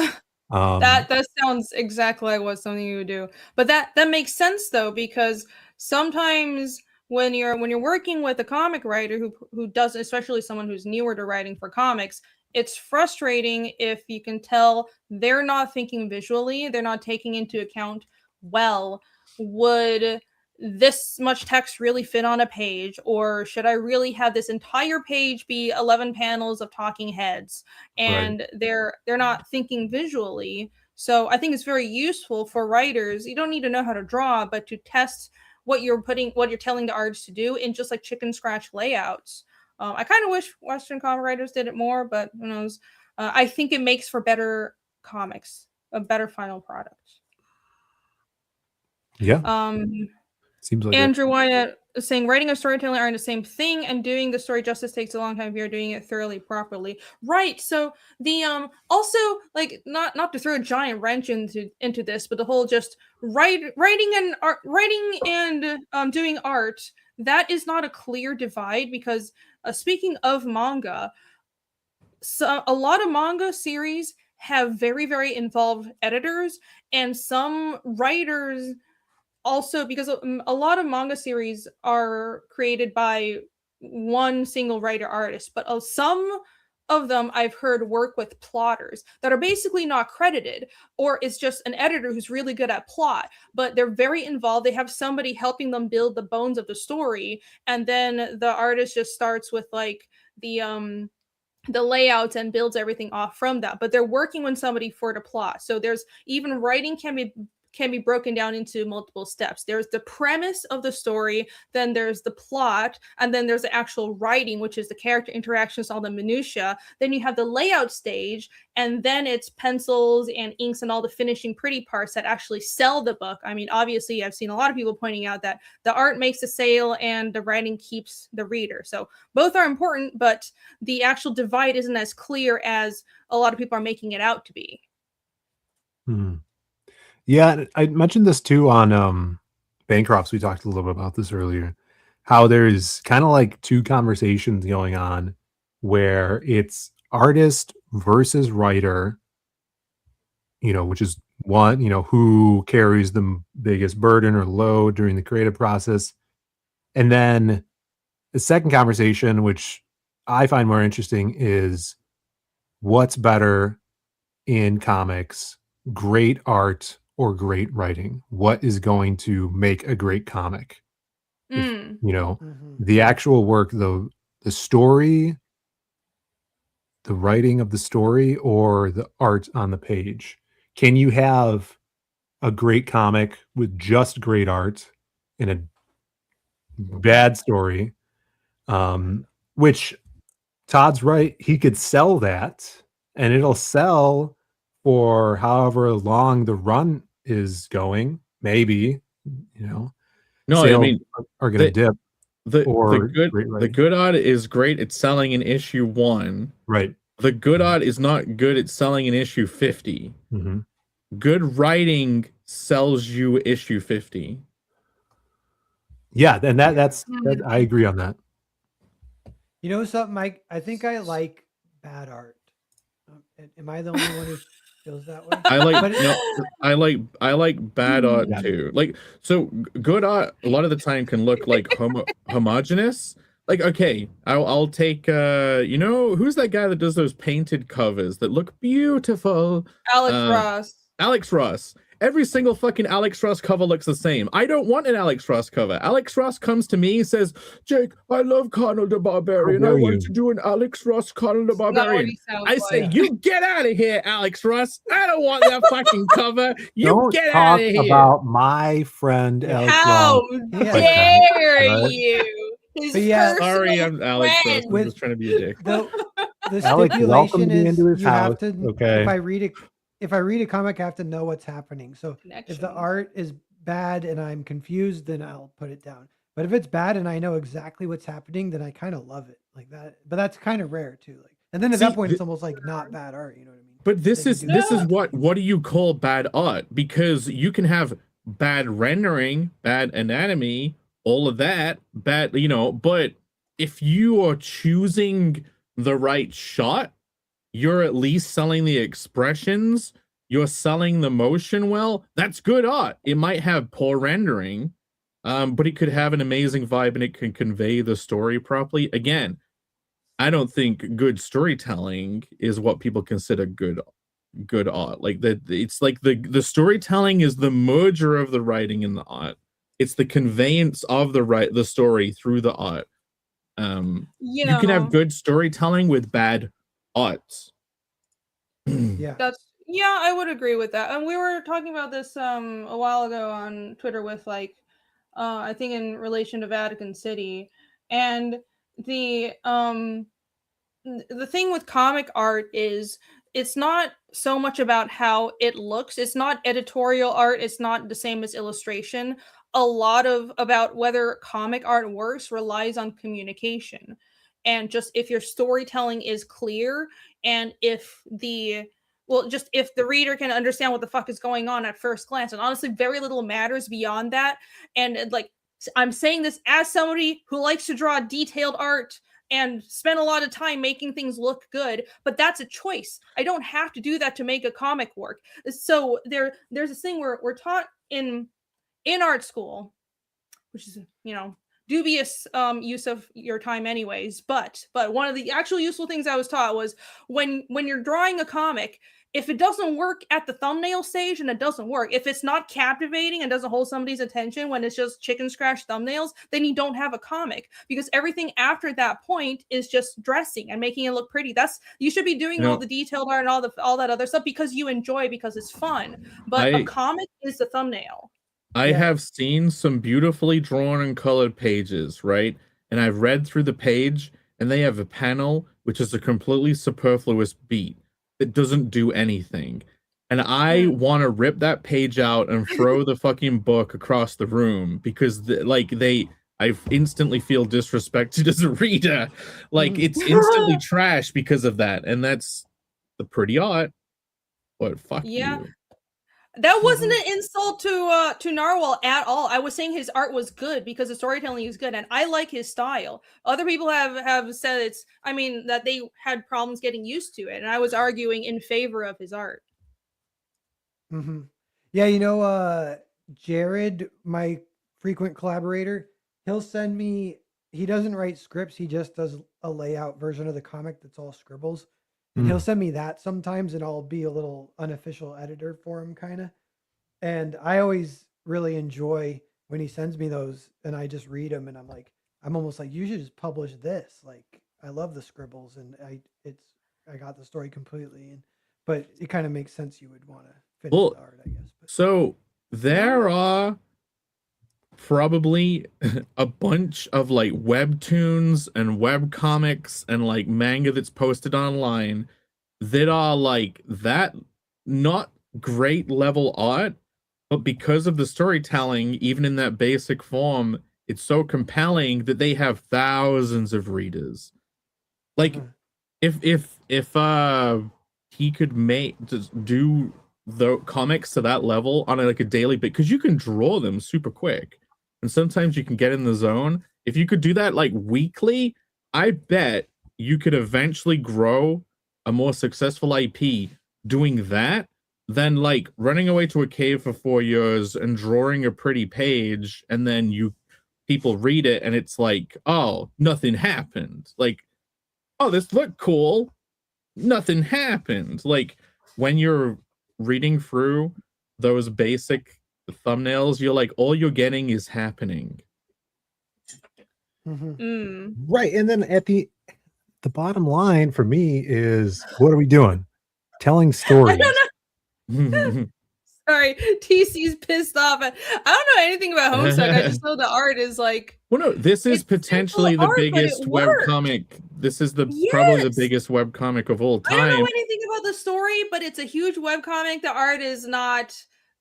that sounds exactly like what something you would do. But that makes sense though, because sometimes when you're working with a comic writer who does, especially someone who's newer to writing for comics, it's frustrating if you can tell they're not thinking visually, they're not taking into account, well, would this much text really fit on a page, or should I really have this entire page be 11 panels of talking heads? And they're not thinking visually. So I think it's very useful for writers. You don't need to know how to draw, but to test what you're telling the artist to do in just like chicken scratch layouts. I kind of wish Western comic writers did it more, but who knows? I think it makes for better comics, a better final product. Yeah. Seems like Andrew Wyatt is saying writing and storytelling aren't the same thing, and doing the story justice takes a long time if you're doing it thoroughly properly. Right. So the also, like, not to throw a giant wrench into this, but the whole just writing and doing art, that is not a clear divide, because speaking of manga, so a lot of manga series have very, very involved editors, and some writers also, because a lot of manga series are created by one single writer artist, but some of them I've heard work with plotters that are basically not credited, or it's just an editor who's really good at plot, but they're very involved. They have somebody helping them build the bones of the story, and then the artist just starts with like the layouts and builds everything off from that, but they're working with somebody for the plot. So there's even writing can be broken down into multiple steps. There's the premise of the story, then there's the plot, and then there's the actual writing, which is the character interactions, all the minutia. Then you have the layout stage, and then it's pencils and inks and all the finishing pretty parts that actually sell the book. I mean, obviously, I've seen a lot of people pointing out that the art makes the sale and the writing keeps the reader. So both are important, but the actual divide isn't as clear as a lot of people are making it out to be. Yeah, I mentioned this too on Bancrofts. We talked a little bit about this earlier, how there's kind of like two conversations going on where it's artist versus writer, which is one, who carries the biggest burden or load during the creative process. And then the second conversation, which I find more interesting, is what's better in comics, great art or great writing? What is going to make a great comic? If, the actual work, the story, the writing of the story, or the art on the page. Can you have a great comic with just great art and a bad story? Which Todd's right, he could sell that and it'll sell for however long the run is going. Maybe, no, sales I mean, are going to dip. the or good great the writing. good art is great at selling in issue 1. Right. The good art is not good at selling in issue 50. Mhm. Good writing sells you issue 50. Yeah, and that's I agree on that. You know something, Mike? I think I like bad art. Am I the only one who feels that way? I like But it- no, I like bad art Yeah. too. Like so good art a lot of the time can look like homogeneous. Like okay, I'll take you know who's that guy that does those painted covers that look beautiful? Alex Ross. Alex Ross. Every single fucking Alex Ross cover looks the same. I don't want an Alex Ross cover. Alex Ross comes to me and says, Jake, I love Conan the Barbarian. I want to do an Alex Ross Conan the Not what Barbarian. he sounds I say, like. you get out of here, Alex Ross. I don't want that fucking cover. You Don't get talk out of here. about my friend Alex How Ross. Yeah. dare Right? you? His But yeah, Sorry, personal I'm Alex Ross. friend. I'm With- just trying to be a dick. the Alex stipulation welcomed me is into his you have house. to. Okay. If I read a comic, I have to know what's happening. So if the Connections. art is bad and I'm confused, then I'll put it down. But if it's bad and I know exactly what's happening, then I kind of love it like that. But that's kind of rare too. Like, and then at See, that point, it's almost like not bad art. You know what I mean? But this They is can do this that. is what do you call bad art? Because you can have bad rendering, bad anatomy, all of that, bad, you know, but if you are choosing the right shot, you're at least selling the expressions, you're selling the motion well, that's good art. It might have poor rendering, but it could have an amazing vibe and it can convey the story properly. Again, I don't think good storytelling is what people consider good art. Like that, it's like the storytelling is the merger of the writing and the art. It's the conveyance of the story through the art. You can have good storytelling with bad art. Yeah. I would agree with that. And we were talking about this a while ago on Twitter with like I think in relation to Vatican City. And the thing with comic art is it's not so much about how it looks. It's not editorial art. It's not the same as illustration. A lot of about whether comic art works relies on communication. And just if your storytelling is clear and if if the reader can understand what the fuck is going on at first glance. And honestly, very little matters beyond that. And like, I'm saying this as somebody who likes to draw detailed art and spend a lot of time making things look good, but that's a choice. I don't have to do that to make a comic work. So there's this thing where we're taught in art school, which is, you know, dubious use of your time anyways, but one of the actual useful things I was taught was when you're drawing a comic, if it doesn't work at the thumbnail stage, and it doesn't work, if it's not captivating and doesn't hold somebody's attention when it's just chicken scratch thumbnails, then you don't have a comic, because everything after that point is just dressing and making it look pretty. You should be doing all the detailed art and all that other stuff because you enjoy, because it's fun. But a comic is the thumbnail. I have seen some beautifully drawn and colored pages, right? And I've read through the page, and they have a panel which is a completely superfluous beat that doesn't do anything. And I want to rip that page out and throw the fucking book across the room because I instantly feel disrespected as a reader. Like it's instantly trash because of that. And that's the pretty art. But fuck you. That wasn't an insult to Narwhal at all. I was saying his art was good because the storytelling is good, and I like his style. Other people have said that they had problems getting used to it, and I was arguing in favor of his art. Mm-hmm. Yeah, you know, Jared, my frequent collaborator, he'll send me. He doesn't write scripts. He just does a layout version of the comic that's all scribbles. And he'll send me that sometimes, and I'll be a little unofficial editor for him, kind of. And I always really enjoy when he sends me those, and I just read them, and I'm almost like, you should just publish this. Like, I love the scribbles, and I got the story completely. But it kind of makes sense you would want to finish the art, I guess. So there are probably a bunch of like webtoons and web comics and like manga that's posted online that are like that, not great level art, but because of the storytelling, even in that basic form, it's so compelling that they have thousands of readers. Like if he could just do the comics to that level on like a daily bit, because you can draw them super quick and sometimes you can get in the zone. If you could do that like weekly, I bet you could eventually grow a more successful IP doing that than like running away to a cave for 4 years and drawing a pretty page and then people read it and it's like, oh, nothing happened. Like, oh, this looked cool. Nothing happened. Like when you're reading through those basic thumbnails, you're like, all you're getting is happening. Right. And then at the bottom line for me is, what are we doing? Telling stories. Sorry, TC's pissed off. I don't know anything about Homestuck. I just know the art is like. Well, no, this is potentially the biggest webcomic. This is probably the biggest webcomic of all time. I don't know anything about the story, but it's a huge webcomic. The art is not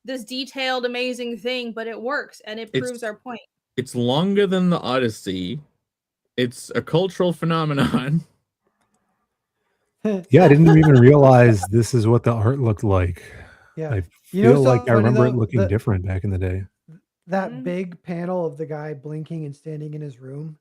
this detailed, amazing thing, but it works and it proves our point. It's longer than the Odyssey. It's a cultural phenomenon. Yeah, I didn't even realize this is what the art looked like. Yeah. I feel like I remember it looking different back in the day. That big panel of the guy blinking and standing in his room.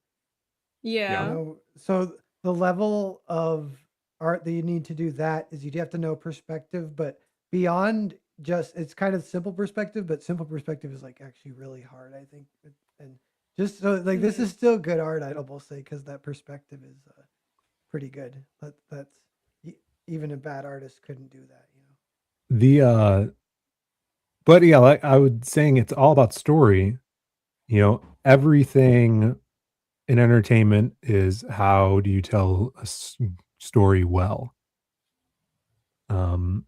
Yeah. You know, so the level of art that you need to do that is you'd have to know perspective, but beyond just, it's kind of simple perspective, but simple perspective is like actually really hard, I think. And just so like, this is still good art, I'd almost say, because that perspective is pretty good. That's even a bad artist couldn't do that, you know? But yeah, like I was saying, it's all about story. You know, everything in entertainment is how do you tell a story well. A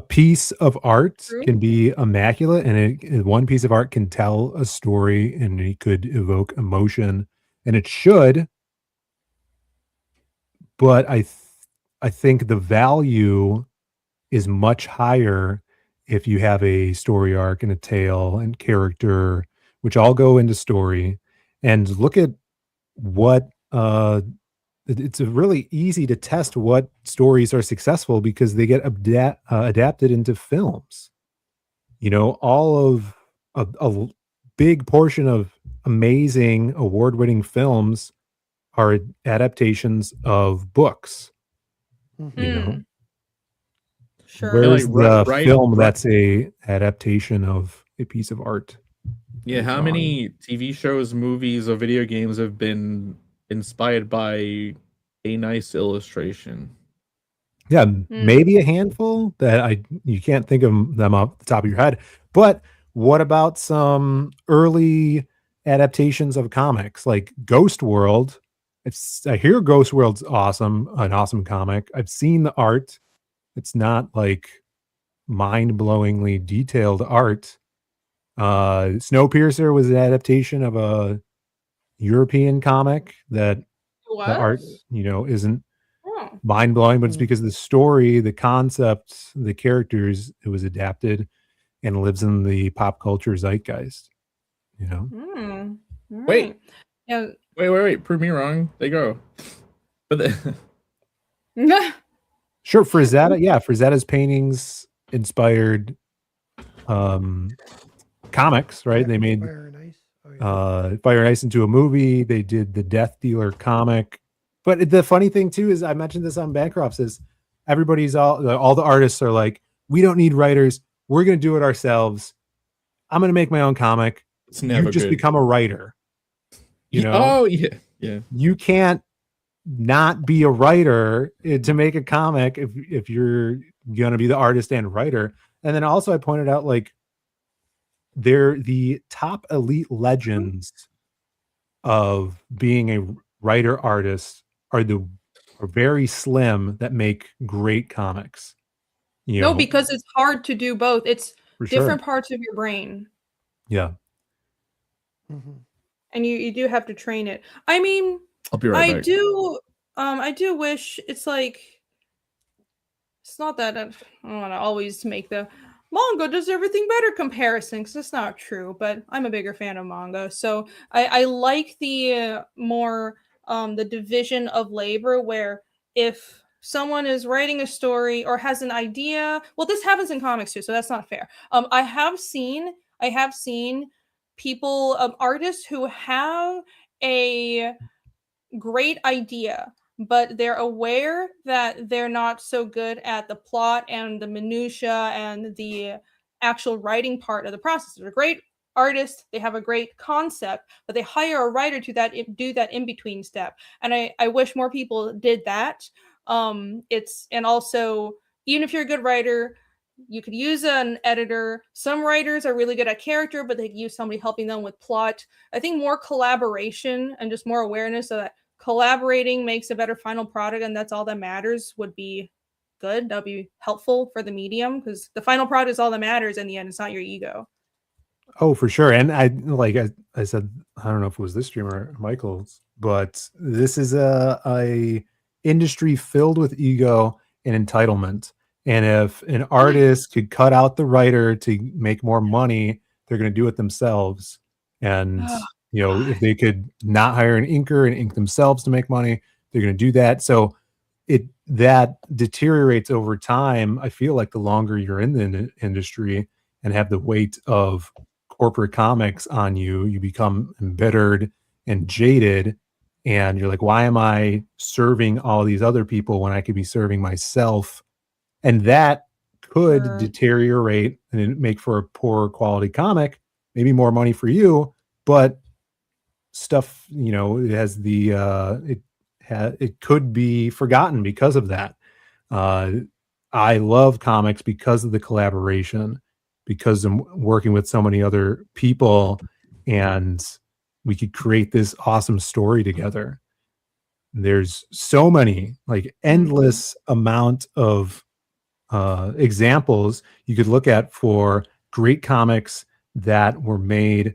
piece of art can be immaculate, and one piece of art can tell a story, and it could evoke emotion, and it should. But I think the value is much higher if you have a story arc and a tale and character, which all go into story. And look at what it's really easy to test what stories are successful because they get adapted into films. You know, all of a big portion of amazing award-winning films are adaptations of books. You know, sure. Where's the film that's a adaptation of a piece of art? Yeah, how many TV shows, movies, or video games have been inspired by a nice illustration? Yeah, maybe a handful that you can't think of them off the top of your head. But what about some early adaptations of comics like Ghost World? I hear Ghost World's awesome, an awesome comic. I've seen the art. It's not like mind-blowingly detailed art. Snowpiercer was an adaptation of a European comic that the art, you know, isn't mind-blowing, but it's because the story, the concept, the characters, it was adapted and lives in the pop culture zeitgeist, you know? Wait. Yeah. Wait. Prove me wrong. They go. But Sure, Frazetta. Yeah, Frazetta's paintings inspired comics, right? They made Fire and Ice. Fire and Ice into a movie. They did the Death Dealer comic. But the funny thing too is I mentioned this on Bancrofts is everybody's all the artists are like, we don't need writers. We're going to do it ourselves. I'm going to make my own comic. It's never you just good. become a writer. You know? Oh yeah. You can't not be a writer to make a comic if you're going to be the artist and writer. And then also I pointed out like they're the top elite legends of being a writer artist are very slim that make great comics. You know? Because it's hard to do both. It's For different sure. parts of your brain. Yeah. And you do have to train it. I mean, I'll be right back. I do wish it's like it's not that I don't want to always make the manga does everything better comparison, because it's not true, but I'm a bigger fan of manga. So I like the more the division of labor, where if someone is writing a story or has an idea, well, this happens in comics too, so that's not fair. I have seen people, artists who have a great idea, but they're aware that they're not so good at the plot and the minutia and the actual writing part of the process. They're a great artist, they have a great concept, but they hire a writer to do that in between step. And I wish more people did that. It's, and also, even if you're a good writer, you could use an editor. Some writers are really good at character, but they could use somebody helping them with plot. I think more collaboration and just more awareness so that collaborating makes a better final product, and that's all that matters, would be good. That'd be helpful for the medium, because the final product is all that matters in the end. It's not your ego. Oh, for sure. And I said, I don't know if it was this streamer, Michael's, but this is a industry filled with ego and entitlement. And if an artist could cut out the writer to make more money, they're going to do it themselves. And if they could not hire an inker and ink themselves to make money, they're going to do that. So that deteriorates over time. I feel like the longer you're in the industry and have the weight of corporate comics on you, you become embittered and jaded, and you're like, why am I serving all these other people when I could be serving myself? And that could deteriorate and make for a poor quality comic, maybe more money for you, but stuff, it has it could be forgotten because of that. I love comics because of the collaboration, because I'm working with so many other people, and we could create this awesome story together. There's so many, like, endless amount of examples you could look at for great comics that were made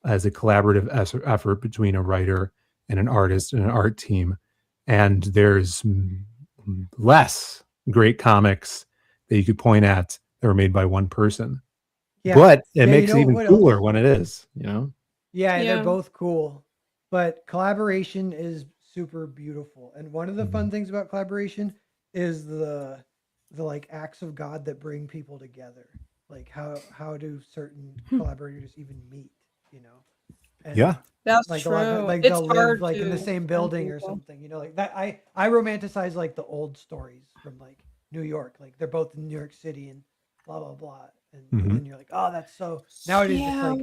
as a collaborative effort between a writer and an artist and an art team. And there's less great comics that you could point at that were made by one person. Yeah. But it makes it even cooler when it is, Yeah, they're both cool. But collaboration is super beautiful. And one of the fun things about collaboration is the like acts of God that bring people together. Like how do certain collaborators even meet, And yeah, that's like true. Like it's they'll hard live like in the same building or something, like that. I romanticize like the old stories from like New York. Like they're both in New York City and blah blah blah. And then you're like, oh, that's so nowadays it's like,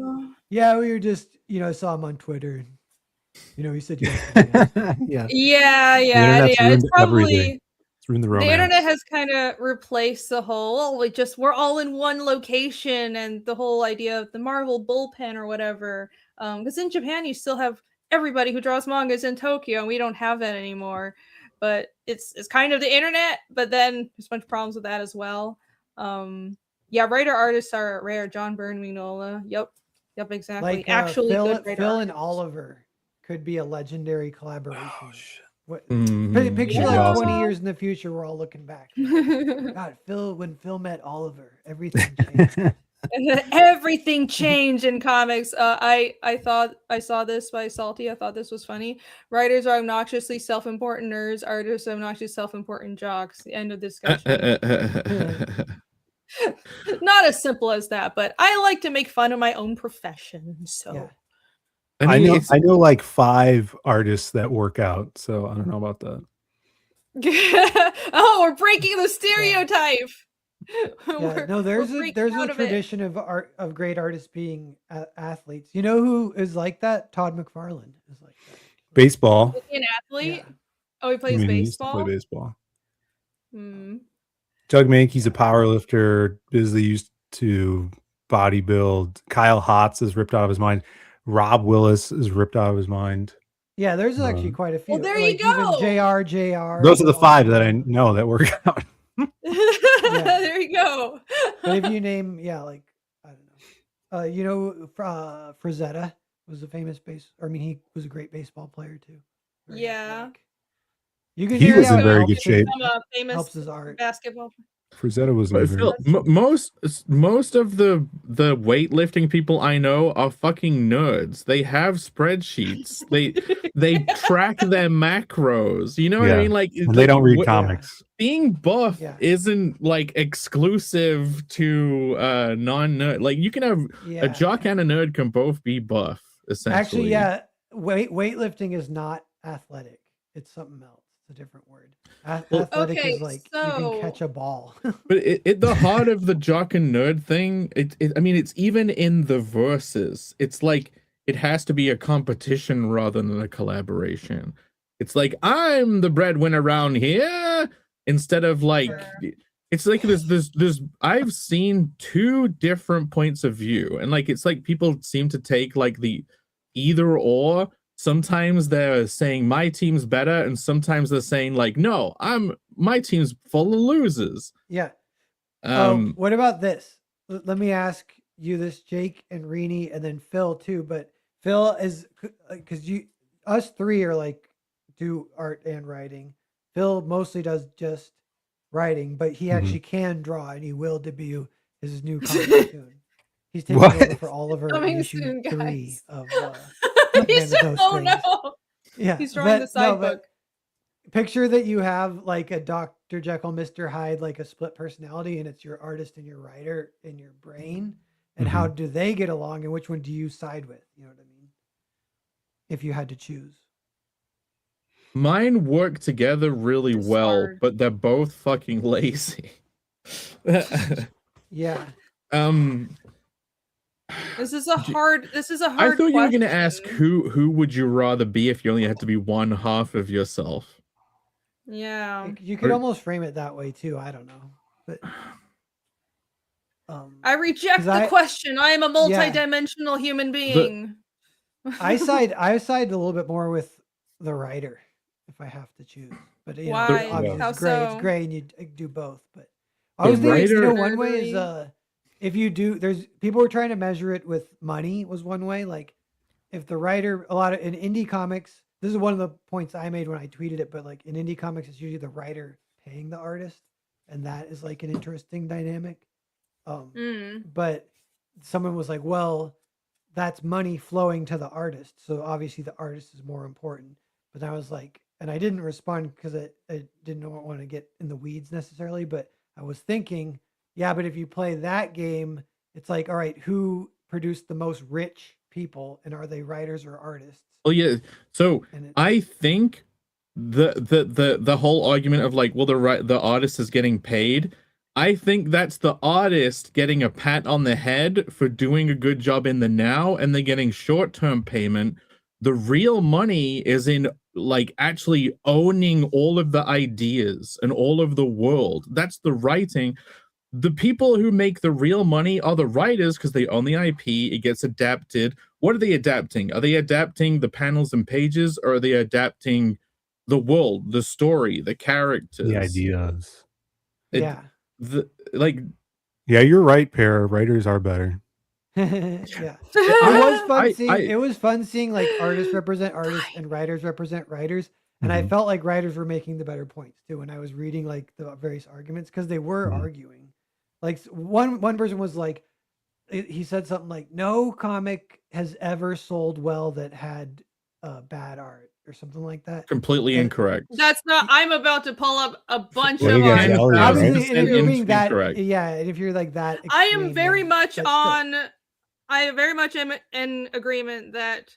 yeah, we were just, I saw him on Twitter and he said yeah. It's probably everything. It's ruined the romance. The internet has kind of replaced the whole, we're all in one location, and the whole idea of the Marvel bullpen or whatever. Because in Japan, you still have everybody who draws mangas in Tokyo, and we don't have that anymore. But it's kind of the internet, but then there's a bunch of problems with that as well. Writer artists are rare. John Byrne, Mignola. Yep, exactly. Like actually, Phill and Oliver could be a legendary collaboration. Picture like 20 years in the future, we're all looking back. God, when Phill met Oliver, everything changed. Everything changed in comics. I thought I saw this by Salty. I thought this was funny. Writers are obnoxiously self-important nerds. Artists are obnoxiously self-important jocks. The end of discussion. Not as simple as that, but I like to make fun of my own profession. So. Yeah. I know like 5 artists that work out, so I don't know about that. Oh, we're breaking the stereotype. Yeah, no, there's a tradition of great artists being athletes. You know who is like that? Todd McFarlane is like that. Baseball. Is he an athlete? Yeah. Oh, he plays baseball. He used to play baseball. Doug Mankey's a power lifter. Bisley used to bodybuild. Kyle Hotz is ripped out of his mind. Rob Willis is ripped out of his mind. Yeah, there's actually quite a few. Well, there you go. JR. Those are the 5 that I know that work out. There you go. But if you name, I don't know. Frazetta was a famous he was a great baseball player too. Yeah. You can he was in very good shape. Famous helps his art. Basketball. Frazetta was But never. Phil, most of the weightlifting people I know are fucking nerds. They have spreadsheets. They track their macros. You know what I Yeah. mean? Like And they don't read Yeah. comics. being buff Yeah. isn't like exclusive to non-nerd. Like you can have Yeah. a jock and a nerd can both be buff, essentially. Actually, yeah, weightlifting is not athletic. It's something else. It's a different word. Athletic Okay, is like you can catch a ball. But it the heart of the jock and nerd thing, I mean, it's even in the verses. It's like it has to be a competition rather than a collaboration. It's like I'm the breadwinner around here instead of like it's like there's I've seen two different points of view, and like it's like people seem to take like the either or. Sometimes they're saying my team's better, and sometimes they're saying like, no, my team's full of losers. Yeah. Um, What about this? Let me ask you this, Jake and Rini, and then Phil too. But Phil is because us three are like do art and writing. Phil mostly does just writing, but he actually can draw, and he will debut his new comic soon. He's taking over for Oliver in Coming issue soon, 3 guys. of. He Man of said, Those "Oh Strings." no!" Yeah, He's drawing the side but book. picture that you have like a Dr. Jekyll, Mr. Hyde, like a split personality, and it's your artist and your writer in your brain. And how do they get along, and which one do you side with? You know what I mean? If you had to choose. Mine work together really It's well, hard. but they're both fucking lazy. Yeah. This is a hard. This is a I hard. thought you were gonna ask question. who would you rather be if you only had to be one half of yourself. Yeah. You could Or- almost frame it that way too. I don't know. But I reject 'cause the question. I am a Yeah. multi-dimensional human being. I side a little bit more with the writer if I have to choose. But you know, Why? obviously How it's great. It's so? great, and you do both. But I was The thinking, you know, writer- one way is Nerdery. if you do, there's people were trying to measure it with money was one way. Like if the writer, a lot of in indie comics, this is one of the points I made when I tweeted it. But like in indie comics, it's usually the writer paying the artist, and that is like an interesting dynamic. But someone was like, well, that's money flowing to the artist. So obviously the artist is more important. But I was like, and I didn't respond because I didn't want to get in the weeds necessarily. But I was thinking, yeah, but if you play that game, it's like, all right, who produced the most rich people, and are they writers or artists? Oh yeah. So And I think the whole argument of like, well, the artist is getting paid. I think that's the artist getting a pat on the head for doing a good job in the now, and they're getting short-term payment. The real money is in like actually owning all of the ideas and all of the world. That's the writing. The people who make the real money are the writers because they own the IP. It gets adapted. What are they adapting? Are they adapting the panels and pages, or are they adapting the world, the story, the characters, The ideas? yeah. Yeah, you're right, Pear. Writers are better. Yeah. It was fun seeing like artists represent artists and writers represent writers. And I felt like writers were making the better points too when I was reading like the various arguments, because they were arguing. Like one person was like, he said something like, no comic has ever sold well that had bad art or something like that. Completely incorrect. That's not. I'm about to pull up a bunch There of you go, art. Ellie, Obviously, right? and if you're being that, Incorrect. yeah, and if you're like that, I am extreme, very then much that's still- on. I very much am in agreement that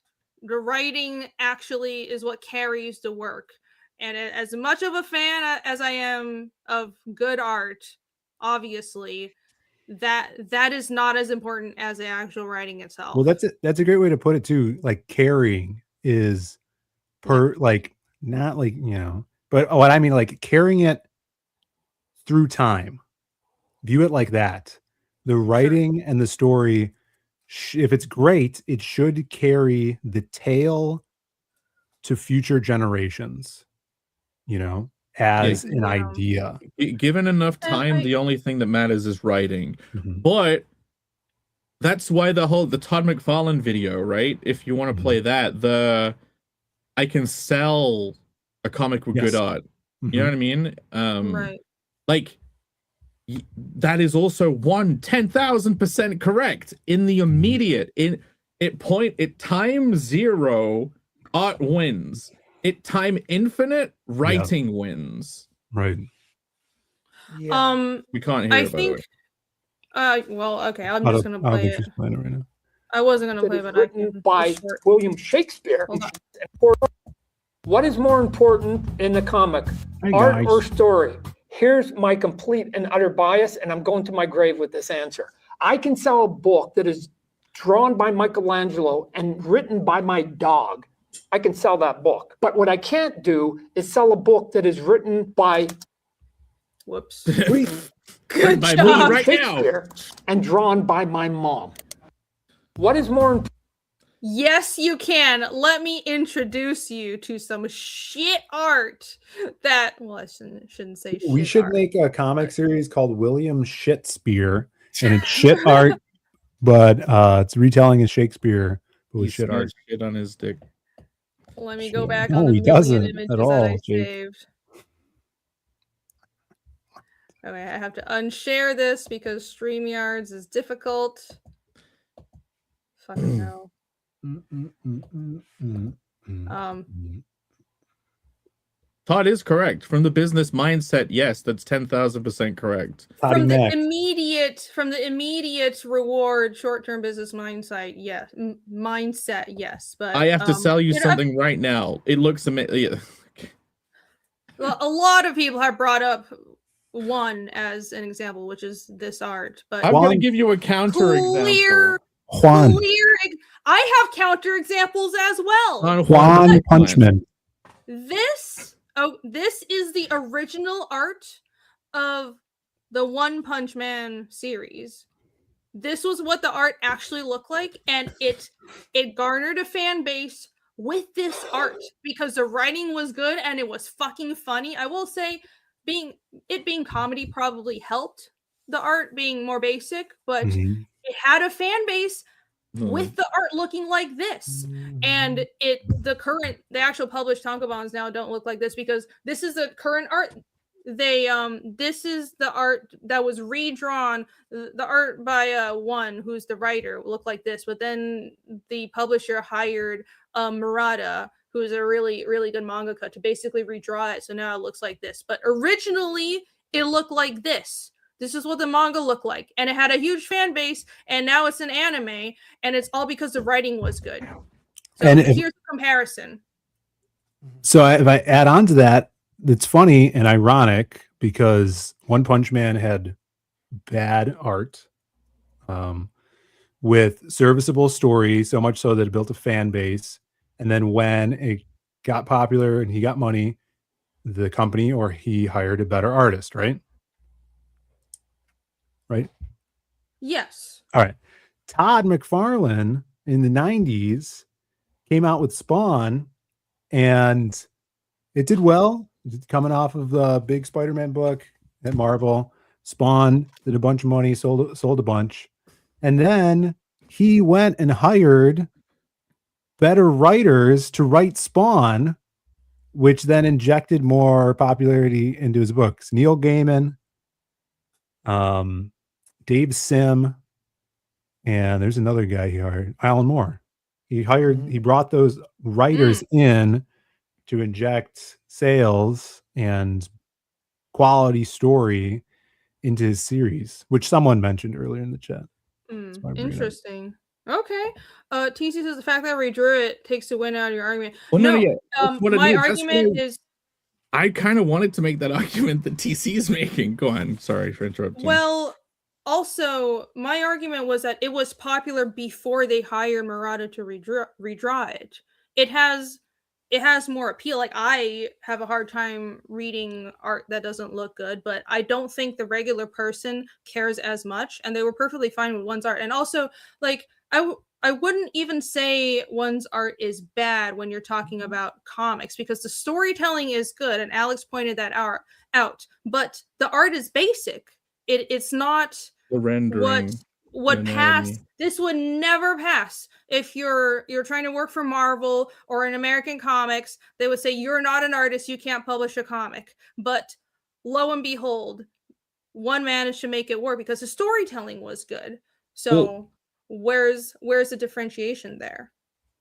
the writing actually is what carries the work. And as much of a fan as I am of good art, obviously, that is not as important as the actual writing itself. Well, that's a great way to put it too. Like carrying is like not like, you know, but what I mean, like carrying it through time. View it like that. The writing and the story, if it's great, it should carry the tale to future generations, you know, as an idea. Given enough time, the only thing that matters is writing. But that's why the Todd McFarlane video, right? If you want to play that, I can sell a comic with good art. You know what I mean? Right. Like That is also 10,000% correct. In the immediate, at time 0, art wins. At time infinite, writing wins. Right. Yeah. We can't hear I it, by the way. think. Well, okay. I'm just gonna I don't play think it. she's playing it right now. I wasn't gonna That play, is but I written can. by It's short. William Shakespeare. Hold on. What is more important in the comic, Hey, art guys. or story? Here's my complete and utter bias, and I'm going to my grave with this answer. I can sell a book that is drawn by Michelangelo and written by my dog. I can sell that book. But what I can't do is sell a book that is written by Whoops. Good by me job. right now. Shakespeare and drawn by my mom. What is more important? Yes, you can. Let me introduce you to some shit art that. Well, I shouldn't say shit. We should art. make a comic series called William Shakespeare, and it's shit art, but it's retelling of Shakespeare but with He shit art. smears shit on his dick. Let me Shit. go back No, on the he million doesn't at images that all, I Jake. saved. Okay, I have to unshare this because StreamYards is difficult. Fucking hell. Todd is correct. From the business mindset, yes, that's 10,000% correct. Toddy From the Mac. immediate reward, short-term business mindset, yes. Mindset, yes. But I have to sell you know, something right now. It looks amazing. Well, a lot of people have brought up one as an example, which is this art. But I'm going to give you a counter example. Juan. I have counter examples as well. On Juan Punchman. This is the original art of the One Punch Man series. This was what the art actually looked like, and it garnered a fan base with this art because the writing was good and it was fucking funny. I will say being comedy probably helped the art being more basic, but it had a fan base with the art looking like this. And the actual published tankobons now don't look like this because this is the current art. This is the art that was redrawn. The art by One, who's the writer, looked like this, but then the publisher hired Murata, who's a really, really good mangaka, to basically redraw it. So now it looks like this. But originally it looked like this. This is what the manga looked like. And it had a huge fan base, and now it's an anime, and it's all because the writing was good. So here's a comparison. So if I add on to that, it's funny and ironic because One Punch Man had bad art with serviceable story, so much so that it built a fan base. And then when it got popular and he got money, the company or he hired a better artist, right? Right? Yes. All right. Todd McFarlane in the 90s came out with Spawn, and it did well. Coming off of the big Spider-Man book at Marvel. Spawn did a bunch of money, sold a bunch. And then he went and hired better writers to write Spawn, which then injected more popularity into his books. Neil Gaiman, Dave Sim, and there's another guy he hired, Alan Moore. He brought those writers in to inject sales and quality story into his series, which someone mentioned earlier in the chat. Interesting. Okay. TC says the fact that I redrew it takes the win out of your argument. Well, my argument is I kind of wanted to make that argument that TC is making. Go on. Sorry for interrupting. Well, also, my argument was that it was popular before they hired Murata to redraw it. It has more appeal. Like, I have a hard time reading art that doesn't look good, but I don't think the regular person cares as much, and they were perfectly fine with One's art. And also, like, I wouldn't even say One's art is bad when you're talking about comics, because the storytelling is good, and Alex pointed that out. But the art is basic. It's not the rendering. What passed. This would never pass if you're trying to work for Marvel or in American comics. They would say you're not an artist, you can't publish a comic. But lo and behold, one managed to make it work because the storytelling was good. So where's the differentiation there?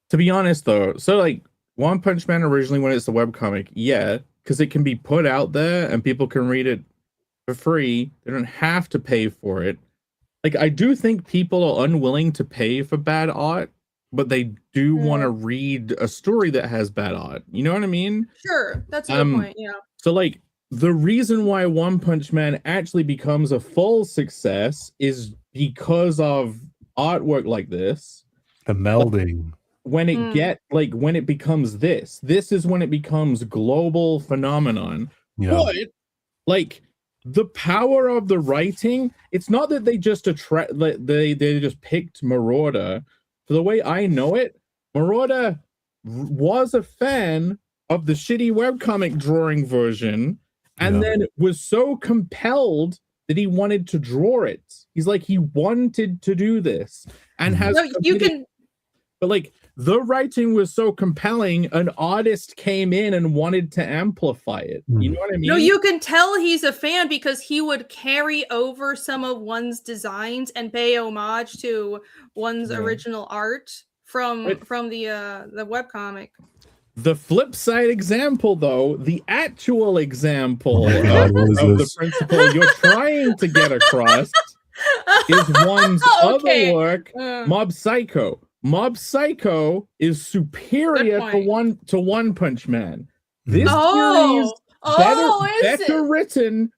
To be honest though, so like One Punch Man originally when it's a webcomic, yeah, because it can be put out there and people can read it for free. They don't have to pay for it. Like I do think people are unwilling to pay for bad art, but they do want to read a story that has bad art. You know what I mean? Sure, that's a good point. Yeah. So like the reason why One Punch Man actually becomes a full success is because of artwork like this. The melding. When it when it becomes this is when it becomes global phenomenon. Yeah. But like the power of the writing, it's not that they just they just picked Marauder. For the way I know it, Marauder was a fan of the shitty webcomic drawing version and then was so compelled that he wanted to draw it. He's like, he wanted to do this and has but like the writing was so compelling, an artist came in and wanted to amplify it. You know what I mean? No, you can tell he's a fan because he would carry over some of one's designs and pay homage to one's original art from the webcomic. The flip side example, though, the actual example of the principle you're trying to get across is one's other work, Mob Psycho. Mob Psycho is superior to One Punch Man. This series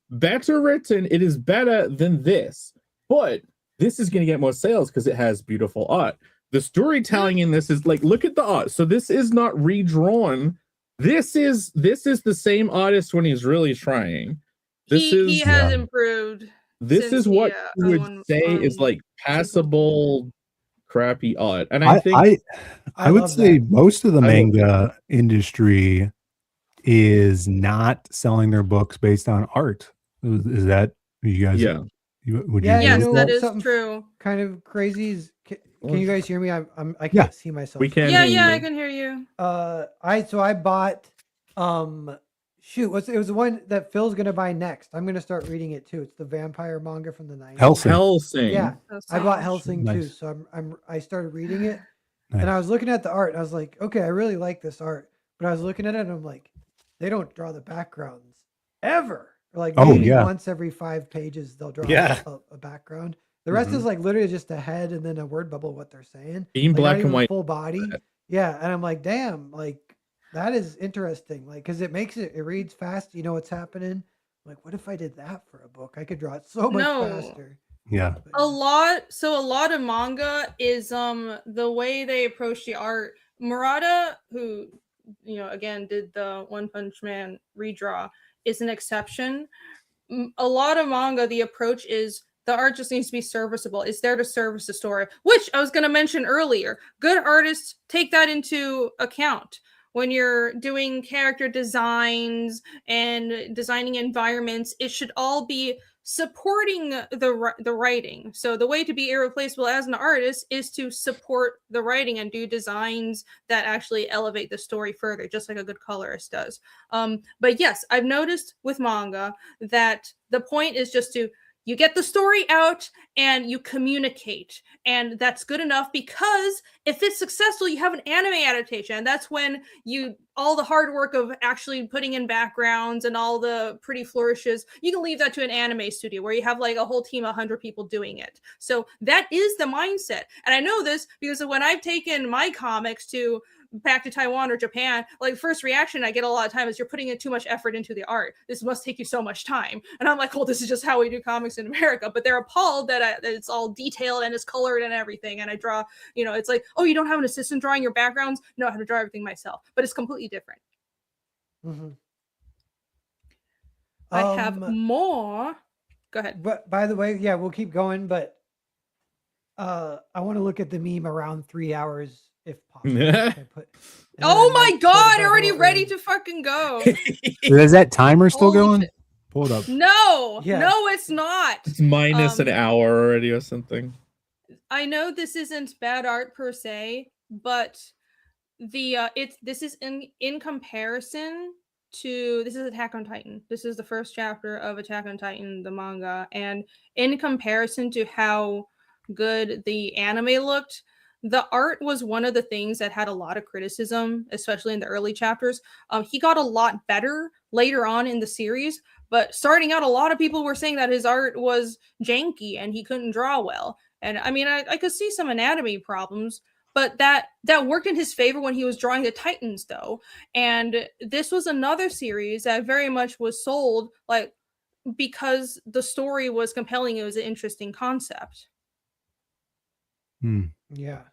better written. It is better than this. But this is going to get more sales because it has beautiful art. The storytelling in this is like, look at the art. So this is not redrawn. This is the same artist when he's really trying. He has improved. This is what you would say is like passable crappy art. And I think I would say most of the manga industry is not selling their books based on art. Is that you guys? Yeah. Yes, that is true. Kind of crazy is can you guys hear me? I can't see myself. We can. Yeah, I can hear you. I bought it was the one that Phil's gonna buy next. I'm gonna start reading it too. It's the vampire manga from the 90s. Hellsing. Yeah, I bought Hellsing too. So I started reading it, and I was looking at the art. And I was like, okay, I really like this art. But I was looking at it, and I'm like, they don't draw the backgrounds ever. Or like maybe once every 5 pages they'll draw a background. The rest is like literally just a head and then a word bubble what they're saying. Being like, black and white, full body. Yeah, and I'm like, damn, like. That is interesting, like, because it reads fast. You know what's happening. Like, what if I did that for a book? I could draw it so much faster. Yeah, a lot of manga is the way they approach the art. Murata, who again did the One Punch Man redraw, is an exception. A lot of manga, the approach is the art just needs to be serviceable. It's there to service the story, which I was going to mention earlier. Good artists take that into account. When you're doing character designs and designing environments, it should all be supporting the writing. So the way to be irreplaceable as an artist is to support the writing and do designs that actually elevate the story further, just like a good colorist does. But yes, I've noticed with manga that the point is just you get the story out and you communicate, and that's good enough, because if it's successful, you have an anime adaptation, and that's when all the hard work of actually putting in backgrounds and all the pretty flourishes, you can leave that to an anime studio where you have like a whole team of 100 people doing it. So that is the mindset, and I know this because when I've taken my comics back to Taiwan or Japan, like first reaction I get a lot of time is, you're putting in too much effort into the art. This must take you so much time. And I'm like, well, this is just how we do comics in America. But they're appalled that it's all detailed and it's colored and everything. And I draw, it's like, oh, you don't have an assistant drawing your backgrounds? No, I have to draw everything myself. But it's completely different. Mm-hmm. I have more. Go ahead. But by the way, yeah, we'll keep going. But I want to look at the meme around 3 hours. If possible. Oh my god, already ready to fucking go. Is that timer still going? Pull it up. No, it's not. It's minus an hour already or something. I know this isn't bad art per se, but this is in comparison to this is Attack on Titan. This is the first chapter of Attack on Titan, the manga, and in comparison to how good the anime looked, the art was one of the things that had a lot of criticism, especially in the early chapters. He got a lot better later on in the series, but starting out, a lot of people were saying that his art was janky and he couldn't draw well. And I mean, I could see some anatomy problems, but that worked in his favor when he was drawing the Titans, though. And this was another series that very much was sold like because the story was compelling. It was an interesting concept. Yeah.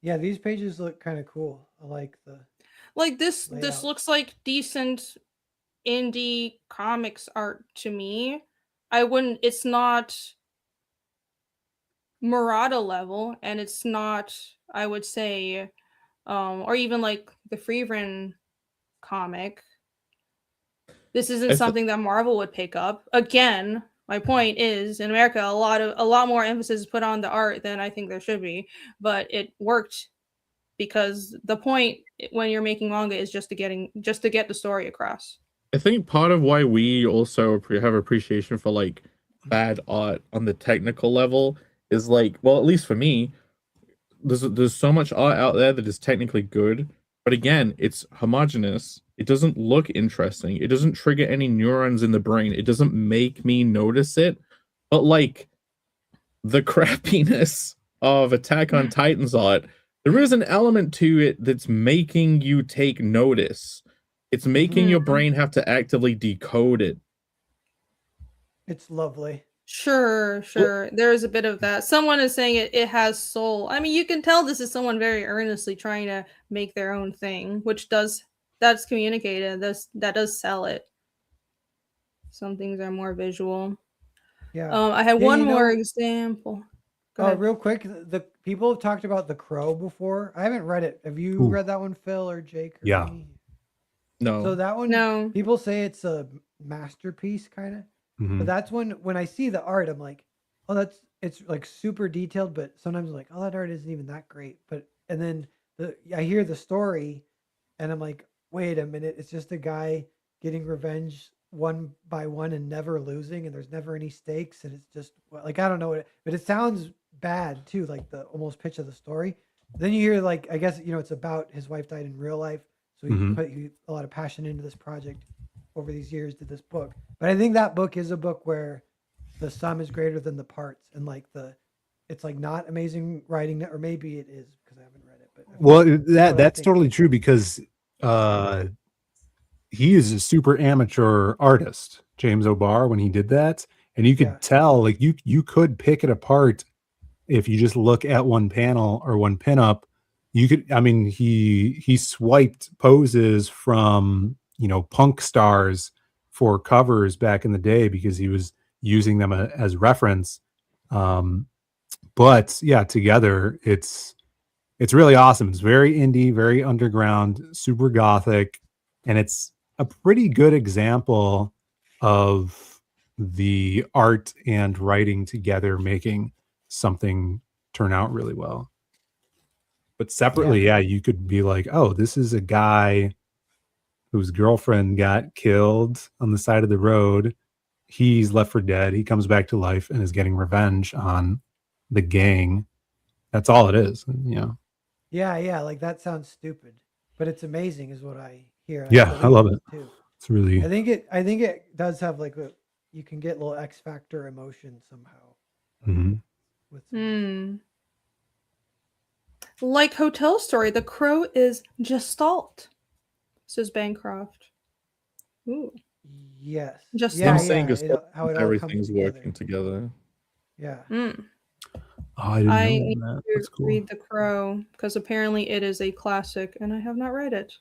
Yeah, these pages look kind of cool. I like the this layout. looks like decent indie comics art to me. It's not Murata level, and it's not, I would say, or even like the Freeven comic. This isn't something that Marvel would pick up. Again, my point is, in America, a lot more emphasis is put on the art than I think there should be, but it worked because the point when you're making manga is just to get the story across. I think part of why we also have appreciation for like bad art on the technical level is like, well, at least for me, there's so much art out there that is technically good, but again, it's homogenous. It doesn't look interesting. It doesn't trigger any neurons in the brain. It doesn't make me notice it. But like the crappiness of Attack on Titan's art, there is an element to it that's making you take notice. It's making your brain have to actively decode it. It's lovely. Sure. There's a bit of that. Someone is saying it has soul. I mean, you can tell this is someone very earnestly trying to make their own thing, that's communicated. That does sell it. Some things are more visual. Yeah. I had one more example. Real quick, the people have talked about The Crow before. I haven't read it. Have you read that one, Phill or Jake? Or Yeah. me? No. So that one, no. People say it's a masterpiece, kind of. But that's when I see the art, I'm like, oh, it's like super detailed. But sometimes I'm like, oh, that art isn't even that great. And then I hear the story, and I'm like, wait a minute, it's just a guy getting revenge one by one and never losing, and there's never any stakes, and it's just like, I don't know but it sounds bad too, like the almost pitch of the story. Then you hear like, I guess it's about his wife died in real life, so he put a lot of passion into this project over these years, did this book. But I think that book is a book where the sum is greater than the parts, and like it's like not amazing writing, or maybe it is because I haven't read it. But well, that's totally true, because he is a super amateur artist, James O'Barr, when he did that, and you could tell, like you could pick it apart if you just look at one panel or one pinup. You could, I mean, he swiped poses from punk stars for covers back in the day because he was using them as reference. But yeah, together it's really awesome. It's very indie, very underground, super gothic, and it's a pretty good example of the art and writing together making something turn out really well. But separately, you could be like, oh, this is a guy whose girlfriend got killed on the side of the road. He's left for dead. He comes back to life and is getting revenge on the gang. That's all it is, Yeah, like that sounds stupid, but it's amazing, is what I hear. I love it too. It's really. I think it does have like you can get a little X Factor emotion somehow. Like Hotel Story, The Crow is Gestalt, says Bancroft. Ooh. Yes. Just saying how everything's working together. Yeah. I need to read The Crow because apparently it is a classic, and I have not read it.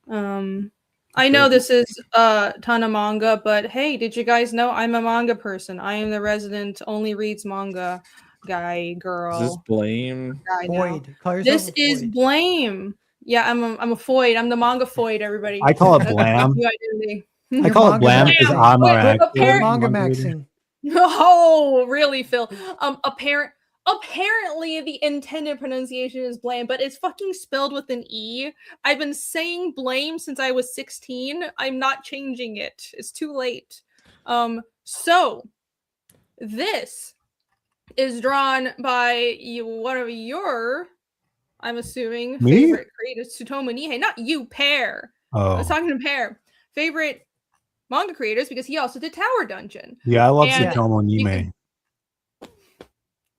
I know this is a ton of manga, but hey, did you guys know I'm a manga person? I am the resident only reads manga guy, girl. Is this Blame? Void. This is Blame. Yeah, I'm a Foid. I'm the manga Foid, everybody. I call it Blam. I call it Blam because I'm manga maxing. Oh, really, Phill? apparently the intended pronunciation is blame, but it's fucking spelled with an E. I've been saying blame since I was 16. I'm not changing it. It's too late. So this is drawn by one of your, I'm assuming, Me? favorite creators, Tsutomu Nihei. Not you, Pear. I was Oh, talking to Pear. Favorite manga creators, because he also did Tower Dungeon. yeah, I love And Tsutomu you Nihei.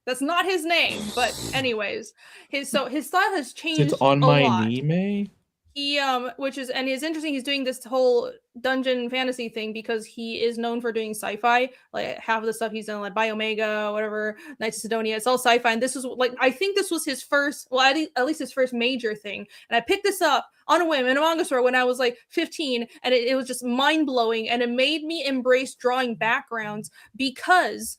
That's not his name, but anyways, his style has changed It's on a my lot. knee. He which is, and it's interesting, he's doing this whole dungeon fantasy thing because he is known for doing sci-fi. Like half of the stuff he's done, like Biomega, whatever, Knights of Sidonia, it's all sci-fi. And this was like, I think this was his first, well, at least his first major thing. And I picked this up on a whim in a manga store when I was like 15, and it was just mind-blowing, and it made me embrace drawing backgrounds because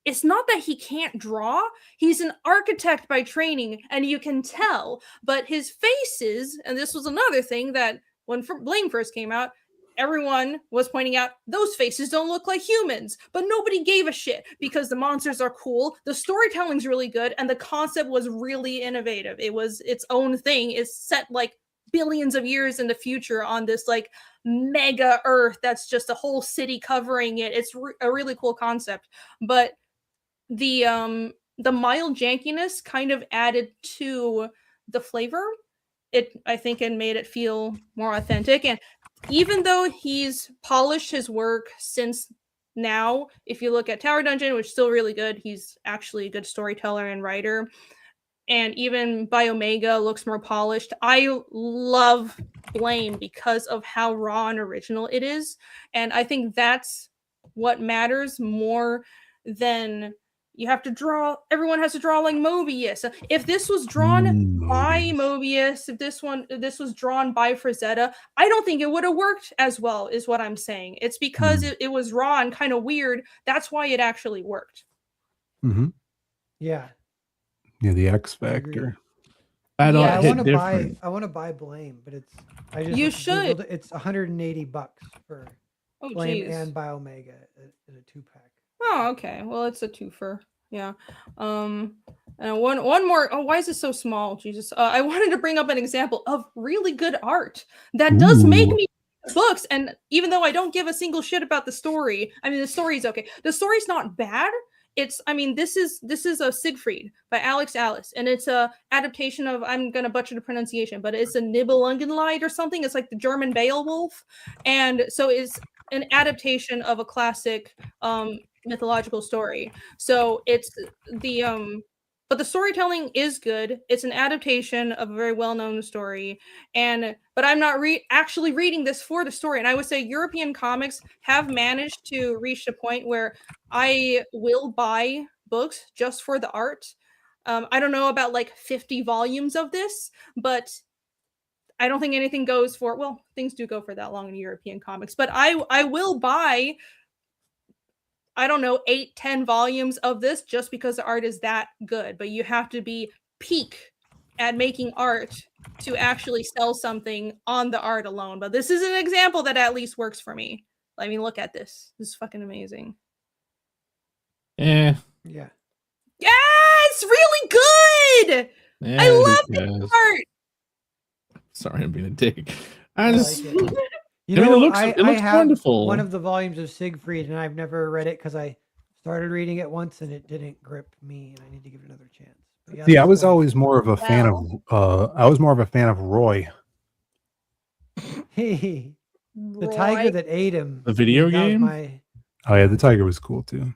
it's not that he can't draw. He's an architect by training, and you can tell. But his faces, and this was another thing that when Blame first came out, everyone was pointing out those faces don't look like humans. But nobody gave a shit because the monsters are cool, the storytelling's really good, and the concept was really innovative. It was its own thing. It's set like billions of years in the future on this like mega Earth that's just a whole city covering it. It's a really cool concept. But the mild jankiness kind of added to the flavor. I think it made it feel more authentic. And even though he's polished his work since now, if you look at Tower Dungeon, which is still really good, he's actually a good storyteller and writer. And even Biomega looks more polished. I love Blame because of how raw and original it is. And I think that's what matters more than you have to draw. Everyone has to draw like Mobius. If this was drawn by Mobius, if this was drawn by Frazetta, I don't think it would have worked as well, is what I'm saying. It's because it was raw and kind of weird. That's why it actually worked. Mm-hmm. Yeah. Yeah, the X Factor. I want to buy Blame, but you should. It's $180 for Blame geez. and Biomega in a 2-pack. Oh, okay. Well, it's a twofer. Yeah. And one more. Oh, why is it so small? Jesus. I wanted to bring up an example of really good art that does make me books. And even though I don't give a single shit about the story, I mean, the story's okay. The story's not bad. This is a Siegfried by Alex Alice, and it's a adaptation of, I'm gonna butcher the pronunciation, but it's a Nibelungenlied or something. It's like the German Beowulf, and so it's an adaptation of a classic mythological story. So it's but the storytelling is good. It's an adaptation of a very well-known story, but I'm not actually reading this for the story. And I would say European comics have managed to reach the point where I will buy books just for the art. I don't know about like 50 volumes of this, but I don't think anything goes for, well, things do go for that long in European comics, but I will buy, I don't know, 8-10 volumes of this just because the art is that good. But you have to be peak at making art to actually sell something on the art alone. But this is an example that at least works for me. I mean, look at this. This is fucking amazing. Yeah. Yeah. Yeah, it's really good. Yeah, I love the art. Sorry, I'm being a dick. I just like it. You know, it looks have wonderful. One of the volumes of Siegfried, and I've never read it because I started reading it once and it didn't grip me, and I need to give it another chance. Yeah, I was always more of a fan of Roy. Hey, the tiger that ate him. The video game. Oh yeah, the tiger was cool too.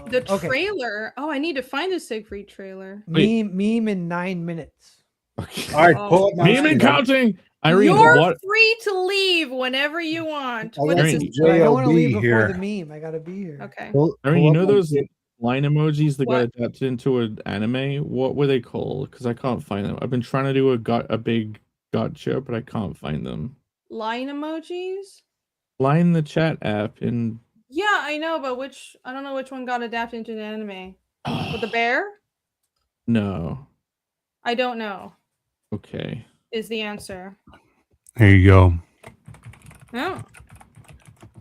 The trailer. Oh, I need to find the Siegfried trailer. Meme in 9 minutes. Okay. All right, pull up my meme and counting. Irene, you're free to leave whenever you want. I don't want to leave before the meme. I gotta be here. Okay. Irene, you know those line emojis that got adapted into an anime? What were they called? Because I can't find them. I've been trying to do a big gotcha, but I can't find them. Line emojis? Line the chat app in. Yeah, I know, but I don't know which one got adapted into an anime. With the bear? No. I don't know. Okay. Is the answer. There you go. Oh. A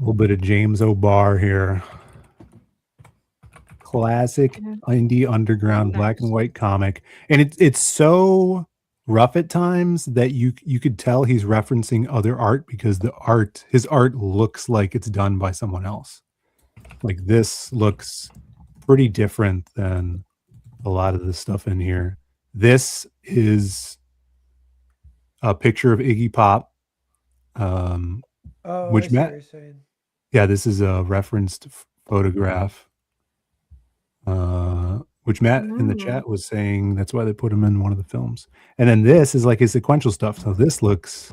little bit of James O'Barr here. classic Yeah. indie underground black and Nice. white comic, and it's so rough at times that you could tell he's referencing other art because his art looks like it's done by someone else. Like this looks pretty different than a lot of the stuff in here. This is a picture of Iggy Pop, Oh, which I see what Matt, you're saying. yeah, this is a referenced photograph, which Matt in the Mm. chat was saying that's why they put him in one of the films. And then this is like his sequential stuff. So this looks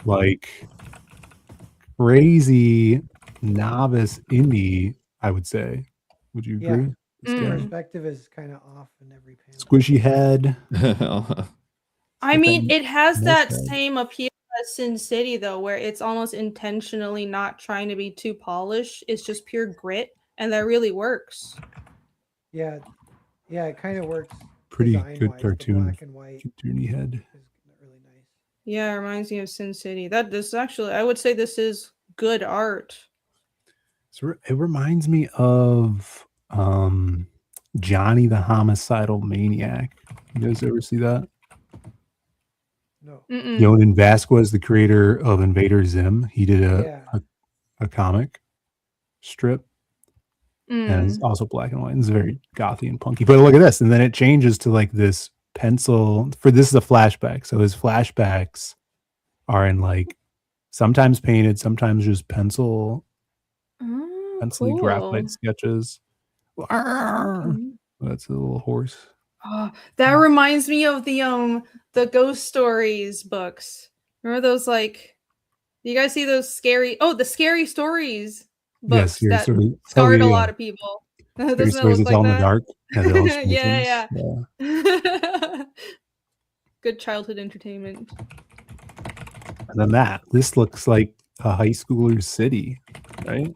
like crazy novice indie, I would say. Would you Yeah. agree? The Mm. perspective is kind of off in every panel. Squishy head. I mean, it has that mustache. same appeal as Sin City, though, where it's almost intentionally not trying to be too polished. It's just pure grit, and that really works. Yeah, it kind of works. Pretty design-wise, good the cartoon. black and white Cartoony head. is really nice. Yeah, it reminds me of Sin City. This actually, I would say this is good art. So it reminds me of Johnny the Homicidal Maniac. You guys ever see that? No. Mm-mm. Yonan Vasquez, the creator of Invader Zim, he did a comic strip, and it's also black and white. It's very gothy and punky. But look at this, and then it changes to like this pencil. This is a flashback, so his flashbacks are in like sometimes painted, sometimes just pencil Cool. graphite sketches. Mhm. That's a little horse. Oh, that reminds me of the Ghost Stories books. Remember those, like, you guys see those the Scary Stories books Scary that stories. scarred a yeah. lot of people? Scary Doesn't it stories look to tell like in the that? dark. Yeah, the illustrations. Yeah. Good childhood entertainment. And then this looks like a high schooler's city, right?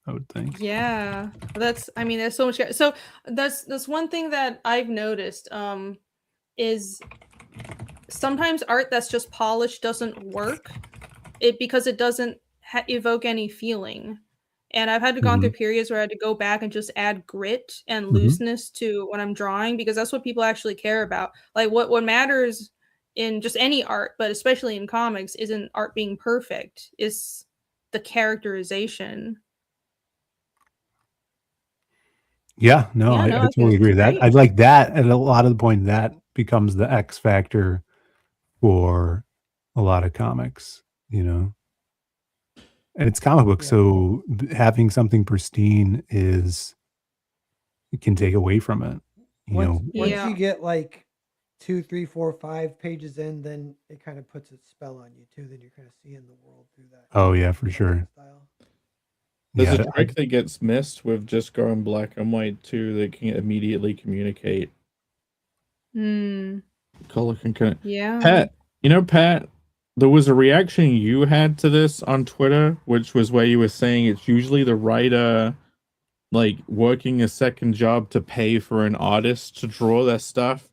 I would think. Yeah, there's so much. So that's one thing that I've noticed. Is sometimes art that's just polished doesn't work. Because it doesn't evoke any feeling. And I've had to go through periods where I had to go back and just add grit and looseness to what I'm drawing, because that's what people actually care about. Like what matters in just any art, but especially in comics, isn't art being perfect. It's the characterization. Yeah, no, Yeah, I no, I think totally this is agree. That great. I'd like that, and a lot of the point that becomes the X factor for a lot of comics, you know. And it's comic book, so having something pristine it can take away from it. Once Yeah. you get like 2, 3, 4, 5 pages in, then it kind of puts its spell on you too. Then you're kind of seeing the world through that. Oh yeah, for sure. Style. There's a trick that gets missed with just going black and white too. They can immediately communicate. Color can Yeah. Pat, there was a reaction you had to this on Twitter, which was where you were saying it's usually the writer like working a second job to pay for an artist to draw their stuff,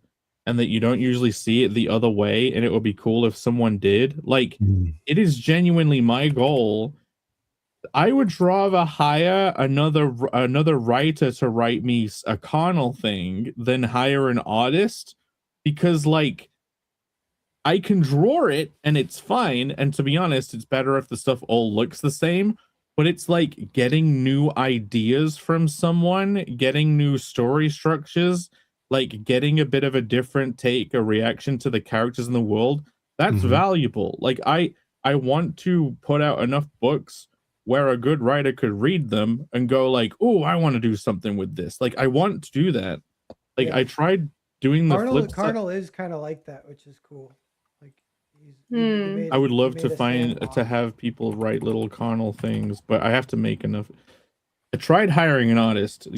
and that you don't usually see it the other way, and it would be cool if someone did. Like, it is genuinely my goal. I would rather hire another writer to write me a carnal thing than hire an artist, because like I can draw it and it's fine, and to be honest, it's better if the stuff all looks the same. But it's like getting new ideas from someone, getting new story structures, like getting a bit of a different take, a reaction to the characters in the world. That's valuable. Like I want to put out enough books where a good writer could read them and go like, oh, I want to do something with this. Like I want to do that. Like I tried doing the flip side. Carnal is kind of like that, which is cool. Like I would love to have people write little carnal things, but I have to make enough. I tried hiring an artist.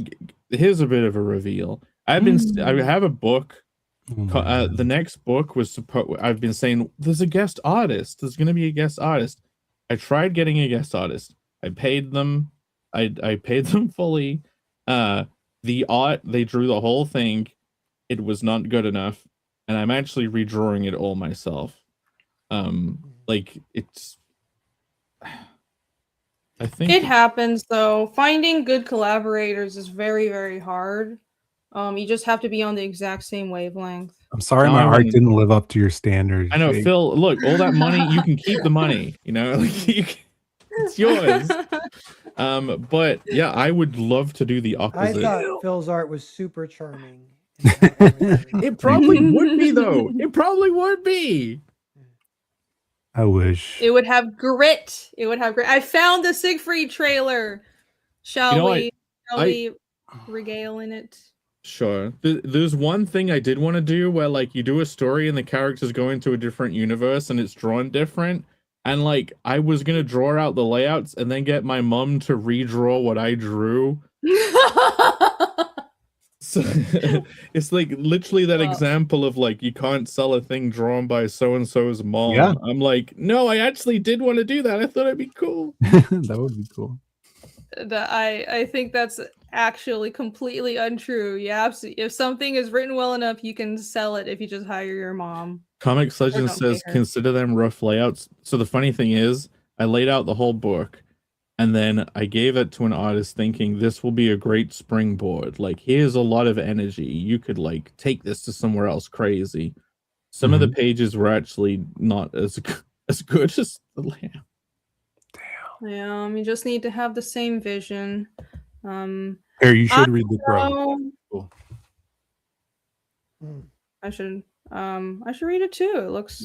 Here's a bit of a reveal. I have a book. The next book was I've been saying there's a guest artist. There's going to be a guest artist. I tried getting a guest artist. I paid them. I paid them fully. The art, they drew the whole thing. It was not good enough, and I'm actually redrawing it all myself. Like it's I think It happens though. Finding good collaborators is very, very hard. You just have to be on the exact same wavelength. I'm sorry No, my I art wouldn't- didn't live up to your standards. I know, Jake. Phil. Look, all that money, you can keep the money. You know, like, it's yours. But yeah, I would love to do the I opposite. thought Phil's art was super charming. It probably would be though. It probably would be. I wish. It would have grit. It would have grit. I found the Siegfried trailer. Shall You know, we? Shall we regale in it? Sure. There's one thing I did want to do where like you do a story and the characters go into a different universe and it's drawn different. And like I was gonna draw out the layouts and then get my mom to redraw what I drew. So it's like literally that example of like you can't sell a thing drawn by so and so's mom. Yeah. I'm like, no, I actually did want to do that. I thought it'd be cool. That would be cool. I think that's actually completely untrue. Yeah, if something is written well enough, you can sell it if you just hire your mom. Comics Legend don't says pay her. consider them rough layouts. So the funny thing is, I laid out the whole book and then I gave it to an artist thinking this will be a great springboard. Like here's a lot of energy. You could like take this to somewhere else crazy. Some of the pages were actually not as good as the layout. Yeah, you just need to have the same vision. Here, you should read the quote. Cool. Mm. I should read it too. It looks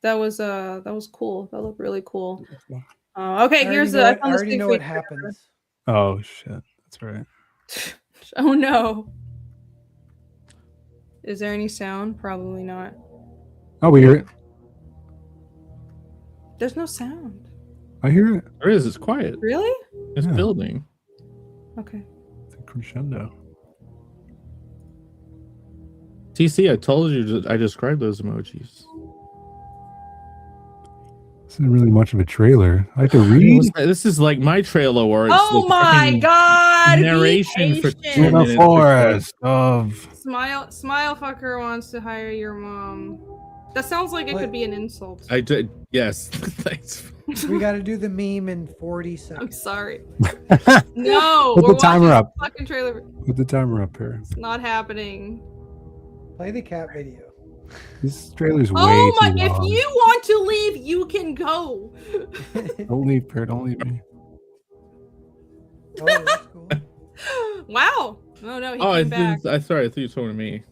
that was cool. That looked really cool. Okay, here's the. I already know what happens. Oh shit, that's right. Oh no. Is there any sound? Probably not. Oh, we hear it. There's no sound. I hear it. There is. It's quiet. Really? It's Yeah. building. Okay. It's a crescendo. TC, I told you that I described those emojis. This isn't really much of a trailer. I have to read. This is like my trailer where it's Oh the my fucking god! narration be for patient. 2 In the minutes. forest of. Smile fucker wants to hire your mom. That sounds like it What? could be an insult. I did. Yes. Thanks. We got to do the meme in 40 I'm seconds. sorry. No, Put we're the timer watching up. the fucking trailer. Put the timer up here. It's not happening. Play the cat video. This trailer's way Oh my! too If long. you want to leave, you can go. Don't leave, Per. Don't leave me. Oh, that's cool. Wow. Oh no, he Oh, came back. sorry. I thought you were talking to me.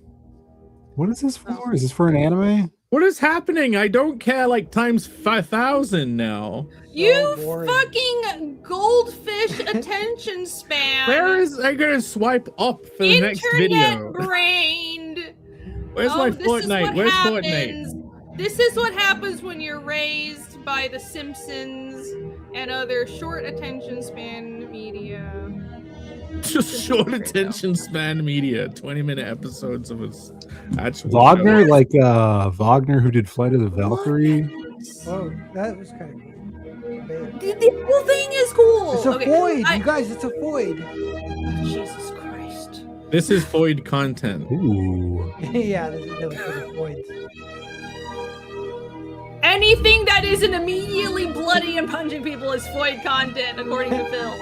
What is this for? Is this for an anime? What is happening? I don't care. Like times 5,000 now. You boring. fucking goldfish attention span. Where is I gonna swipe up for the next video? brained. Where's Oh, my this is what Fortnite? Where's Fortnite? happens. This is what happens when you're raised by The Simpsons and other short attention span media. Just short attention span media. 20-minute episodes of us. Actual Wagner, show. like Wagner who did Flight of the Valkyrie. Oh, that was kind of cool. The whole thing is cool. It's a Okay, void, you guys. It's a void. Jesus Christ. This is void content. Ooh. Yeah, this is really for the voids. Anything that isn't immediately bloody and punching people is void content, according to Phill.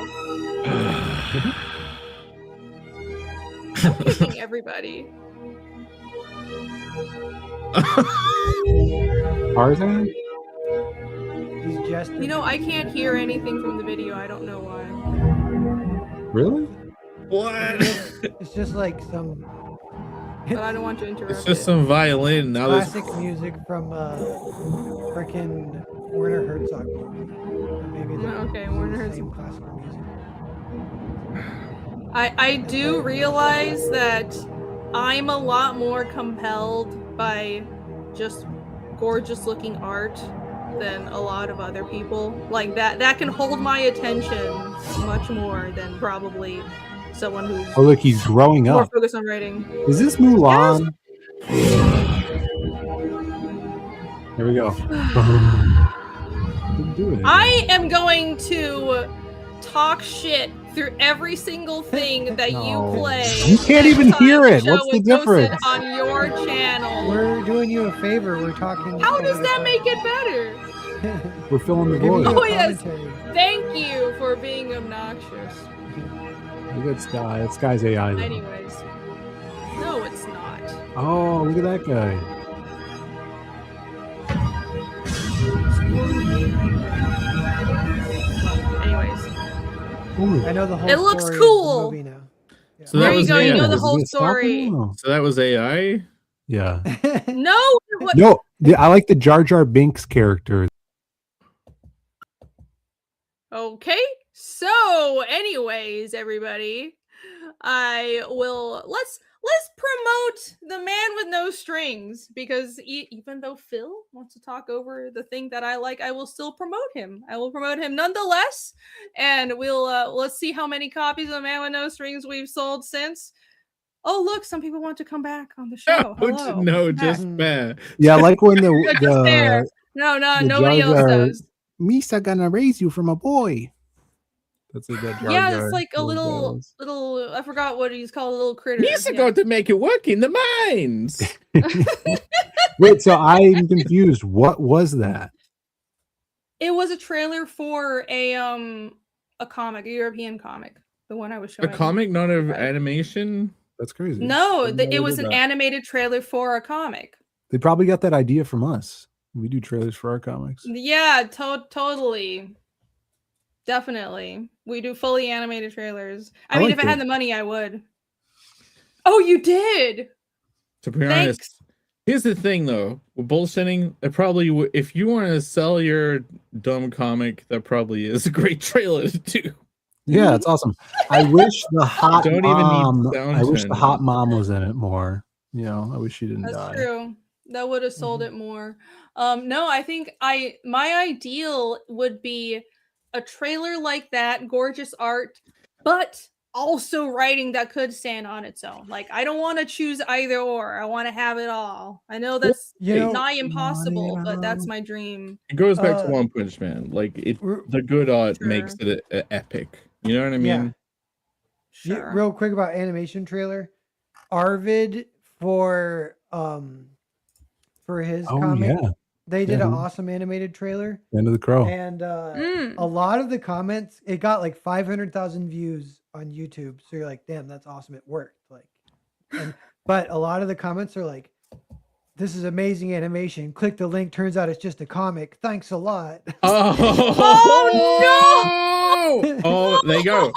I'm kicking everybody. Tarzan? He's just. You know, I can't hear anything from the video. I don't know why. Really? What? It's just like some But I don't want to interrupt It's just it. some violin. Now there's classic music from frickin' Werner Herzog movie. Or maybe the Okay, Werner same Herzog. classical music. I do realize that I'm a lot more compelled by just gorgeous looking art than a lot of other people. Like that can hold my attention much more than probably someone who's Oh, look, he's growing more up. focused on writing. Is this Mulan? Here we go. Didn't do it. I am going to talk shit through every single thing that No. you play. You can't even next time hear it. show What's the is posted difference? on your channel? We're doing you a favor. We're talking. How over does the that phone. make it better? We're filling the We're giving void. you Oh, a yes. commentary. Thank you for being obnoxious. Look at Sky. That Sky's AI. Though. Anyways. No, it's not. Oh, look at that guy. Anyways. Ooh. I know the whole. It looks story cool. Of the movie now. Yeah. So There that you was go. You AI. know the Is whole it stopping? story. Oh. So that was AI. Yeah. No. What? No, I like the Jar Jar Binks character. Okay. So, anyways, everybody, let's promote the man with no strings, because even though Phill wants to talk over the thing that I like, I will still promote him. I will promote him nonetheless, and let's see how many copies of Man with No Strings we've sold since. Oh, look, some people want to come back on the show. Hello. No, Welcome back. just fair. Yeah, I like when You're just there. the No, the nobody Jar else Jar- does. Misa gonna raise you from a boy. That's like that Jar Yeah, Jar it's like a little little. I forgot what he's called. A little critter. Misa Yeah. got to make it work in the mines. Wait, so I'm confused. What was that? It was a trailer for a comic, a European comic, the one I was A showing. comic, not of Right. animation. That's crazy. No, Didn't know it they was did an that. animated trailer for a comic. They probably got that idea from us. We do trailers for our comics. Yeah, totally, definitely. We do fully animated trailers. I mean, like if I had it. the money, I would. Oh, you did. To be honest, Thanks. here's the thing though. With bullshitting, it probably if you want to sell your dumb comic, that probably is a great trailer to do. Yeah, it's awesome. I wish the hot Don't even need mom. sound I wish the turn. hot mom was in it more. You know, I wish she didn't That's die. true. That would have sold it more. No, I think my ideal would be a trailer like that, gorgeous art, but also writing that could stand on its own. Like, I don't want to choose either or. I want to have it all. I know that's You know, nigh impossible, but that's my dream. It goes back to Uh, One Punch Man. Like r- the good art Sure. makes it a epic. You know what I mean? Yeah. Sure. Real quick about animation trailer. Arvid for his Oh comic, yeah, they did Yeah. an awesome animated trailer, End of the Crow. and Mm. a lot of the comments, it got like 500,000 views on YouTube. So you're like, damn, that's awesome. It worked. But a lot of the comments are like, this is amazing animation. Click the link. Turns out it's just a comic. Thanks a lot. Oh, no! Oh, there you go.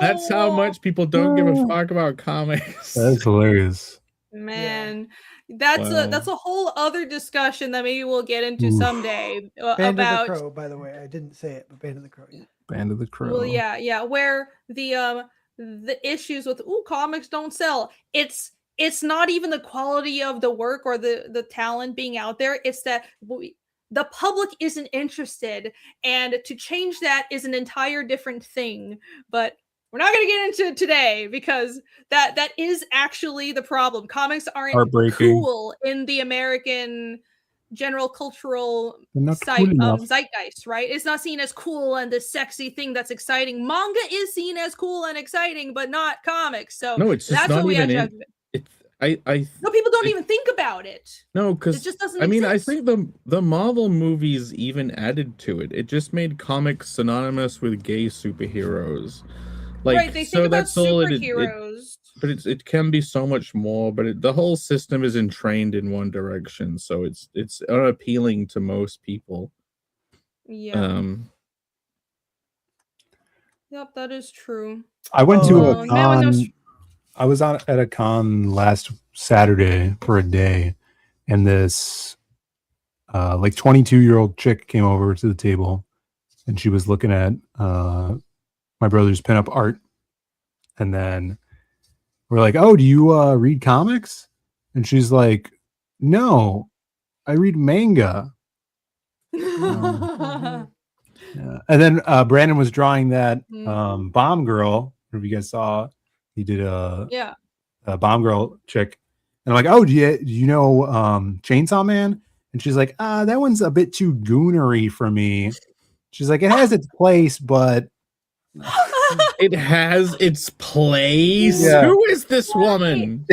That's how much people don't give a fuck about comics. That's hilarious. Man, that's a whole other discussion that maybe we'll get into Oof. someday Band about of the Crow, by the way. I didn't say it, but Band of the Crow. Yeah. Band of the Crow. well, yeah, where the issues with comics don't sell. It's not even the quality of the work or the talent being out there. It's that the public isn't interested, and to change that is an entire different thing. But we're not going to get into it today, because that is actually the problem. Comics aren't Heartbreaking. cool in the American general cultural They're not cool enough. zeitgeist, right? It's not seen as cool and the sexy thing that's exciting. Manga is seen as cool and exciting, but not comics. So No, it's just that's not what we have even to. It's I No, people don't even think about it. no, It because just doesn't. I mean, exist. I think the Marvel movies even added to it. It just made comics synonymous with gay superheroes. Like, right, they so think about that's all superheroes. but it can be so much more. But the whole system is entrained in one direction, so it's unappealing to most people. Yeah. Yep, that is true. I went to Oh, a Man with No con. I was at a con last Saturday for a day, and this like 22-year-old chick came over to the table, and she was looking at my brother's pinup art, and then we're like, "Oh, do you read comics?" And she's like, "No, I read manga." Yeah. And then Brandon was drawing that Bomb Girl. If you guys saw, he did a Bomb Girl chick, and I'm like, "Oh, do you know Chainsaw Man?" And she's like, "That one's a bit too goonery for me." She's like, "It has its place, but It has its place. Yeah. Who is this woman?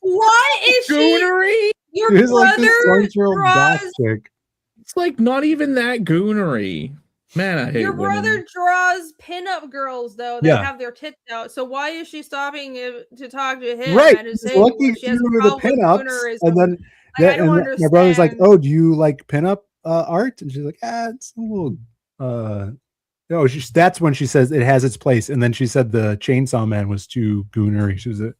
Why is she? Goonery? Your It was like this brother central goth draws. chick. It's like not even that goonery. Man, I hate Your women. brother draws pinup girls though that Yeah. have their tits out. So why is she stopping to talk to him? Right. And to He's say looking she has a through the problem with pinups, goonerism? and then Like, I don't and my brother's like, understand. "Oh, do you like pinup art?" And she's like, "It's a little." No, that's when she says it has its place, and then she said the Chainsaw Man was too goonery. She was too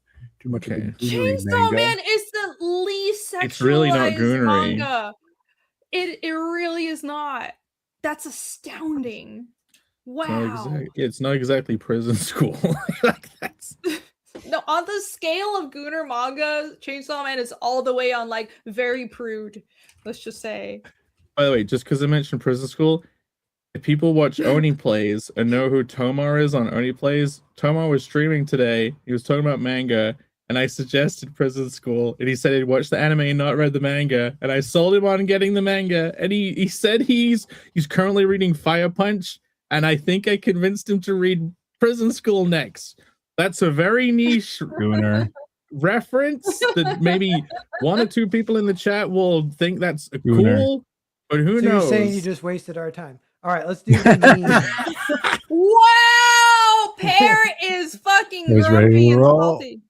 much of a Okay. goonery Chainsaw manga. Man is the least sexualized It's really not goonery. manga. It really is not. That's astounding. Wow. It's not exactly prison school. Like, that's No, on the scale of Gooner manga, Chainsaw Man is all the way on like very prude. Let's just say. By the way, just because I mentioned prison school, if people watch Oni Plays and know who Tomar is on Oni Plays, Tomar was streaming today. He was talking about manga, and I suggested prison school, and he said he'd watched the anime and not read the manga, and I sold him on getting the manga, and he said he's currently reading Fire Punch, and I think I convinced him to read Prison School next. That's a very niche Gooner. reference that maybe one or two people in the chat will think that's Gooner. cool, but who So knows? you're saying you just wasted our time. All right, let's do the meme. Wow, Pear is fucking He's ready grumpy to and roll. salty.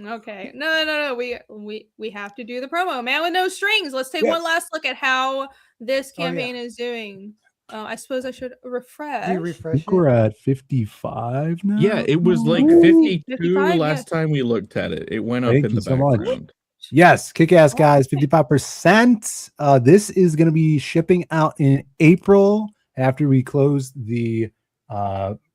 Okay, no. We have to do the promo. Man with no strings. Let's take one Yes. last look at how this Oh, yeah. campaign is doing. I suppose I should refresh. Do you I refresh think we're it? at 55 now. Yeah, it was like Ooh. 52 55, last yes. time we looked at it. It went up Thank in you the so much. background. Yes, kick ass, guys. 55%. This is going to be shipping out in April after we close the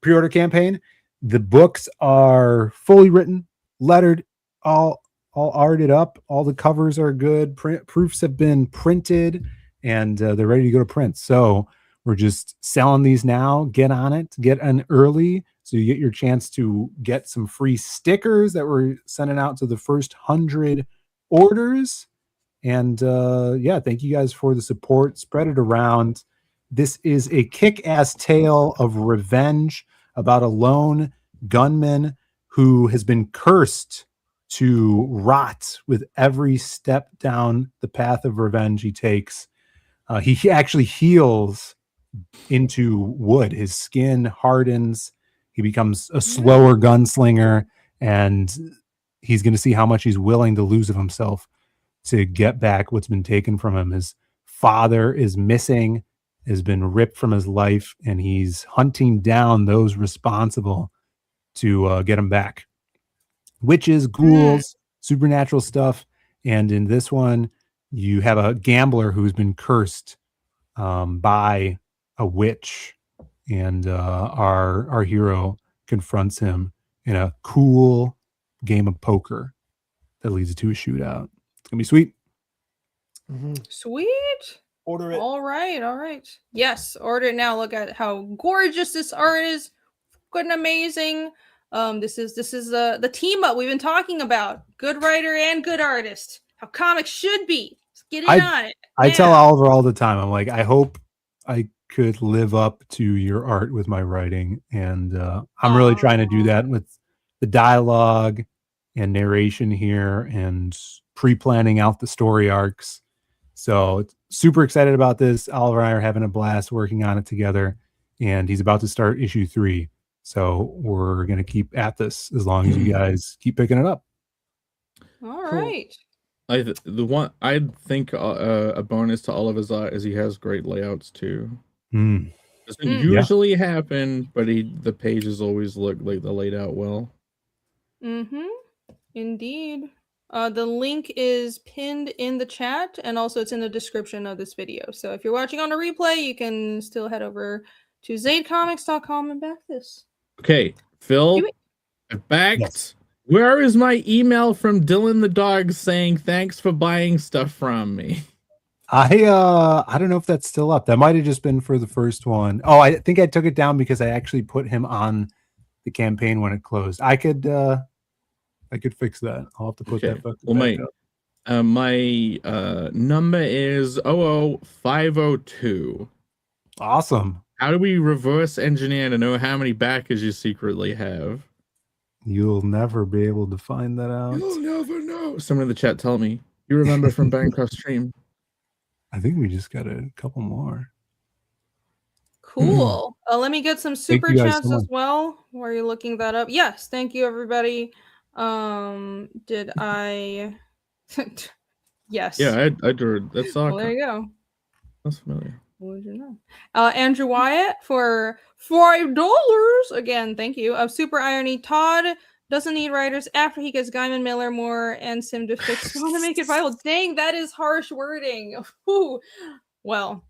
pre-order campaign. The books are fully written, lettered, all arted up. All the covers are good. Proofs have been printed, and they're ready to go to print. So we're just selling these now. Get on it. Get an early so you get your chance to get some free stickers that we're sending out to the first 100 orders. And yeah, thank you guys for the support. Spread it around. This is a kick-ass tale of revenge about a lone gunman who has been cursed to rot with every step down the path of revenge he takes. He actually heals into wood. His skin hardens. He becomes a slower gunslinger, and he's going to see how much he's willing to lose of himself to get back what's been taken from him. His father is missing, has been ripped from his life, and he's hunting down those responsible to get him back. Witches, ghouls, supernatural stuff. And in this one, you have a gambler who's been cursed by a witch, and our hero confronts him in a cool game of poker that leads to a shootout. It's gonna be sweet. Sweet. Order All right. Yes, order it now. Look at how gorgeous this art is. Good and amazing. This is the team up we've been talking about. Good writer and good artist. How comics should be. Let's get in on it. I tell now. Oliver all the time, I'm like, I hope I could live up to your art with my writing. And I'm really trying to do that with the dialogue and narration here and pre-planning out the story arcs. So super excited about this. Oliver and I are having a blast working on it together, and he's about to start issue 3. So we're going to keep at this as long as you guys keep picking it up. All right. I think a bonus to Oliver's art is he has great layouts too. Doesn't usually happen, but the pages always look like they're laid out well. Indeed. The link is pinned in the chat, and also it's in the description of this video. So if you're watching on a replay, you can still head over to zadecomics.com and back this. Okay, Phill, I backed. Yes. Where is my email from Dylan the dog saying thanks for buying stuff from me? I don't know if that's still up. That might have just been for the first one. Oh, I think I took it down because I actually put him on the campaign when it closed. I could fix that. I'll have to put that back up. My number is 00502. Awesome. How do we reverse engineer to know how many backers you secretly have? You'll never be able to find that out. You'll never know. Someone in the chat tell me. You remember from Bancroft Stream. I think we just got a couple more. Cool. Let me get some super you guys chats so as much. well. Where are you looking that up? Yes, thank you everybody. Did I? Yes. Yeah, I drew. That's Well, there you go. That's familiar. What would you know? Andrew Wyatt for $5. Again, thank you. Of Super Irony, Todd doesn't need writers after he gets Gaiman, Miller, Moore, and Sim to fix Spawn to make it viable. Dang, that is harsh wording. Whew. Well,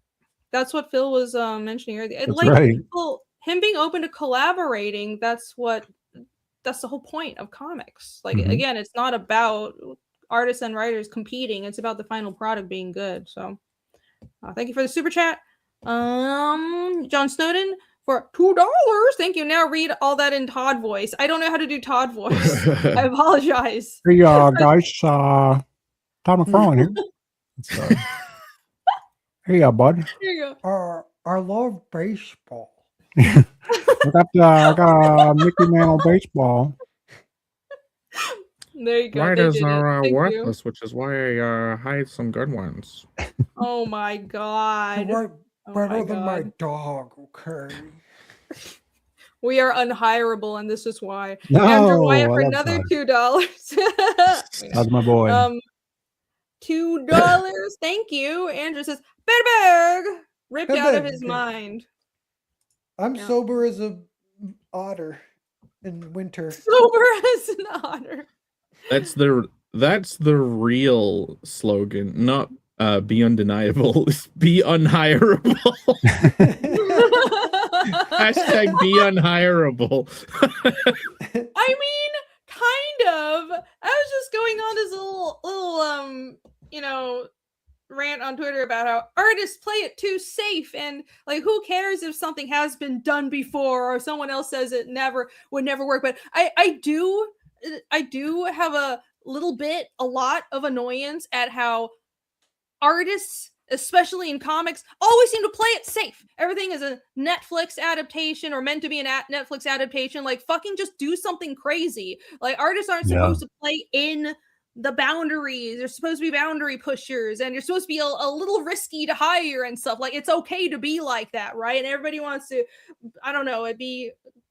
that's what Phill was mentioning earlier. That's Like right. people, him being open to collaborating, that's the whole point of comics. Like again, it's not about artists and writers competing. It's about the final product being good. So thank you for the super chat. John Snowden for $2. Thank you. Now read all that in Todd voice. I don't know how to do Todd voice. I apologize. Hey, guys, Tom McFarlane here. Hey, bud. Here you I love baseball. I got a Mickey Mantle baseball. There you go. Writers are worthless, which is why I hide some good ones. Oh my god. Better than my dog, okay? We are unhireable, and this is why. No, Andrew Wyatt for I love another Todd. $2. That's my boy. $2. Thank you. Andrew says, Berberg! Ripped out of his mind. I'm sober as a otter in winter. Sober as an otter. That's the real slogan, not be undeniable. It's be unhireable. Hashtag be unhireable. I mean, kind of. I was just going on this little rant on Twitter about how artists play it too safe, and like, who cares if something has been done before or someone else says it would never work. But I do have a lot of annoyance at how artists, especially in comics, always seem to play it safe. Everything is a Netflix adaptation or meant to be a Netflix adaptation. Like, fucking just do something crazy. Like, artists aren't supposed to play in the boundaries. They're supposed to be boundary pushers, and you're supposed to be a little risky to hire and stuff. Like, it's okay to be like that, right? And everybody wants to, I don't know,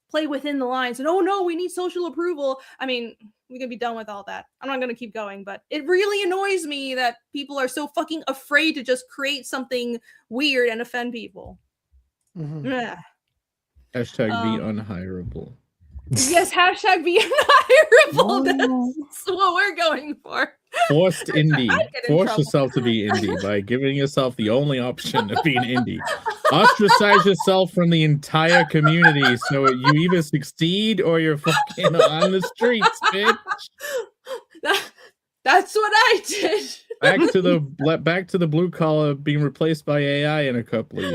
play within the lines. And oh no, we need social approval. I mean, we can be done with all that. I'm not going to keep going, but it really annoys me that people are so fucking afraid to just create something weird and offend people. Hashtag be unhireable. Yes, hashtag be unhireable. That's what we're going for. Forced indie. Force trouble. yourself to be indie by giving yourself the only option of being indie. Ostracize yourself from the entire community so you either succeed or you're fucking on the streets, bitch. That's what I did. Back to the blue collar being replaced by AI in a couple of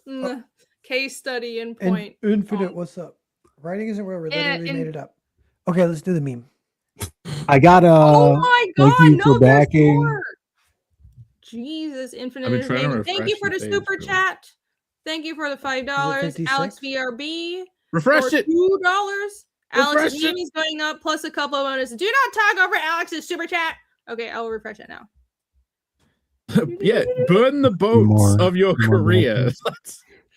years. Case study in point. Infinite, what's up? Writing isn't real. We literally made it up. Okay, let's do the meme. I got oh my god! Thank you for backing. Jesus, Infinite. Thank you for the super chat. Thank you for the $5. Alex VRB. Refresh it. $2. Alex Jamie's going up plus a couple of bonuses. Do not talk over Alex's super chat. Okay, I'll refresh it now. Yeah, burn the boats of your career.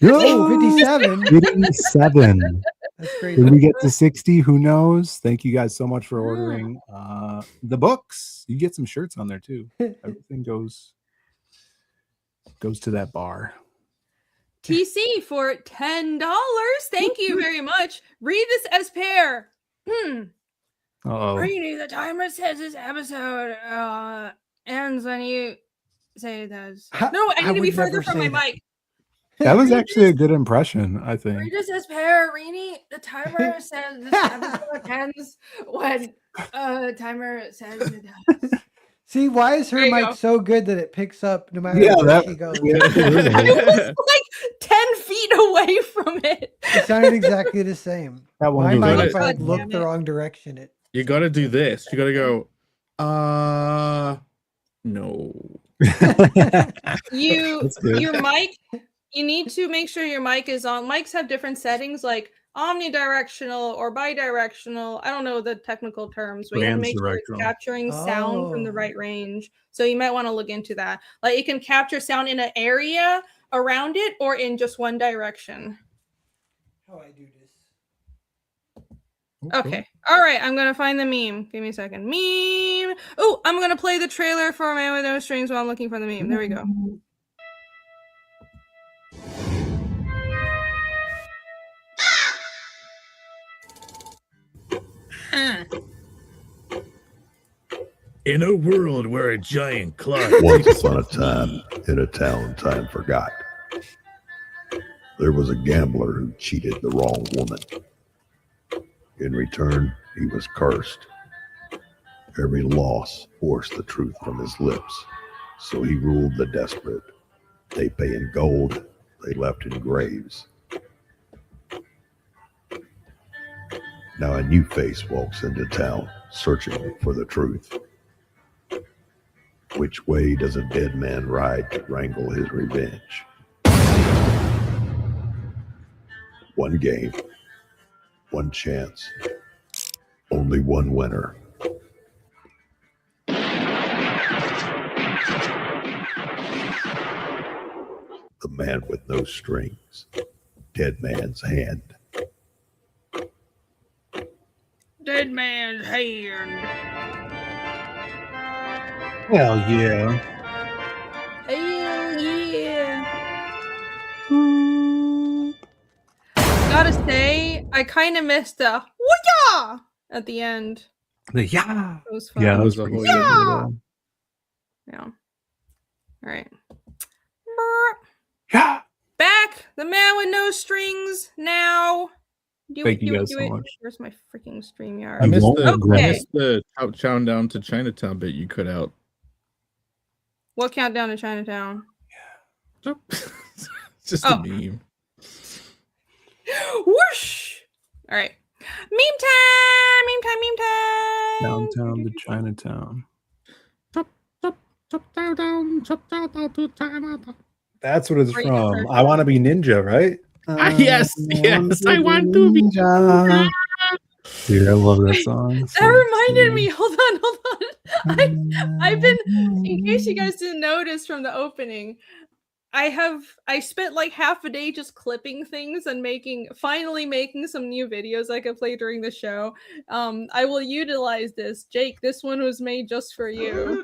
Oh, 57. 57. That's crazy. Did we get to 60? Who knows? Thank you guys so much for ordering the books. You get some shirts on there too. Everything goes to that bar. TC for $10. Thank you very much. Read this as pair. Rainy, the timer says this episode ends when you say it does. No, I need to be further from my mic. That was actually a good impression, I think. Read this as pair. Rainy, the timer says this episode ends when timer says it does. See, why is her mic so good that it picks up no matter where she goes? I was like 10 feet away from it. It sounded exactly the same. That one my mic, if I look the wrong direction, You got to do this. You got to go, no. Your You need to make sure your mic is on. Mics have different settings, like omnidirectional or bidirectional. I don't know the technical terms, but you have to make sure it's Transdirectional. capturing sound from the Oh. right range. So you might want to look into that. Like it can capture sound in an area around it or in just one direction. How I do this? Okay. All right. I'm gonna find the meme. Give me a second. Meme. Oh, I'm gonna play the trailer for Man with No Strings while I'm looking for the meme. There we go. In a world where a giant clock. Once upon a time, in a town time forgot, there was a gambler who cheated the wrong woman. In return, he was cursed. Every loss forced the truth from his lips, so he ruled the desperate. They pay in gold, they left in graves. Now a new face walks into town, searching for the truth. Which way does a dead man ride to wrangle his revenge? One game, one chance, only one winner. The man with no strings, dead man's hand. Dead man's hand. Hell yeah. Hell yeah. Gotta say, I kind of missed a woo-yah at the end. The yeah. It was fun. Yeah, that was a pretty whole good. Yeah. Yeah. All right. Brr. Yeah. Back. The man with no strings now. Thank you guys so much. Where's my freaking StreamYard? I missed won't the regret I it. missed the countdown to Chinatown bit you cut out. What countdown to Chinatown? It's just Oh. a meme. Whoosh! All right. Meme time! Meme time! Meme time! Downtown to Chinatown. To Chinatown. That's what it's Or you from. first. I want to be ninja, right? Yes, yes, I want to be ninja. Dude, I love that song. That reminded me. Hold on. I've been, in case you guys didn't notice from the opening, I spent like half a day just clipping things and finally making some new videos I could play during the show. I will utilize this. Jake, this one was made just for you.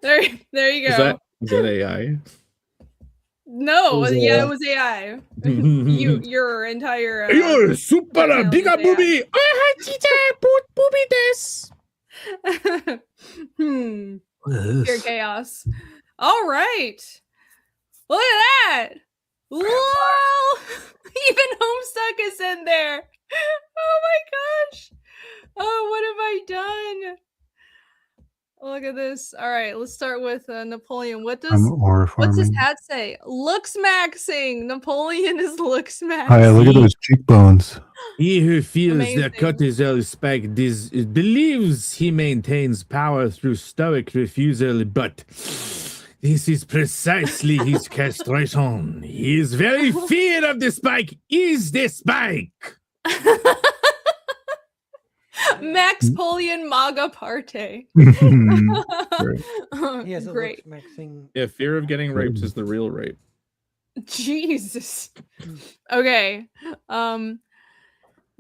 There you go. Is that AI? No, Who's yeah, AI? it was AI. Your entire You're super sounds big AI. booby. I booby this. Pure chaos. All right. Look at that. Whoa! Even Homestuck is in there. Oh my gosh. Oh, what have I done? Look at this. All right, let's start with Napoleon. What's his farming. hat say? Looks maxing. Napoleon is looks maxing. Hi, look at those cheekbones. He who feels their Amazing. cut is all spiked believes he maintains power through stoic refusal, but this is precisely his castration. His very fear of the spike is the spike. Max Polian Maga Parte. Great. He has a Great. looks maxing. Yeah, fear of getting raped is the real rape. Jesus. Okay.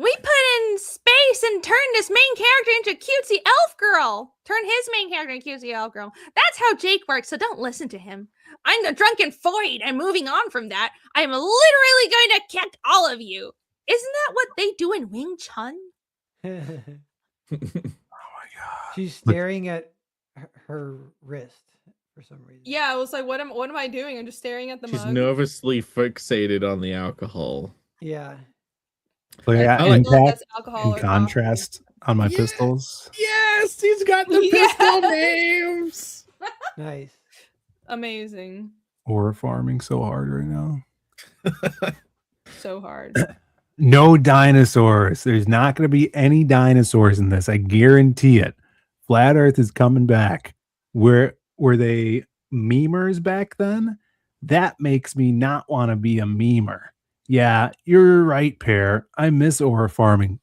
We put in space and turned this main character into cutesy elf girl. Turn his main character into cutesy elf girl. That's how Jake works, so don't listen to him. I'm the drunken Foyd, and moving on from that, I'm literally going to kick all of you. Isn't that what they do in Wing Chun? Oh my god. She's staring at her wrist for some reason. Yeah, I was like, what am I doing? I'm just staring at the She's mug. nervously fixated on the alcohol. Yeah. Look at I that like- I don't know if impact that's alcohol and or contrast on my pistols. Yes, he's got the pistol names. Nice. Amazing. Or farming so hard right now. So hard. No dinosaurs. There's not going to be any dinosaurs in this. I guarantee it. Flat Earth is coming back. Were they memers back then? That makes me not want to be a memer. Yeah, you're right, Pear. I miss ore farming.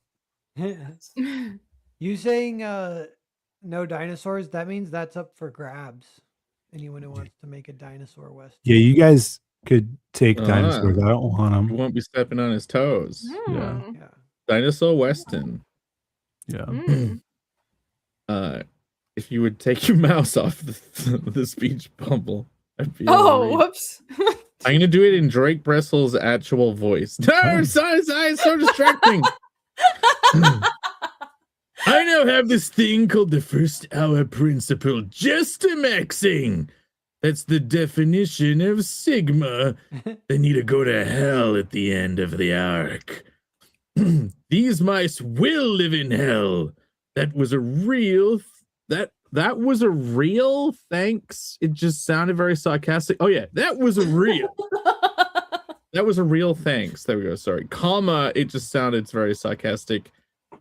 You saying no dinosaurs? That means that's up for grabs. Anyone who wants to make a dinosaur west. Yeah, you guys could take dinosaurs. I don't want them. You won't be stepping on his toes. Yeah. Yeah. Dinosaur Weston. Yeah. If you would take your mouse off the speech bubble, I'd be whoops. I'm gonna do it in Drake Bressel's actual voice. No, it's so distracting. I now have this thing called the first hour principle, Justimaxing. That's the definition of Sigma. They need to go to hell at the end of the arc. These mice will live in hell. That was a real thanks. It just sounded very sarcastic. Oh yeah, that was a real. That was a real thanks. There we go. Sorry. Comma, it just sounded very sarcastic.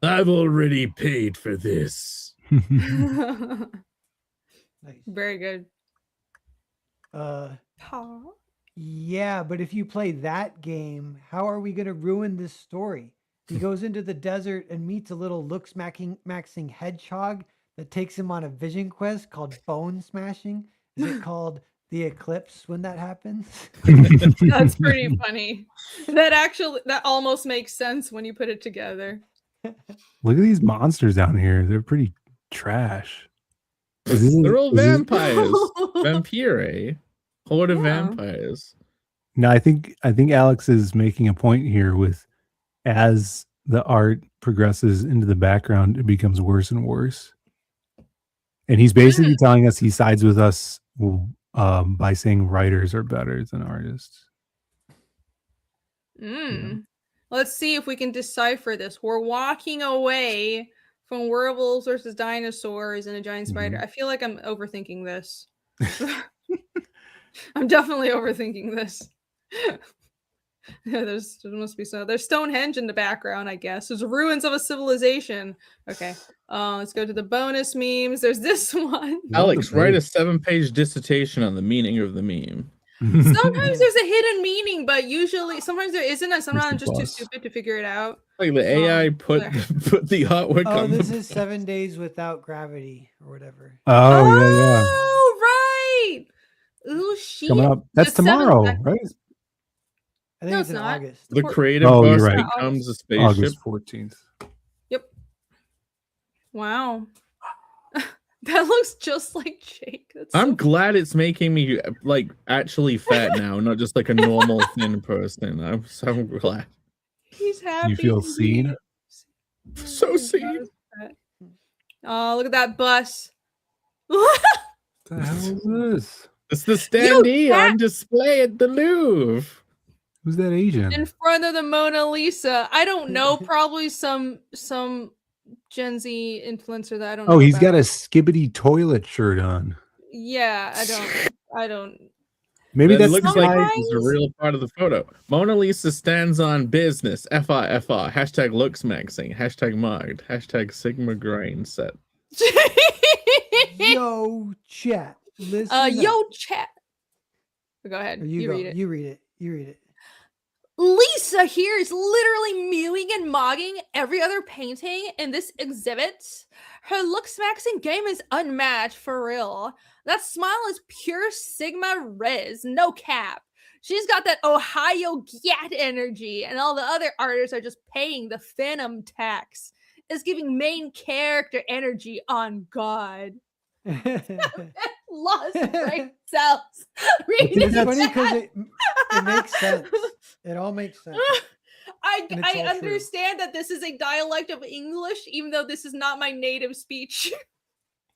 I've already paid for this. Nice. Very good. Yeah, but if you play that game, how are we going to ruin this story? He goes into the desert and meets a little maxing hedgehog that takes him on a vision quest called Bone Smashing. Is it called The Eclipse when that happens? That's pretty funny. That almost makes sense when you put it together. Look at these monsters down here. They're pretty trash. They're all vampires. Vampire. Horde of vampires. No, I think Alex is making a point here with as the art progresses into the background, it becomes worse and worse. And he's basically telling us he sides with us by saying writers are better than artists. Yeah. Let's see if we can decipher this. We're walking away from werewolves versus dinosaurs and a giant spider. I feel like I'm overthinking this. I'm definitely overthinking this. Yeah, there must be so. There's Stonehenge in the background, I guess. There's ruins of a civilization. Okay. Let's go to the bonus memes. There's this one. Alex, write a 7-page dissertation on the meaning of the meme. Sometimes there's a hidden meaning, but usually sometimes there isn't, and sometimes I'm just too stupid to figure it out. Like the AI put the artwork on. This is 7 days without gravity or whatever. Oh, right. Ooh, shit. Coming up. That's tomorrow, right? I think it's in August. The creative bus right. becomes a spaceship. August 14th. Yep. Wow. That looks just like Jake. I'm glad it's making me like actually fat now, not just like a normal thin person. I'm so glad. He's happy. You feel seen? So seen. Oh, look at that bus. What the hell is this? It's the standee on display at the Louvre. Who's that Asian? In front of the Mona Lisa. I don't know. Probably some Gen Z influencer that I don't know. Oh, he's got a Skibbity toilet shirt on. Yeah, I don't. Maybe that looks like it's a real part of the photo. Mona Lisa stands on business. FR. Hashtag looks maxing. Hashtag mugged. Hashtag Sigma grain set. Yo, chat. Listen yo, chat. Go ahead. You read it. You read it. Lisa here is literally mewing and mogging every other painting in this exhibit. Her look-smacking game is unmatched, for real. That smile is pure Sigma Riz, no cap. She's got that Ohio Gat energy, and all the other artists are just paying the phantom tax. It's giving main character energy on God. Lost brain cells. It's funny because it makes sense. It all makes sense. I understand that this is a dialect of English, even though this is not my native speech.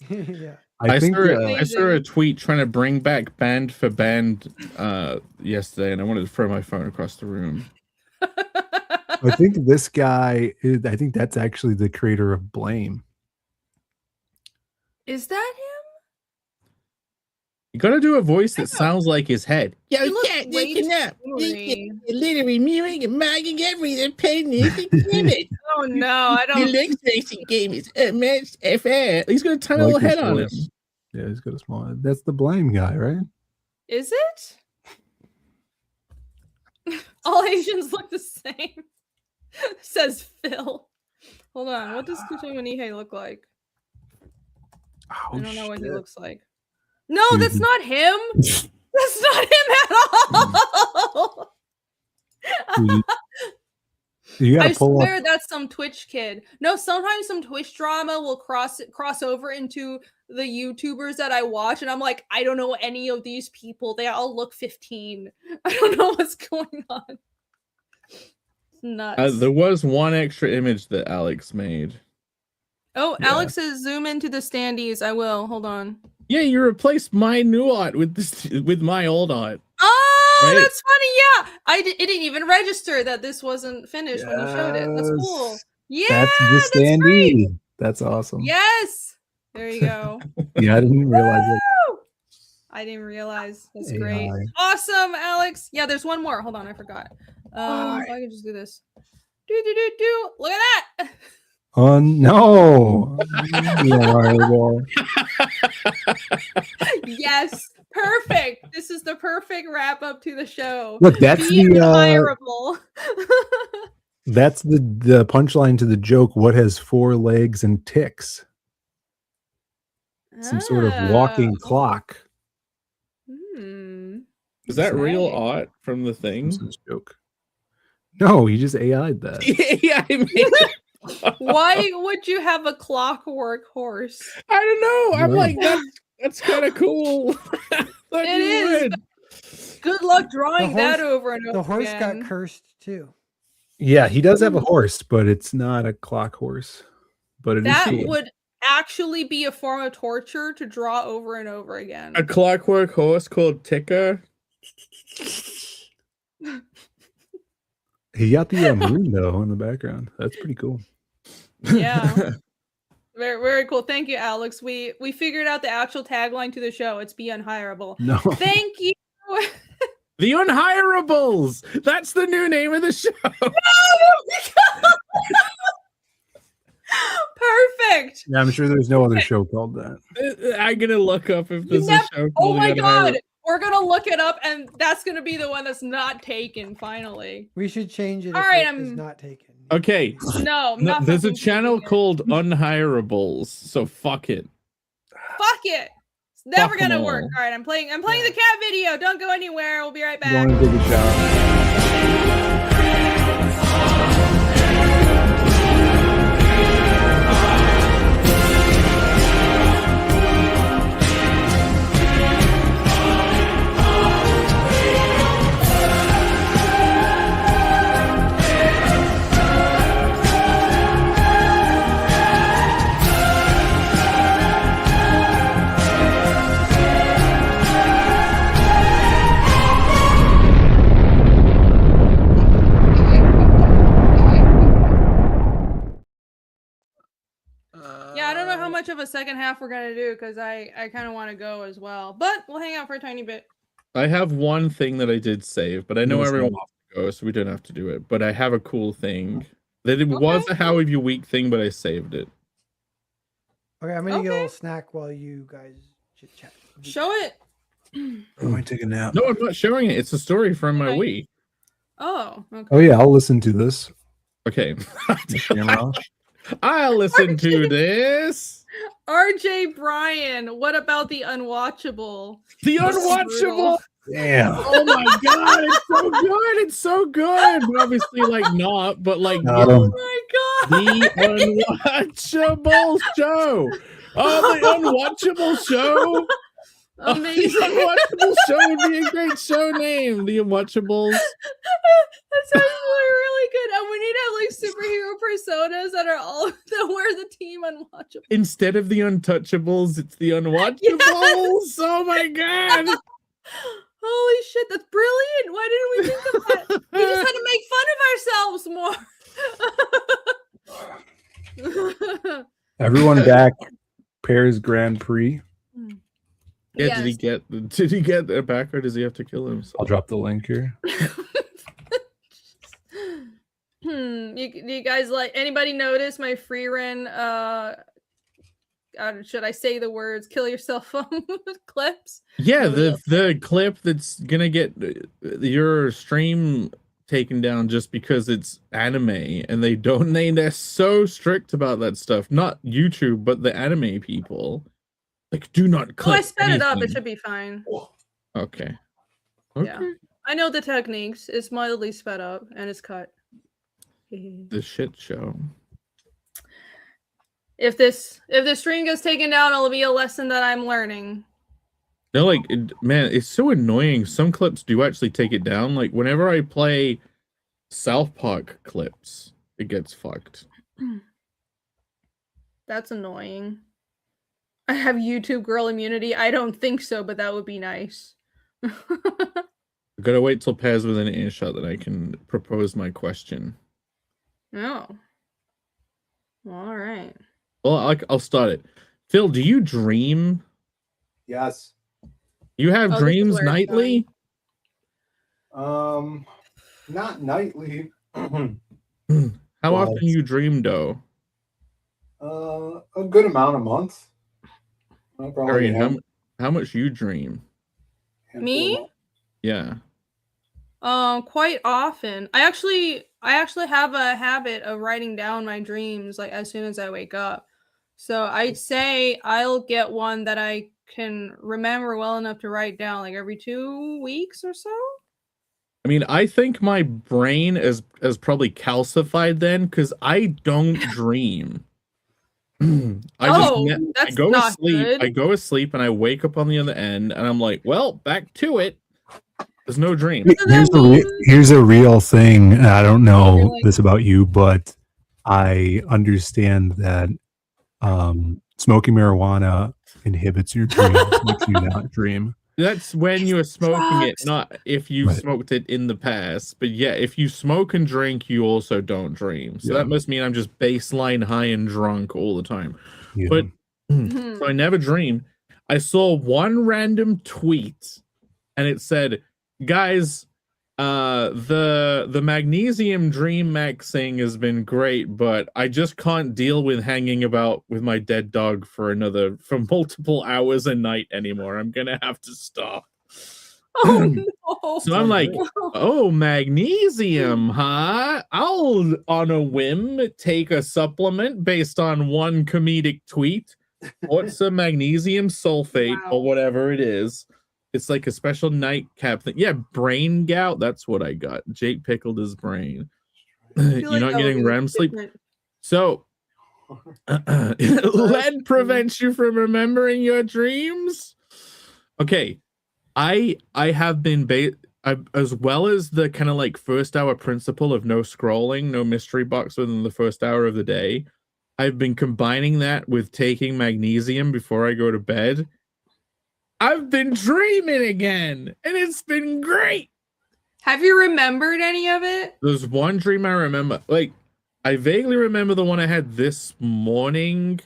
Yeah. I saw a tweet trying to bring back Band for Band yesterday, and I wanted to throw my phone across the room. I think this guy is, I think that's actually the creator of Blame. Is that him? You gotta do a voice that sounds like his head. Yo, He looks yeah, way listen up. scary. Literally mirroring and mugging everything, painting it. Oh no, I The don't. next racing game is match FR. He's got a tiny little his head on him. voice. Yeah, he's got a small head. That's the Blame guy, right? Is it? All Asians look the same. Says Phill. Hold on. What does Kuching Nihei look like? Oh, I don't know what he shit. looks like. No, Dude. that's not him. That's not him at all. You I gotta pull swear up. that's some Twitch kid. No, sometimes some Twitch drama will cross over into the YouTubers that I watch, and I'm like, I don't know any of these people. They all look 15. I don't know what's going on. It's nuts. There was one extra image that Alex made. Oh, Yeah. Alex says zoom into the standees. I will. Hold on. Yeah, you replaced my new art with my old art. Oh, Right? that's funny. Yeah, it didn't even register that this wasn't finished when you showed it. That's cool. Yes. Yeah, That's the that's great. standee. That's awesome. Yes. There you go. Yeah, I didn't realize it. Woo! I didn't realize. That's great. AI. Awesome, Alex. Yeah, there's one more. Hold on, I forgot. I can just do this. Do. Look at that. Oh no! Horrible. Yes, perfect. This is the perfect wrap up to the show. Look, that's Be the admirable. that's the punchline to the joke. What has 4 legs and ticks? Some sort of walking Oh. clock. Hmm. Is that real Right. art from the thing? That's a joke. No, he just AI'd that. Yeah, I made it. Why would you have a clockwork horse? I don't know. I'm Yeah. like, that's kind of cool. It is. Good luck drawing that over and over The horse again. got cursed too. Yeah, he does have a horse, but it's not a clock horse. But it is That cool. would actually be a form of torture to draw over and over again. A clockwork horse called Ticker. He got the moon though in the background. That's pretty cool. Yeah. Very, very cool. Thank you, Alex. We figured out the actual tagline to the show. It's be unhireable. No. Thank you. The Unhirables. That's the new name of the show. Perfect. Yeah, I'm sure there's no other show called that. I'm gonna look up if there's a show Oh called my The god. Unhirables. We're gonna look it up, and that's gonna be the one that's not taken. Finally. We should change it. All if right, it is I'm- not taken. Okay. No, I'm No, not there's a fucking channel taking it. called Unhirables, so fuck it. Fuck it. It's never Fuck 'em gonna work. all. All right, I'm playing the cat video. Don't go anywhere. We'll be right back. Going to take a shower. Yeah, I don't know how much of a second half we're gonna do because I kind of want to go as well, but we'll hang out for a tiny bit. I have one thing that I did save, but I know Yes, everyone ma'am. wants to go, so we don't have to do it. But I have a cool thing. That it Okay. was a How of You Week thing, but I saved it. Okay, I'm gonna get a Okay. little snack while you guys chit chat. Show it. I might take a nap. No, I'm not showing it. It's a story from my Okay. week. Oh, okay. Oh yeah, I'll listen to this. Okay. Camera. I'll listen to this. RJ Bryan, what about the unwatchable? The This is Unwatchable. brutal. Damn. Oh my god, it's so good. It's so good. But obviously, like not, but like Got yeah, Oh him. my god. the Unwatchable show. Oh, the Unwatchable show. Amazing. The Unwatchable show would be a great show name. The Unwatchables. That sounds really good. And we need to have like superhero personas that are all that wear the team unwatchable. Instead of the Untouchables, it's the Unwatchables. Oh my god. Holy shit, that's brilliant. Why didn't we think of that? We just had to make fun of ourselves more. Everyone back Pear's Grand Prix. Yeah, did he get it back, or does he have to kill himself? I'll drop the link here. You guys like, anybody notice my free run should I say the words kill yourself clips? Yeah, the clip that's gonna get your stream taken down just because it's anime, and they're so strict about that stuff. Not YouTube, but the anime people. Like, do not clip. Oh, I sped it up. It anything. should be fine. Okay. Yeah, I know the techniques. It's mildly sped up and it's cut. The shit show. If this stream gets taken down, it'll be a lesson that I'm learning. No, like, man, it's so annoying. Some clips do actually take it down. Like, whenever I play South Park clips, it gets fucked. That's annoying. I have YouTube girl immunity. I don't think so, but that would be nice. I gotta wait till Paz within an earshot that I can propose my question. Oh. All right. Well, I'll start it. Phill, do you dream? Yes. You have dreams nightly? Not nightly. How often you dream, though? A good amount a month. Arian, how much you dream? Me? Yeah. Quite often. I actually have a habit of writing down my dreams like as soon as I wake up. So I'd say I'll get one that I can remember well enough to write down like every 2 weeks or so. I mean, I think my brain is probably calcified then, because I don't dream. I go to sleep. Good. I go to sleep and I wake up on the other end and I'm like, well, back to it. There's no dream. Here's a real thing. I don't know this about you, but I understand that smoking marijuana inhibits your dreams, makes you not dream. That's when you are smoking it, not if you've smoked it in the past. But yeah, if you smoke and drink, you also don't dream. So that must mean I'm just baseline high and drunk all the time. Yeah. But so I never dream. I saw one random tweet and it said, guys, the magnesium dream maxing has been great, but I just can't deal with hanging about with my dead dog for multiple hours a night anymore. I'm gonna have to stop. Oh no. So I'm like, oh, magnesium, huh? I'll on a whim take a supplement based on one comedic tweet. What's a magnesium sulfate or whatever it is? It's like a special nightcap thing. Yeah, brain gout. That's what I got. Jake pickled his brain. You're not getting REM sleep. So, lead prevents you from remembering your dreams. Okay, I have been as well as the kind of like first hour principle of no scrolling, no mystery box within the first hour of the day. I've been combining that with taking magnesium before I go to bed. I've been dreaming again, and it's been great. Have you remembered any of it? There's one dream I remember. Like, I vaguely remember the one I had this morning,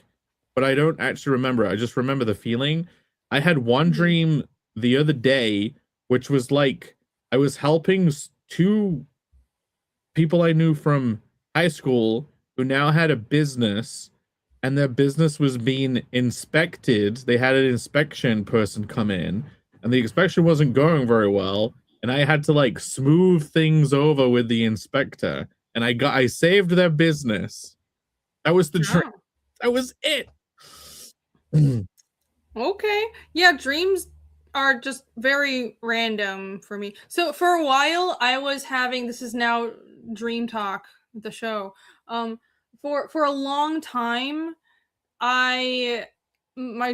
but I don't actually remember. I just remember the feeling. I had one dream the other day, which was like I was helping two people I knew from high school who now had a business, and their business was being inspected. They had an inspection person come in, and the inspection wasn't going very well. And I had to like smooth things over with the inspector, and I saved their business. That was the dream. That was it. Okay. Yeah, dreams are just very random for me. So for a while, I was having, this is now Dream Talk, the show. For a long time, my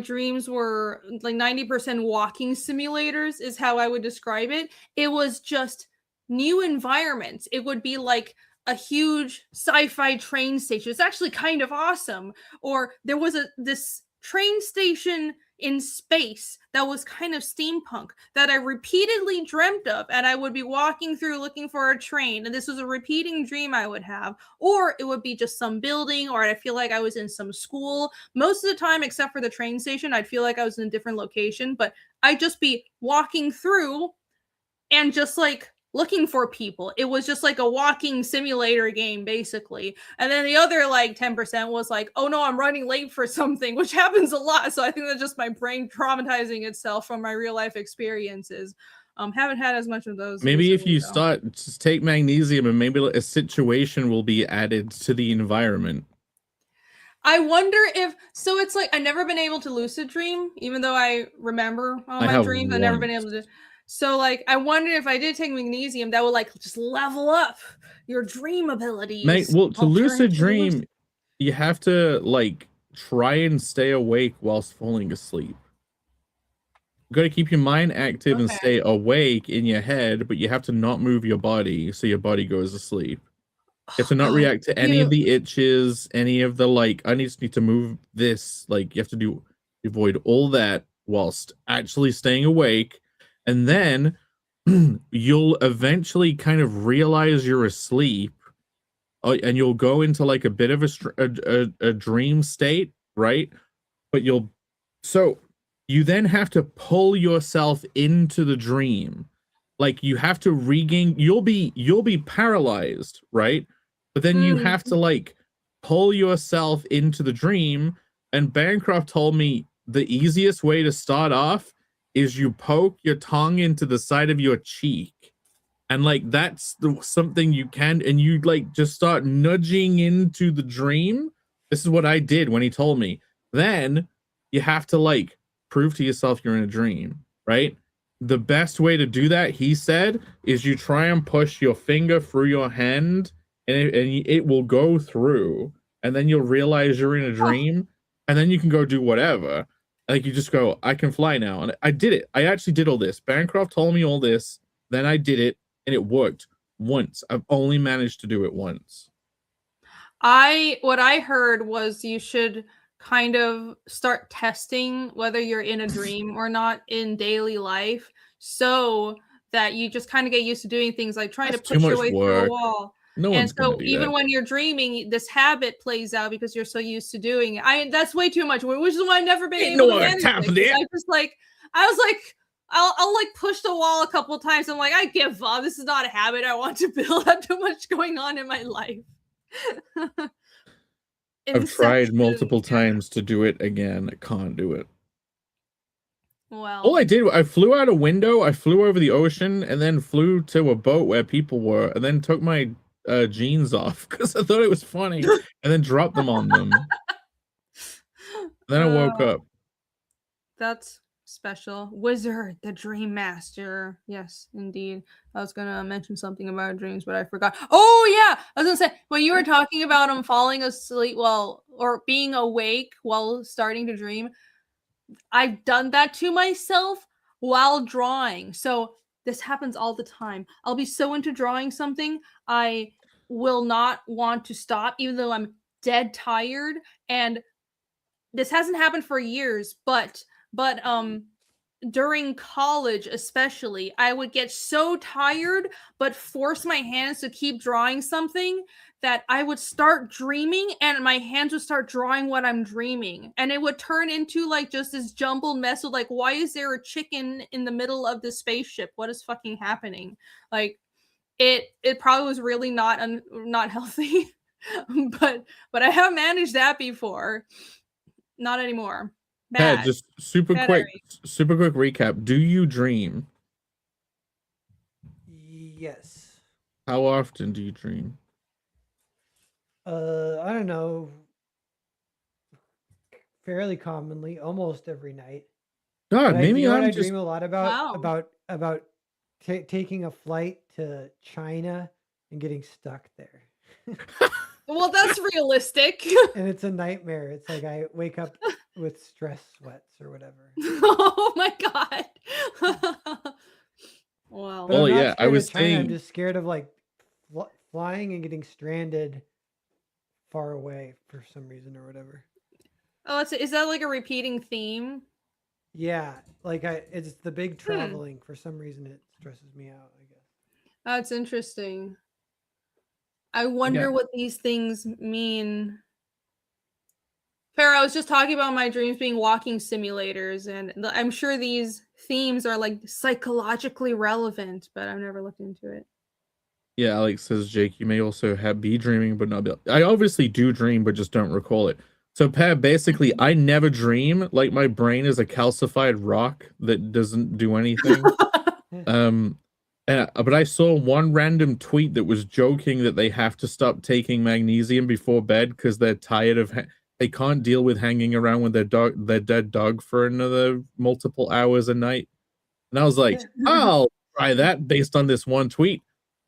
dreams were like 90% walking simulators is how I would describe it. It was just new environments. It would be like a huge sci-fi train station. It's actually kind of awesome. Or there was this train station in space that was kind of steampunk that I repeatedly dreamt of, and I would be walking through looking for a train, and this was a repeating dream I would have, or it would be just some building, or I feel like I was in some school. Most of the time, except for the train station, I'd feel like I was in a different location, but I'd just be walking through and just like looking for people. It was just like a walking simulator game, basically. And then the other like 10% was like, oh no, I'm running late for something, which happens a lot. So I think that's just my brain traumatizing itself from my real life experiences. Haven't had as much of those. Maybe if recently, you though. start, just take magnesium and maybe a situation will be added to the environment. I wonder if, so it's like, I've never been able to lucid dream, even though I remember all my dreams. I've never been able to. So like, I wonder if I did take magnesium, that would like just level up your dream abilities. Well, to lucid dream, you have to like try and stay awake whilst falling asleep. You got to keep your mind active and stay awake in your head, but you have to not move your body so your body goes to sleep. You have to not react to any of the itches, any of the like, I just need to move this. Like, you have to avoid all that whilst actually staying awake. And then you'll eventually kind of realize you're asleep, and you'll go into like a bit of a dream state, right? But so you then have to pull yourself into the dream. Like, you have to regain, you'll be paralyzed, right? But then you have to like pull yourself into the dream. And Bancroft told me the easiest way to start off is you poke your tongue into the side of your cheek. And like, that's something you can, and you like just start nudging into the dream. This is what I did when he told me. Then you have to like prove to yourself you're in a dream, right? The best way to do that, he said, is you try and push your finger through your hand, and it will go through, and then you'll realize you're in a dream, and then you can go do whatever. Like, you just go, I can fly now. And I did it. I actually did all this. Bancroft told me all this. Then I did it, and it worked once. I've only managed to do it once. What I heard was you should kind of start testing whether you're in a dream or not in daily life, so that you just kind of get used to doing things like trying to push your way through a wall. No one's gonna do even that. when you're dreaming, this habit plays out because you're so used to doing it. That's way too much, which is why I've never been able to manage it. I was like, I'll like push the wall a couple of times. I'm like, I give up. This is not a habit I want to build. I have too much going on in my life. I've tried multiple times to do it again. I can't do it. Well, all I did, I flew out a window, I flew over the ocean, and then flew to a boat where people were, and then took my jeans off because I thought it was funny, and then dropped them on them. Then I woke up. That's special. Wizard, the Dream Master. Yes, indeed. I was gonna mention something about dreams, but I forgot. Oh yeah, I was gonna say when you were talking about falling asleep or being awake while starting to dream. I've done that to myself while drawing. So this happens all the time. I'll be so into drawing something, I will not want to stop, even though I'm dead tired. And this hasn't happened for years, but during college especially, I would get so tired but force my hands to keep drawing something that I would start dreaming, and my hands would start drawing what I'm dreaming, and it would turn into like just this jumbled mess of like, why is there a chicken in the middle of the spaceship? What is fucking happening? Like, it probably was really not healthy. but I have managed that before. Not anymore. Bad. Pat, just super quick recap. Do you dream? Yes. How often do you dream? I don't know. Fairly commonly, almost every night. God, maybe I dream a lot about taking a flight to China and getting stuck there. Well, that's realistic. And it's a nightmare. It's like I wake up with stress sweats or whatever. Oh my god. Wow. But yeah, I was saying, I'm just scared of like flying and getting stranded far away for some reason or whatever. Oh, is that like a repeating theme? Yeah, like it's the big traveling. For some reason, it stresses me out. I guess. That's interesting. I wonder what these things mean. Farrah, I was just talking about my dreams being walking simulators, and I'm sure these themes are like psychologically relevant, but I've never looked into it. Yeah, Alex says, Jake, you may also be dreaming, but not be. I obviously do dream, but just don't recall it. So, Pat, basically, I never dream. Like, my brain is a calcified rock that doesn't do anything. But I saw one random tweet that was joking that they have to stop taking magnesium before bed because they're tired of. They can't deal with hanging around with their dead dog for another multiple hours a night. And I was like, I'll try that based on this one tweet.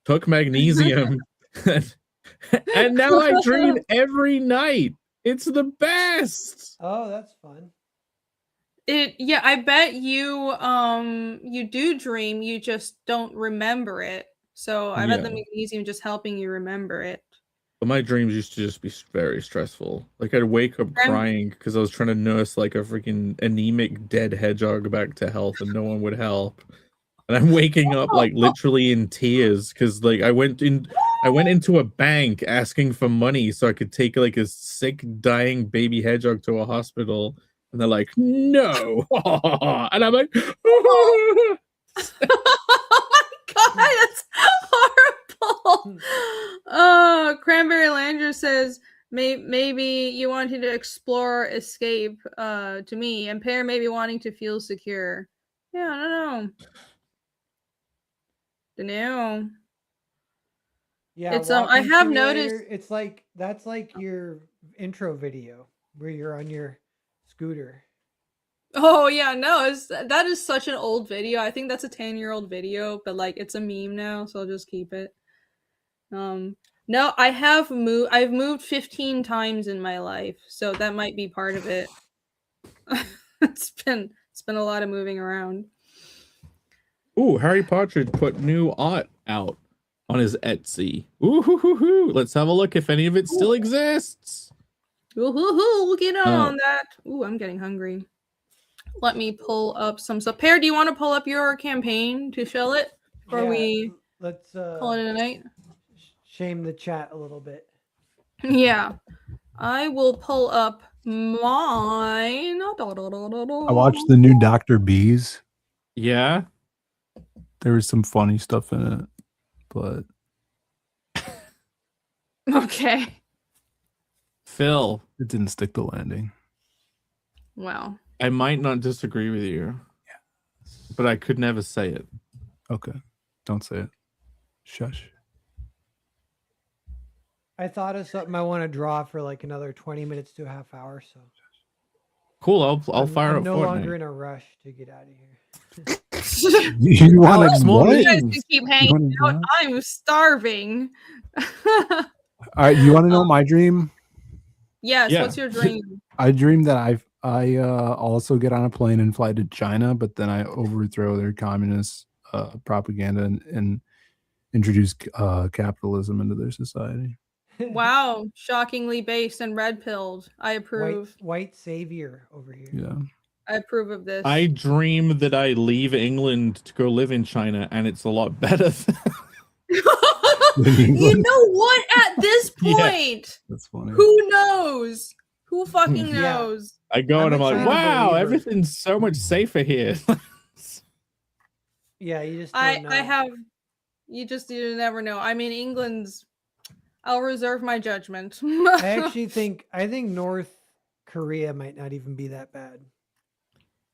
Took magnesium, and now I dream every night. It's the best. Oh, that's fun. Yeah, I bet you you do dream, you just don't remember it. So I bet the magnesium just helping you remember it. But my dreams used to just be very stressful. Like I'd wake up crying because I was trying to nurse like a freaking anemic dead hedgehog back to health, and no one would help. And I'm waking up like literally in tears because like I went into a bank asking for money so I could take like a sick dying baby hedgehog to a hospital, and they're like, no. And I'm like, oh my god, that's horrible. Cranberry Lander says maybe you wanted to explore escape to me, and Pear maybe wanting to feel secure. Yeah, I don't know. No. Yeah, it's I have noticed it's like that's like your intro video where you're on your scooter. Oh yeah, no, that is such an old video. I think that's a 10-year-old video, but like it's a meme now, so I'll just keep it. No, I've moved 15 times in my life, so that might be part of it. It's been a lot of moving around. Ooh, Harry Potter put new art out on his Etsy. Ooh, let's have a look if any of it still exists. We'll get on that. Ooh, I'm getting hungry. Let me pull up some stuff. Pear, do you want to pull up your campaign to show it before we let's call it a night? Shame the chat a little bit. Yeah, I will pull up mine. I watched the new Dr. Bees. Yeah. There was some funny stuff in it, but okay. Phill, it didn't stick the landing. Wow. I might not disagree with you. Yeah. But I could never say it. Okay. Don't say it. Shush. I thought of something I want to draw for like another 20 minutes to a half hour, so. Cool, I'll fire up. I'm no Fortnite. longer in a rush to get out of here. You want to you guys can keep hanging out. I'm starving. All right, you want to know my dream? Yes. Yeah. What's your dream? I dream that I also get on a plane and fly to China, but then I overthrow their communist propaganda and introduce capitalism into their society. Wow, shockingly based and red-pilled. I approve. White savior over here. Yeah. I approve of this. I dream that I leave England to go live in China, and it's a lot better. You know what? At this point, yeah, that's funny. Who knows? Who fucking knows? I go and I'm like, wow, everything's so much safer here. Yeah, you just don't know. You never know. I mean, I'll reserve my judgment. I think North Korea might not even be that bad.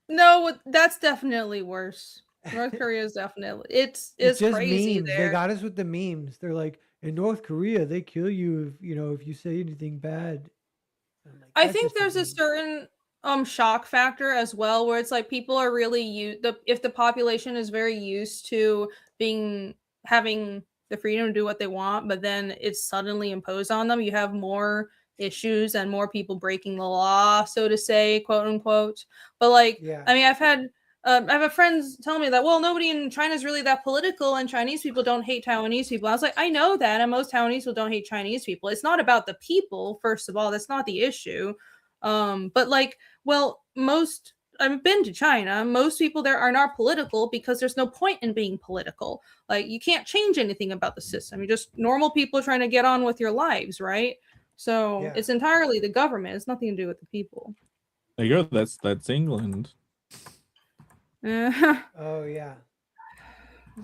No, that's definitely worse. North Korea is definitely it's just crazy memes. there. They got us with the memes. They're like, in North Korea, they kill you if you say anything bad. Like, I think there's a certain shock factor as well, where it's like people are really if the population is very used to having the freedom to do what they want, but then it's suddenly imposed on them. You have more issues and more people breaking the law, so to say, quote unquote. But like, I mean, I've had friends tell me that, well, nobody in China is really that political, and Chinese people don't hate Taiwanese people. I was like, I know that, and most Taiwanese people don't hate Chinese people. It's not about the people, first of all. That's not the issue. But like, well, most I've been to China. Most people there are not political because there's no point in being political. Like, you can't change anything about the system. You're just normal people trying to get on with your lives, right? So Yeah. it's entirely the government. It's nothing to do with the people. There you go. That's England. Oh yeah.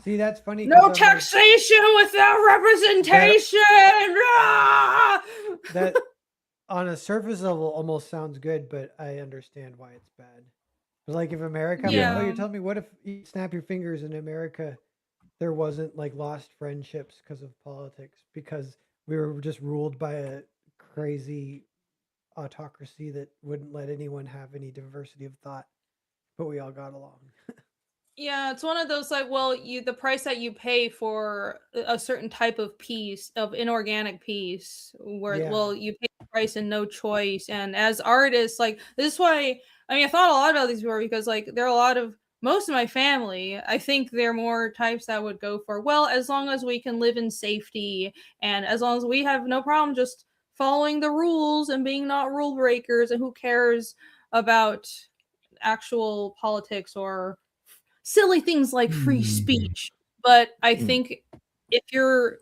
See, that's funny. 'cause No I'm like, taxation without representation. that on a surface level almost sounds good, but I understand why it's bad. But like if America, Yeah. oh, you're telling me what if you snap your fingers in America, there wasn't like lost friendships because of politics because we were just ruled by a crazy autocracy that wouldn't let anyone have any diversity of thought, but we all got along. Yeah, it's one of those like, well, the price that you pay for a certain type of piece of inorganic piece, where Yeah. well, you pay the price and no choice. And as artists, like this is why I thought a lot about these before because like there are a lot of most of my family, I think they're more types that would go for, well, as long as we can live in safety and as long as we have no problem just following the rules and being not rule breakers, and who cares about actual politics or silly things like free speech. But I think if you're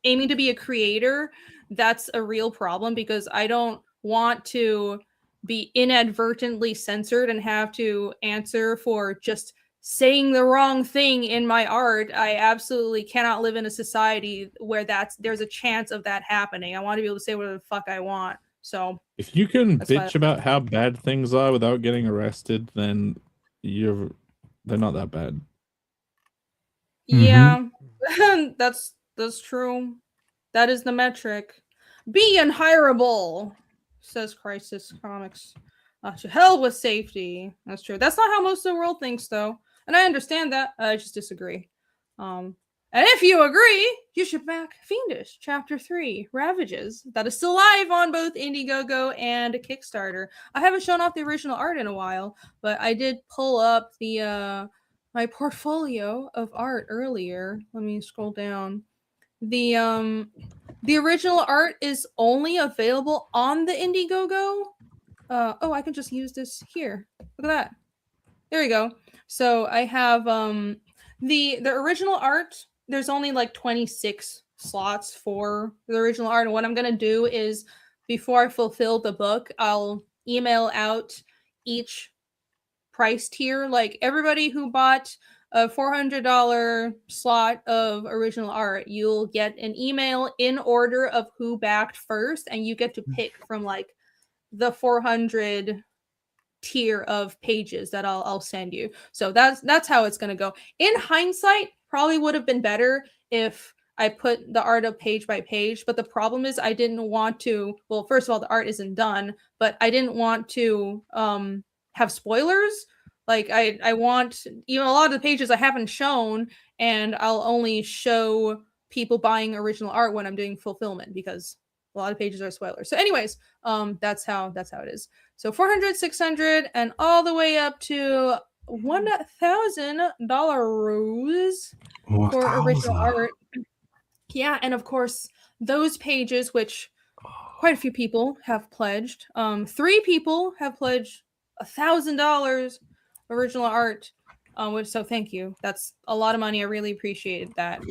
aiming to be a creator, that's a real problem because I don't want to be inadvertently censored and have to answer for just saying the wrong thing in my art. I absolutely cannot live in a society where there's a chance of that happening. I want to be able to say whatever the fuck I want. So If you can That's why- bitch about how bad things are without getting arrested, then they're not that bad. yeah, that's true. That is the metric. Be unhireable, says Crisis Comics. To hell with safety. That's true. That's not how most of the world thinks, though. And I understand that. I just disagree. And if you agree, you should back Fiendish Chapter 3, Ravages. That is still live on both Indiegogo and Kickstarter. I haven't shown off the original art in a while, but I did pull up the my portfolio of art earlier. Let me scroll down. The original art is only available on the Indiegogo. Oh, I can just use this here. Look at that. There we go. So I have the original art. There's only like 26 slots for the original art. And what I'm gonna do is before I fulfill the book, I'll email out each price tier. Like everybody who bought a $400 slot of original art, you'll get an email in order of who backed first, and you get to pick from like the 400 tier of pages that I'll send you. So that's how it's gonna go. In hindsight, probably would have been better if I put the art up page by page, but the problem is I didn't want to. Well, first of all, the art isn't done, but I didn't want to have spoilers. Like I want, a lot of the pages I haven't shown, and I'll only show people buying original art when I'm doing fulfillment because a lot of pages are spoilers. So anyways, that's how it is. So 400, 600, and all the way up to $1,000 for original art. Yeah, and of course, those pages, which quite a few people have pledged. 3 people have pledged $1,000 original art. So thank you. That's a lot of money. I really appreciated that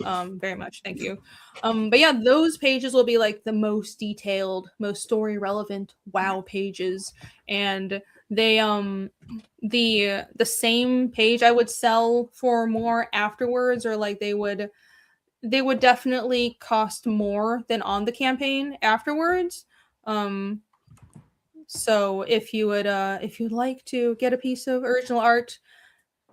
very much. Thank you. But yeah, those pages will be like the most detailed, most story relevant WoW pages, and they the same page I would sell for more afterwards, or like they would definitely cost more than on the campaign afterwards. So if you'd like to get a piece of original art,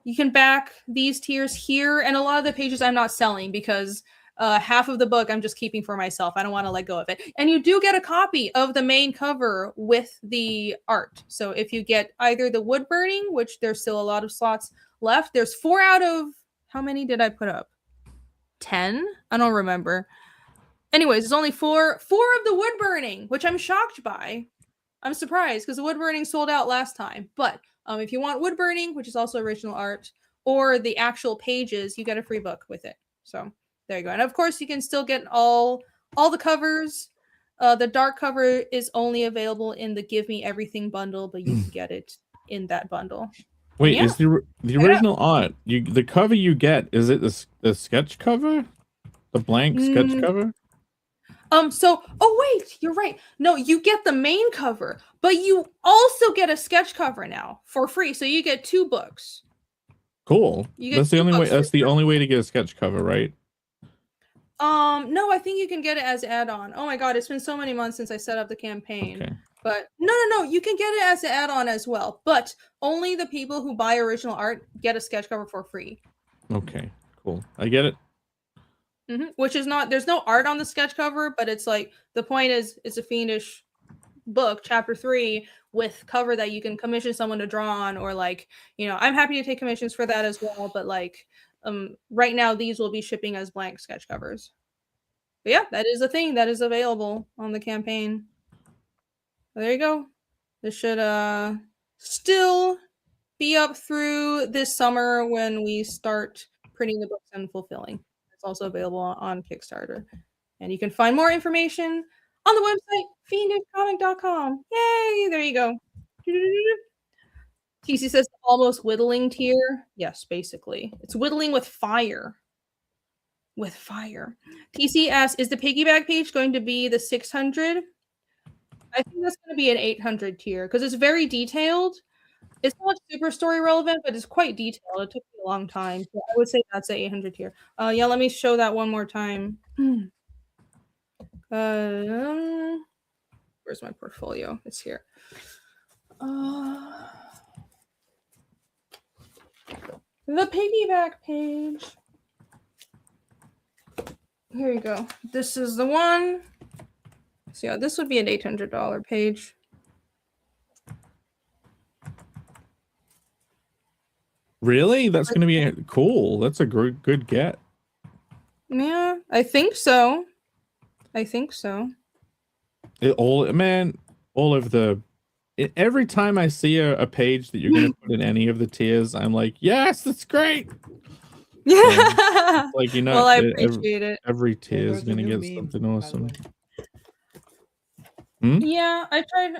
you can back these tiers here, and a lot of the pages I'm not selling because half of the book I'm just keeping for myself. I don't want to let go of it. And you do get a copy of the main cover with the art. So if you get either the wood burning, which there's still a lot of slots left, there's 4 out of how many did I put up? 10? I don't remember. Anyways, there's only 4 of the wood burning, which I'm shocked by. I'm surprised because the wood burning sold out last time. But if you want wood burning, which is also original art, or the actual pages, you get a free book with it. So there you go. And of course, you can still get all the covers. The dark cover is only available in the Give Me Everything bundle, but you can get it in that bundle. Wait, Yeah. is the original art, the cover you get, is it the sketch cover? The blank sketch cover? So, oh wait, you're right. No, you get the main cover, but you also get a sketch cover now for free. So you get 2 books. Cool. You get That's the 2 only way. books for That's the free. only way to get a sketch cover, right? No, I think you can get it as add-on. Oh my god, it's been so many months since I set up the campaign. Okay. But no, you can get it as an add-on as well. But only the people who buy original art get a sketch cover for free. Okay, cool. I get it. Which is not, there's no art on the sketch cover, but it's like, the point is, it's a Fiendish book, chapter 3, with cover that you can commission someone to draw on, or like, you know, I'm happy to take commissions for that as well, but like, right now these will be shipping as blank sketch covers. But yeah, that is a thing that is available on the campaign. So there you go. This should still be up through this summer when we start printing the books and fulfilling. It's also available on Kickstarter. And you can find more information on the website, fiendishcomic.com. Yay! There you go. TC says almost whittling tier. Yes, basically. It's whittling with fire. With fire. TC asks, is the piggyback page going to be the 600? I think that's going to be an 800 tier because it's very detailed. It's not super story relevant, but it's quite detailed. It took me a long time. So I would say that's an 800 tier. Yeah, let me show that one more time. Where's my portfolio? It's here. The piggyback page. Here you go. This is the one. So yeah, this would be an $800 page. Really? That's going to be cool. That's a good get. Yeah, I think so. I think so. All of the... Every time I see a page that you're going to put in any of the tiers, I'm like, yes, that's great. Yeah. Like, you know, well, I appreciate it. Every tier is there's a going to new get meme, something by the awesome. way. Yeah, I tried.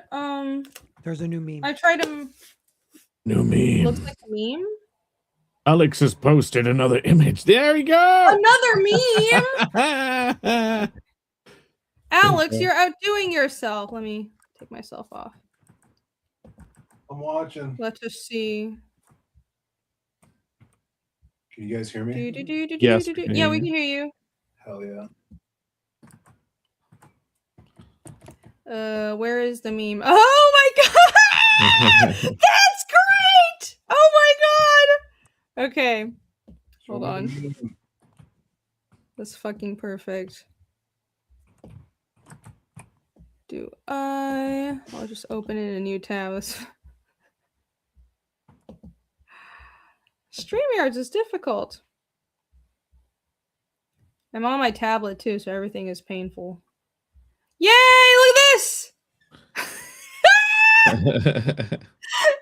There's a new meme. I tried to. New meme. Looks like a meme. Alex has posted another image. There we go. Another meme. Alex, Okay. you're outdoing yourself. Let me take myself off. I'm watching. Let's just see. Can you guys hear me? Yes, we can Yeah, hear we you. can hear you. Hell yeah. Where is the meme? Oh my god! That's great! Oh my god! Okay. Hold on. That's fucking perfect. I'll just open it in a new tab. StreamYards is difficult. I'm on my tablet too, so everything is painful. Yay! Look at this!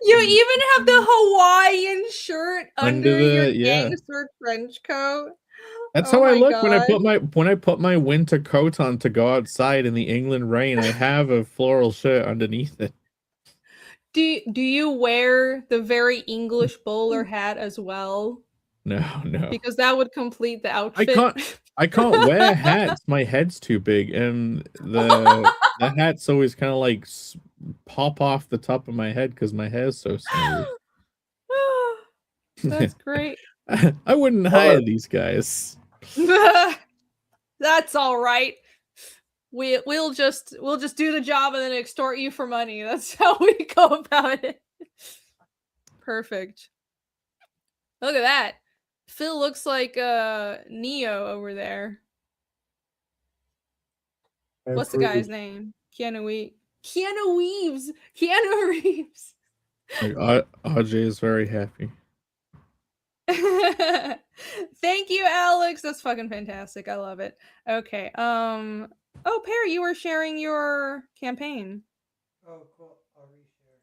You even have the Hawaiian shirt under your gangster trench coat. That's Oh how I my look God. when I put my winter coat on to go outside in the England rain. I have a floral shirt underneath it. Do you wear the very English bowler hat as well? No. Because that would complete the outfit. I can't wear hats. My head's too big, and the hats always kind of like pop off the top of my head because my hair's so smooth. That's great. I wouldn't hire these guys. That's all right. We'll just do the job and then extort you for money. That's how we go about it. Perfect. Look at that. Phill looks like Neo over there. What's the guy's name? Keanu Reeves. Like, RJ is very happy. Thank you, Alex. That's fucking fantastic. I love it. Okay. Oh, Perry, you were sharing your campaign. Oh, cool. I'll reshare.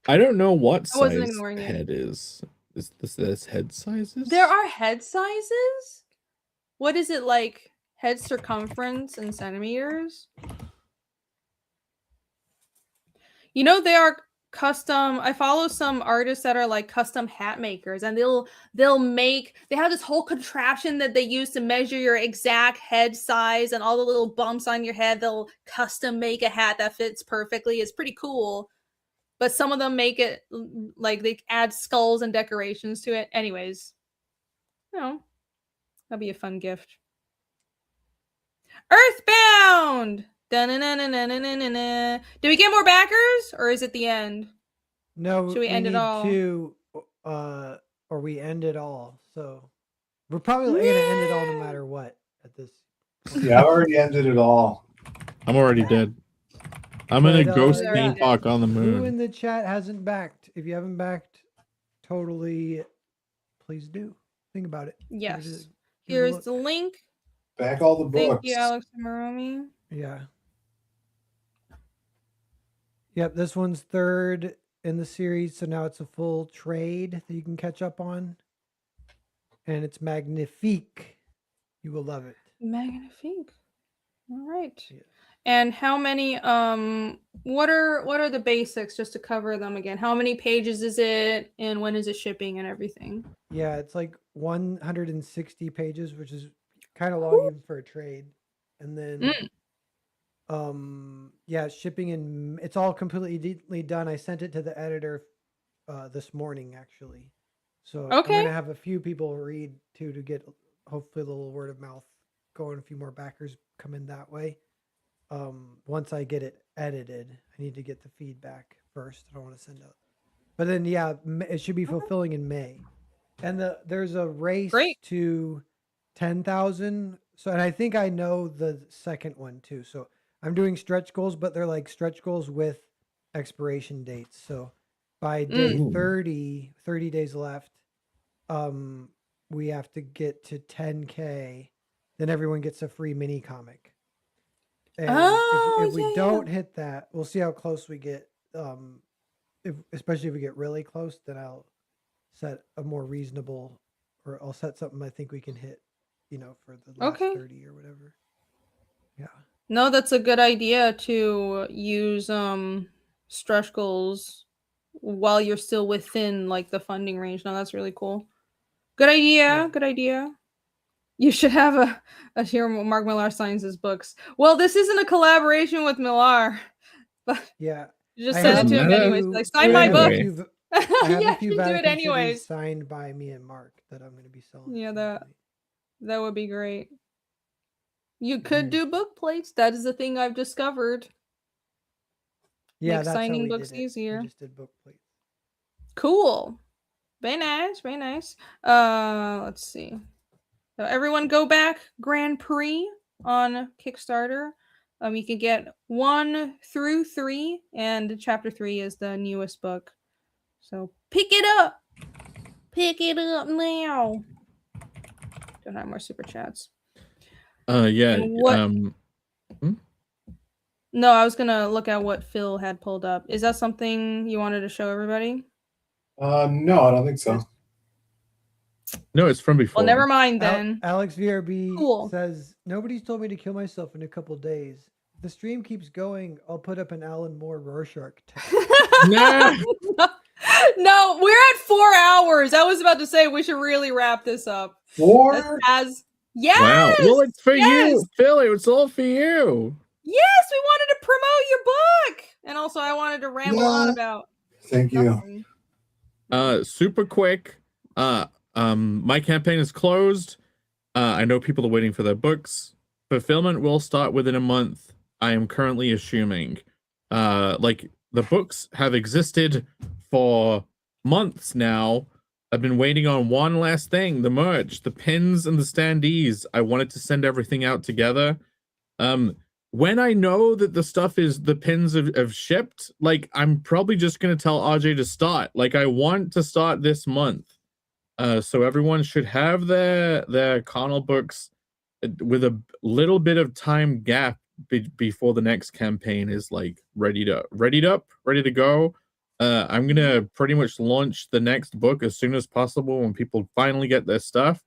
I don't know what I wasn't size ignoring you. head is. Is this head sizes? There are head sizes? What is it like? Head circumference in centimeters? You know, they are custom. I follow some artists that are like custom hat makers, and they have this whole contraption that they use to measure your exact head size and all the little bumps on your head. They'll custom make a hat that fits perfectly. It's pretty cool. But some of them make it like they add skulls and decorations to it. Anyways, that'd be a fun gift. Earthbound. Da-na-na-na-na-na-na-na. Do we get more backers, or is it the end? No, Should we end it need all? Or we end it all. So we're probably gonna end it all no matter what at this point. Yeah, I already ended it all. I'm already dead. I'm in a But, ghost yeah. theme park on the Who moon. in the chat hasn't backed? If you haven't backed, totally, please do. Think about it. Give it a- Yes. give it a Here's look. the link. Back all the books. Thank you, Alex and Maromi. Yeah. Yep, this one's third in the series, so now it's a full trade that you can catch up on. And it's magnifique. You will love it. Magnifique. All right. Yeah. And how many what are the basics, just to cover them again? How many pages is it, and when is it shipping and everything? Yeah, it's like 160 pages, which is kind of long even for a trade. And then yeah, shipping and it's all completely done. I sent it to the editor this morning actually. So I'm Okay. gonna have a few people read too to get hopefully a little word of mouth going, a few more backers come in that way. Once I get it edited, I need to get the feedback first. I don't want to send out. But then yeah, it should be fulfilling in May. And there's a race Great. to 10,000. So, and I think I know the second one too. So I'm doing stretch goals, but they're like stretch goals with expiration dates. So by day 30 days left, we have to get to 10K. Then everyone gets a free mini comic. And if we don't hit that, we'll see how close we get. Especially if we get really close, then I'll set a more reasonable, or I'll set something I think we can hit, for the last 30 or whatever. Yeah. No, that's a good idea to use stretch goals while you're still within like the funding range. No, that's really cool. Good idea. Yeah. Good idea. You should have a here Mark Millar signs his books. Well, this isn't a collaboration with Millar, but Yeah. you just I send have it to a him anyways. few- Like, sign I my have book. a few- I have Yeah, a few you do it Vatican Cities anyways. signed by me and Mark that I'm going to be selling. Yeah, at some that- point. That would be great. You could Mhm. do book plates. That is a thing I've discovered. Yeah, Make that's how signing we books did it. easier. We just did book plates. Cool. Very nice. Very nice. Let's see. So everyone go back Grand Prix on Kickstarter. You can get 1 through 3, and chapter 3 is the newest book. So pick it up. Pick it up now. Don't have more super chats. Yeah. And what- No, I was gonna look at what Phill had pulled up. Is that something you wanted to show everybody? No, I don't think so. No, it's from before. Well, never mind then. Alex VRB Cool. says, nobody's told me to kill myself in a couple days. If the stream keeps going, I'll put up an Alan Moore Rorschach test. No. No, we're at 4 hours. I was about to say we should really wrap this up. 4? Yes. Wow. Well, it's for yes. you, Philly. It's all for you. Yes, we wanted to promote your book, and also I wanted to ramble on about. Thank you. nothing. Super quick. My campaign is closed. I know people are waiting for their books. Fulfillment will start within a month. I am currently assuming. Like the books have existed for months now. I've been waiting on one last thing: the merch, the pins, and the standees. I wanted to send everything out together. When I know that the pins have shipped, like I'm probably just gonna tell RJ to start. Like I want to start this month. So everyone should have their Connell books with a little bit of time gap before the next campaign is like ready to go. I'm gonna pretty much launch the next book as soon as possible when people finally get their stuff.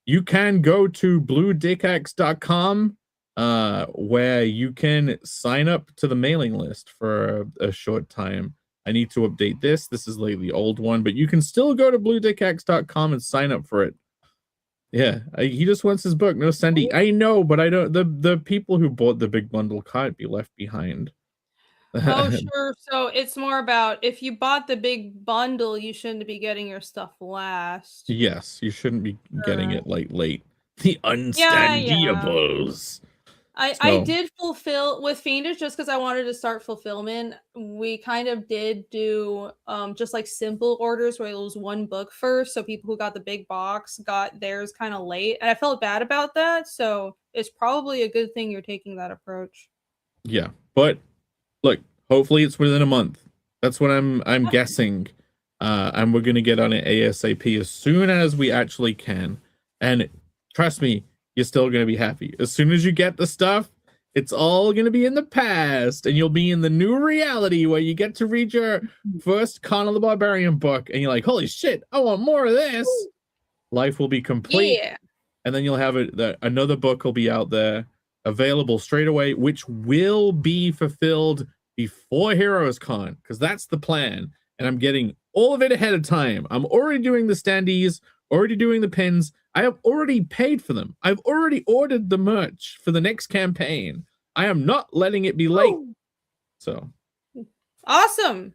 You can go to bluedickaxe.com where you can sign up to the mailing list for a short time. I need to update this. This is like the old one, but you can still go to bluedickx.com and sign up for it. Yeah, he just wants his book. No Sandy. I know, but I don't. The people who bought the big bundle can't be left behind. Oh, sure. So it's more about if you bought the big bundle, you shouldn't be getting your stuff last. Yes, you shouldn't be getting it like late. The unstandiables. I did fulfill with Fiendish just because I wanted to start fulfillment. We kind of did do just like simple orders where it was one book first, so people who got the big box got theirs kind of late, and I felt bad about that. So it's probably a good thing you're taking that approach. Yeah, but look, hopefully it's within a month. That's what I'm guessing. And we're gonna get on it ASAP as soon as we actually can. And trust me, you're still gonna be happy. As soon as you get the stuff, it's all gonna be in the past, and you'll be in the new reality where you get to read your first Conan the Barbarian book, and you're like, holy shit, I want more of this. Life will be complete. Yeah. And then you'll have another book will be out there available straight away, which will be fulfilled before Heroes Con, because that's the plan. And I'm getting all of it ahead of time. I'm already doing the standees, already doing the pins. I have already paid for them. I've already ordered the merch for the next campaign. I am not letting it be late. So awesome.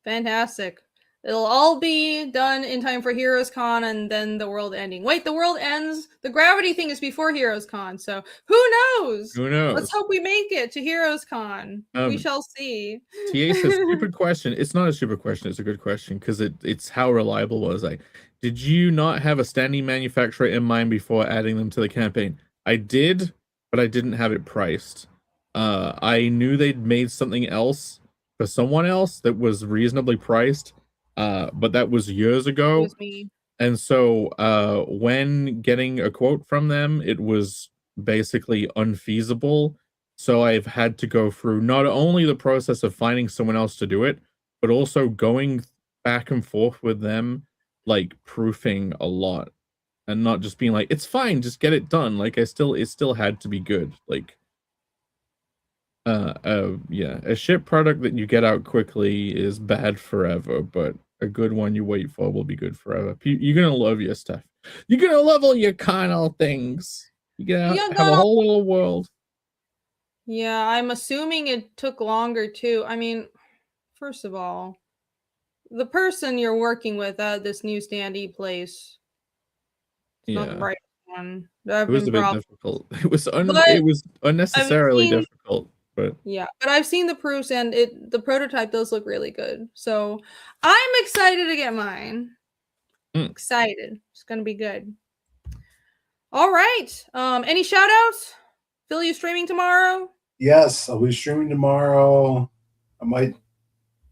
Fantastic. It'll all be done in time for Heroes Con and then the world ending. Wait, the world ends. The gravity thing is before Heroes Con, so who knows? Who knows? Let's hope we make it to Heroes Con. We shall see. TA says, stupid question. It's not a stupid question. It's a good question because it's how reliable was I? Did you not have a standing manufacturer in mind before adding them to the campaign? I did, but I didn't have it priced. I knew they'd made something else for someone else that was reasonably priced. But that was years ago. And so when getting a quote from them, it was basically unfeasible. So I've had to go through not only the process of finding someone else to do it, but also going back and forth with them, like proofing a lot and not just being like, it's fine, just get it done. Like it still had to be good. Like yeah, a shit product that you get out quickly is bad forever, but a good one you wait for will be good forever. You're gonna love your stuff. You're gonna love all your carnal things. You're gonna have a whole little world. Yeah, I'm assuming it took longer too. I mean, first of all, the person you're working with at this new standee place, not the right one. It was a bit difficult. It was unnecessarily difficult. But yeah, but I've seen the proofs and the prototype does look really good. So I'm excited to get mine. Excited. It's gonna be good. All right. Any shout outs? Phill, you streaming tomorrow? Yes, I'll be streaming tomorrow. I might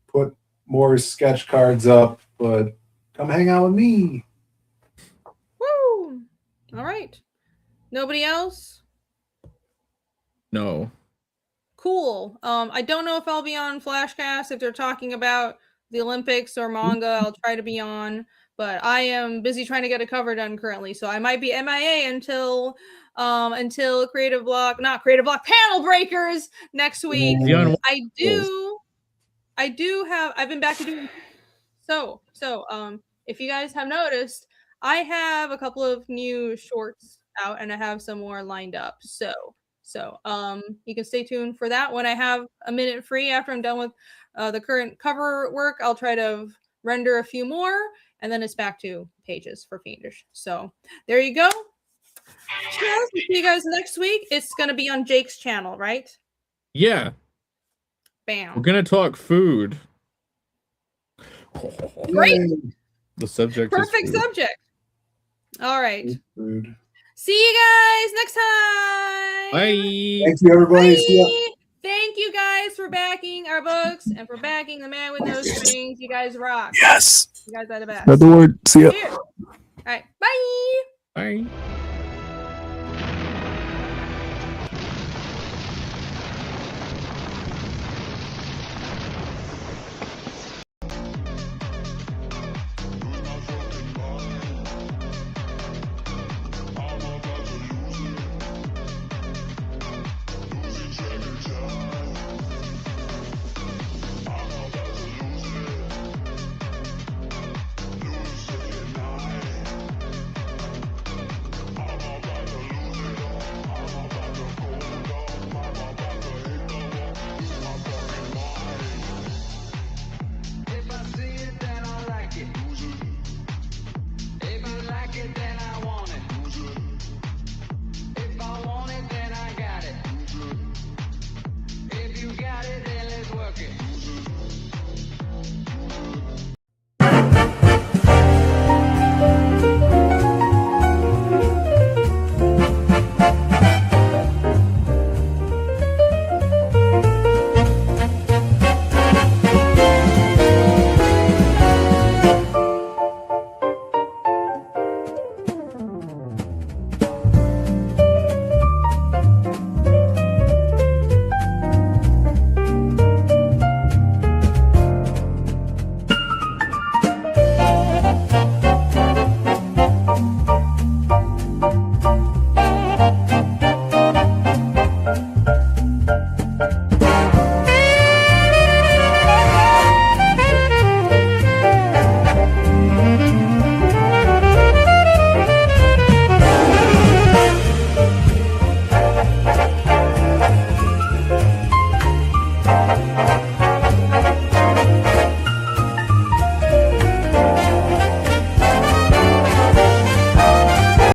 put more sketch cards up, but come hang out with me. Woo! All right. Nobody else? No. Cool. I don't know if I'll be on Flashcast if they're talking about the Olympics or manga. I'll try to be on, but I am busy trying to get a cover done currently, so I might be MIA until Creative Block Panel Breakers next week. I've been back to doing so if you guys have noticed, I have a couple of new shorts out and I have some more lined up. So you can stay tuned for that. When I have a minute free after I'm done with the current cover work, I'll try to render a few more, and then it's back to pages for Fiendish. So there you go. Cheers. See you guys next week. It's going to be on Jake's channel, right? Yeah. Bam. We're going to talk food. Great. The subject Perfect is food. subject. All right. Food. See you guys next time. Bye. Thank you, everybody. Bye. See ya. Thank you guys for backing our books and for backing the man with no strings. You guys rock. Yes. You guys are the best. Spread the word. See ya. Cheers. All right. Bye. Bye.